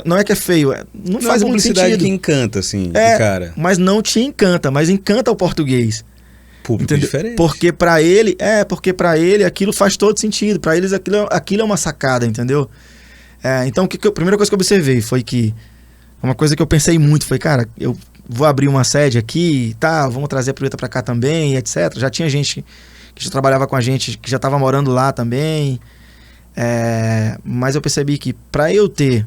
[SPEAKER 2] Não é que é feio, não faz muito sentido.
[SPEAKER 1] Publicidade que encanta, assim, de cara.
[SPEAKER 2] Mas não te encanta, mas encanta o português.
[SPEAKER 1] Público diferente.
[SPEAKER 2] Porque pra ele aquilo faz todo sentido. Pra eles aquilo é uma sacada, entendeu? Então, a primeira coisa que eu observei foi que... Uma coisa que eu pensei muito foi, cara, eu vou abrir uma sede aqui, tá, vamos trazer a Pirueta pra cá também, etc. Já tinha gente que já trabalhava com a gente, que já estava morando lá também. Mas eu percebi que para eu ter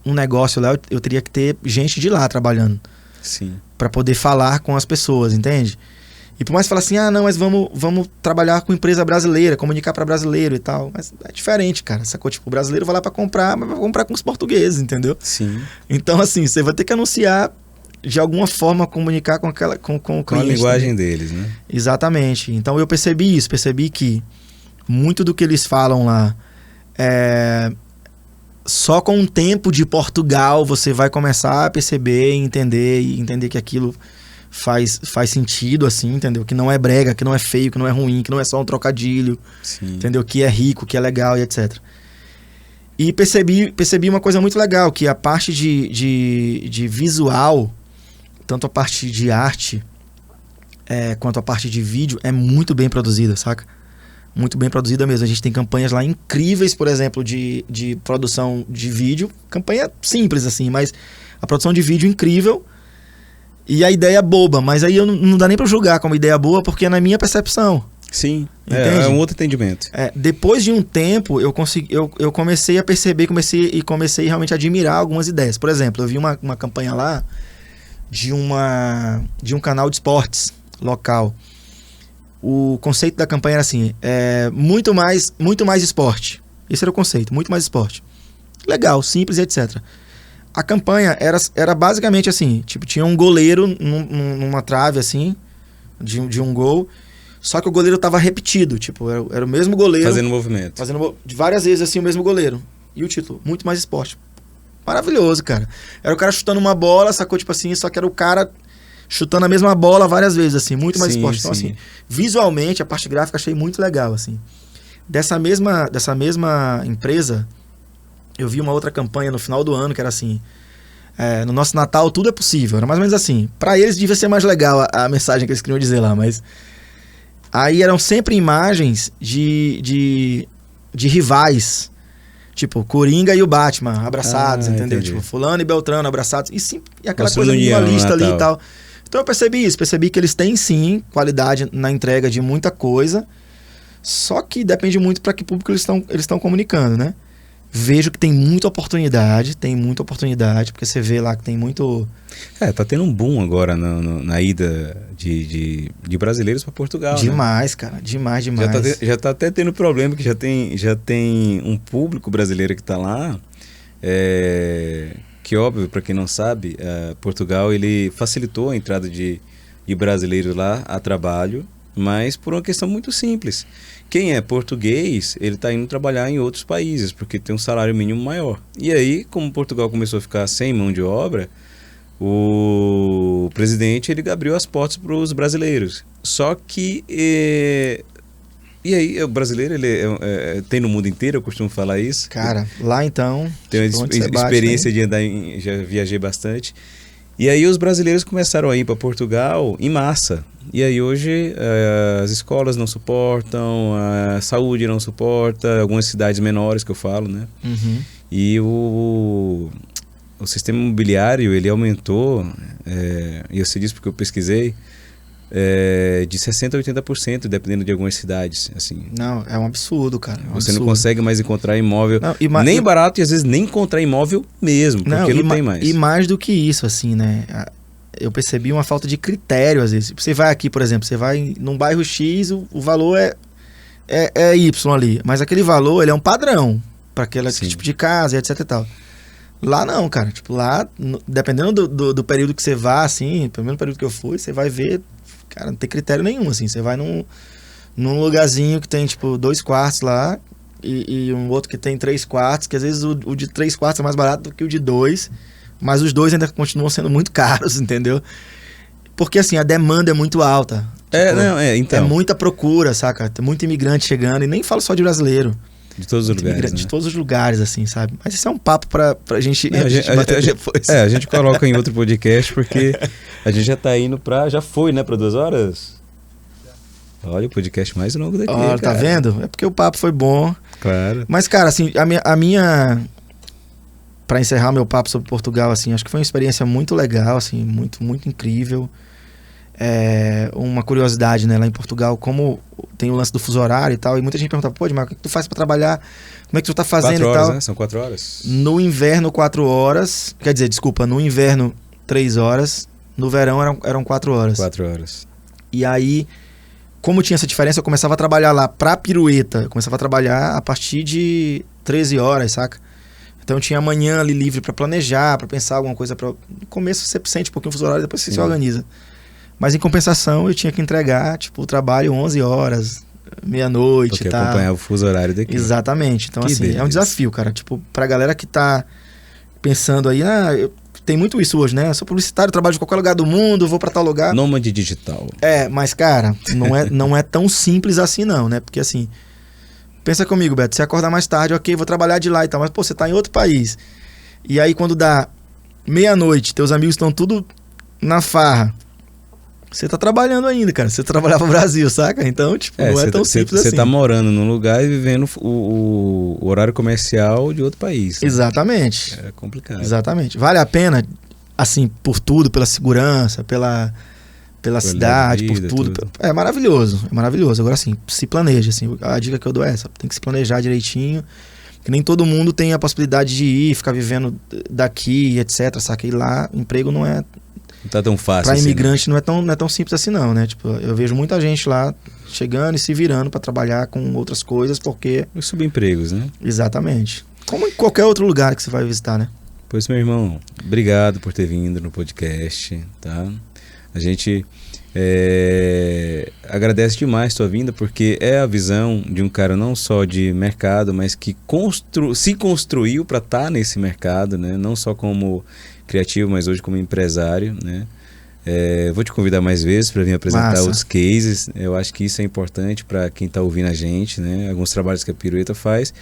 [SPEAKER 2] um negócio lá, eu teria que ter gente de lá trabalhando.
[SPEAKER 1] Sim.
[SPEAKER 2] Para poder falar com as pessoas, entende? E por mais que fale assim, não, mas vamos trabalhar com empresa brasileira, comunicar para brasileiro e tal. Mas é diferente, cara. Sacou? Tipo, o brasileiro vai lá para comprar, mas vai comprar com os portugueses, entendeu?
[SPEAKER 1] Sim.
[SPEAKER 2] Então, assim, você vai ter que anunciar, de alguma forma, comunicar com o cliente.
[SPEAKER 1] Com a linguagem deles, né?
[SPEAKER 2] Exatamente. Então eu percebi isso, percebi que muito do que eles falam lá só com o tempo de Portugal você vai começar a perceber e entender que aquilo faz sentido, assim, entendeu? Que não é brega, que não é feio, que não é ruim, que não é só um trocadilho,
[SPEAKER 1] sim,
[SPEAKER 2] entendeu? Que é rico, que é legal e etc. E percebi uma coisa muito legal, que a parte de visual, tanto a parte de arte quanto a parte de vídeo, é muito bem produzida, saca? Muito bem produzida mesmo. A gente tem campanhas lá incríveis, por exemplo, de produção de vídeo. Campanha simples, assim, mas a produção de vídeo incrível. E a ideia boba, mas aí não dá nem pra julgar como ideia boa, porque é na minha percepção.
[SPEAKER 1] Sim, é um outro entendimento.
[SPEAKER 2] Depois de um tempo, eu comecei a perceber, comecei realmente a admirar algumas ideias. Por exemplo, eu vi uma campanha lá de um canal de esportes local. O conceito da campanha era assim, muito mais esporte. Esse era o conceito, muito mais esporte. Legal, simples e etc. A campanha era basicamente assim, tipo, tinha um goleiro numa trave assim, de um gol, só que o goleiro tava repetido, tipo, era o mesmo goleiro.
[SPEAKER 1] Fazendo movimento.
[SPEAKER 2] Fazendo várias vezes assim o mesmo goleiro. E o título, muito mais esporte. Maravilhoso, cara. Era o cara chutando uma bola, sacou, tipo assim, só que era o cara chutando a mesma bola várias vezes, assim, muito mais esporte. Então, assim, visualmente, a parte gráfica achei muito legal, assim. Dessa mesma empresa, eu vi uma outra campanha no final do ano que era assim, no nosso Natal tudo é possível, era mais ou menos assim. Pra eles devia ser mais legal a mensagem que eles queriam dizer lá, mas aí eram sempre imagens de rivais, tipo Coringa e o Batman abraçados, entendeu?
[SPEAKER 1] Entendi.
[SPEAKER 2] Tipo, fulano e Beltrano abraçados, e aquela
[SPEAKER 1] Mostrando
[SPEAKER 2] coisa minimalista ali e
[SPEAKER 1] Natal.
[SPEAKER 2] tal. Então eu percebi que eles têm sim qualidade na entrega de muita coisa, só que depende muito para que público eles estão comunicando, né? Vejo que tem muita oportunidade, porque você vê lá que tem muito...
[SPEAKER 1] Tá tendo um boom agora na ida de brasileiros para Portugal,
[SPEAKER 2] Demais,
[SPEAKER 1] né?
[SPEAKER 2] cara, demais.
[SPEAKER 1] Já tá até tendo problema que já tem um público brasileiro que está lá, que óbvio, para quem não sabe, Portugal ele facilitou a entrada de brasileiros lá a trabalho, mas por uma questão muito simples. Quem é português, ele está indo trabalhar em outros países, porque tem um salário mínimo maior. E aí, como Portugal começou a ficar sem mão de obra, o presidente ele abriu as portas para os brasileiros. Só que... E aí, o brasileiro, ele tem no mundo inteiro, eu costumo falar isso.
[SPEAKER 2] Cara, lá então...
[SPEAKER 1] Tenho experiência de andar já viajei bastante. E aí os brasileiros começaram a ir para Portugal em massa. E aí hoje as escolas não suportam, a saúde não suporta, algumas cidades menores que eu falo, né?
[SPEAKER 2] Uhum.
[SPEAKER 1] E o sistema imobiliário, ele aumentou, e eu sei disso porque eu pesquisei, de 60% a 80%, dependendo de algumas cidades, assim.
[SPEAKER 2] Não, é um absurdo, cara.
[SPEAKER 1] Você não consegue mais encontrar imóvel, nem barato e às vezes nem encontrar imóvel mesmo, porque não tem mais.
[SPEAKER 2] E mais do que isso, assim, né? Eu percebi uma falta de critério, às vezes. Você vai aqui, por exemplo, você vai num bairro X, o valor é Y ali, mas aquele valor, ele é um padrão para aquele tipo de casa, etc e tal. Lá não, cara. Tipo, lá, dependendo do período que você vá, assim, pelo menos no período que eu fui, você vai ver... Cara, não tem critério nenhum, assim. Você vai num lugarzinho que tem, tipo, 2 quartos lá e um outro que tem 3 quartos, que às vezes o de 3 quartos é mais barato do que o de 2, mas os dois ainda continuam sendo muito caros, entendeu? Porque, assim, a demanda é muito alta. Então. É muita procura, saca? Tem muito imigrante chegando, e nem falo só de brasileiro.
[SPEAKER 1] De todos os lugares, né?
[SPEAKER 2] De todos os lugares, assim, sabe? Mas isso é um papo pra gente bater depois.
[SPEAKER 1] A gente coloca em outro podcast, porque a gente já tá indo já foi, né, pra 2 horas? Olha, o podcast mais longo daqui,
[SPEAKER 2] cara. Tá vendo? É porque o papo foi bom.
[SPEAKER 1] Claro.
[SPEAKER 2] Mas, cara, assim, a minha... Pra encerrar meu papo sobre Portugal, assim, acho que foi uma experiência muito legal, assim, muito, muito incrível. Uma curiosidade, né, lá em Portugal, como tem o lance do fuso horário e tal, e muita gente pergunta, pô, Edmar, o que tu faz pra trabalhar? Como é que tu tá fazendo
[SPEAKER 1] 4 horas,
[SPEAKER 2] e tal?
[SPEAKER 1] Né? São 4 horas.
[SPEAKER 2] No inverno, 4 horas. Quer dizer, desculpa, no inverno, 3 horas. No verão, eram 4 horas.
[SPEAKER 1] 4 horas.
[SPEAKER 2] E aí, como tinha essa diferença, eu começava a trabalhar lá pra pirueta. Eu começava a trabalhar a partir de 13 horas, saca? Então eu tinha amanhã ali livre pra planejar, pra pensar alguma coisa. No começo você sente um pouquinho o fuso horário, depois você se organiza. Mas em compensação eu tinha que entregar, tipo, o trabalho 11 horas, meia-noite e tal.
[SPEAKER 1] Porque acompanhar o fuso horário daqui.
[SPEAKER 2] Exatamente. Então, assim,
[SPEAKER 1] beleza.
[SPEAKER 2] é um desafio, cara. Tipo, pra galera que tá pensando aí, tem muito isso hoje, né? Eu sou publicitário, trabalho de qualquer lugar do mundo, vou pra tal lugar.
[SPEAKER 1] Nômade digital.
[SPEAKER 2] Mas, cara, não é tão simples assim, não, né? Porque, assim, pensa comigo, Beto, você acordar mais tarde, ok, vou trabalhar de lá e tal, mas, pô, você tá em outro país. E aí, quando dá meia-noite, teus amigos estão tudo na farra. Você tá trabalhando ainda, cara. Você trabalhava no Brasil, saca? Então, tipo, não é tão simples assim.
[SPEAKER 1] Você tá morando num lugar e vivendo o horário comercial de outro país. Né?
[SPEAKER 2] Exatamente.
[SPEAKER 1] É complicado.
[SPEAKER 2] Exatamente. Vale a pena, assim, por tudo, pela segurança, pela cidade, por tudo. É maravilhoso, é maravilhoso. Agora, assim, se planeja, assim. A dica que eu dou é essa. Tem que se planejar direitinho. Que nem todo mundo tem a possibilidade de ir, ficar vivendo daqui, etc. Saca? E lá, emprego não é...
[SPEAKER 1] Não tá tão fácil
[SPEAKER 2] pra
[SPEAKER 1] assim,
[SPEAKER 2] imigrante não é tão simples assim não, né? Tipo, eu vejo muita gente lá chegando e se virando pra trabalhar com outras coisas, porque...
[SPEAKER 1] Os subempregos, né?
[SPEAKER 2] Exatamente. Como em qualquer outro lugar que você vai visitar, né?
[SPEAKER 1] Pois, meu irmão, obrigado por ter vindo no podcast, tá? A gente agradece demais tua vinda, porque é a visão de um cara não só de mercado, mas que se construiu para estar nesse mercado, né? Não só como criativo, mas hoje como empresário, né? Vou te convidar mais vezes para vir apresentar outros cases. Eu acho que isso é importante para quem está ouvindo a gente, né? Alguns trabalhos que a Pirueta faz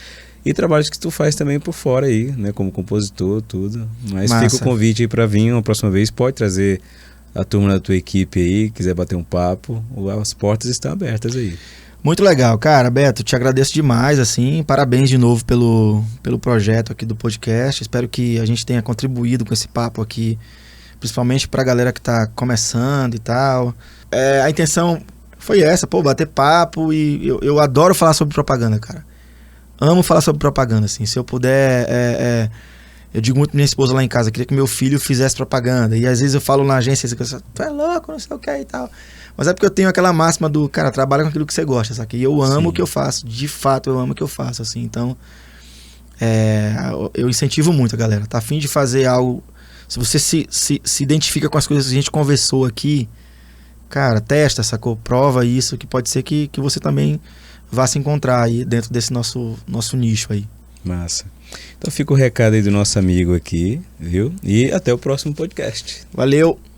[SPEAKER 1] e trabalhos que tu faz também por fora aí, né? Como compositor, tudo. Mas fica o convite aí para vir uma próxima vez. Pode trazer a turma da tua equipe aí, quiser bater um papo, as portas estão abertas aí.
[SPEAKER 2] Muito legal, cara. Beto, te agradeço demais, assim, parabéns de novo pelo projeto aqui do podcast. Espero que a gente tenha contribuído com esse papo aqui, principalmente pra galera que tá começando e tal. A intenção foi essa, bater papo, e eu adoro falar sobre propaganda, cara. amo falar sobre propaganda, assim. Se eu puder... eu digo muito pra minha esposa lá em casa, queria que meu filho fizesse propaganda. E às vezes eu falo na agência, tu é louco, não sei o que e tal. Mas é porque eu tenho aquela máxima do, cara, trabalha com aquilo que você gosta, sabe? E eu amo o que eu faço, de fato eu amo o que eu faço, assim. Então, eu incentivo muito a galera. Tá a fim de fazer algo... Se você se identifica com as coisas que a gente conversou aqui, cara, testa, sacou? Prova isso, que pode ser que você também vá se encontrar aí dentro desse nosso nicho aí.
[SPEAKER 1] Massa. Então fica o recado aí do nosso amigo aqui, viu? E até o próximo podcast.
[SPEAKER 2] Valeu!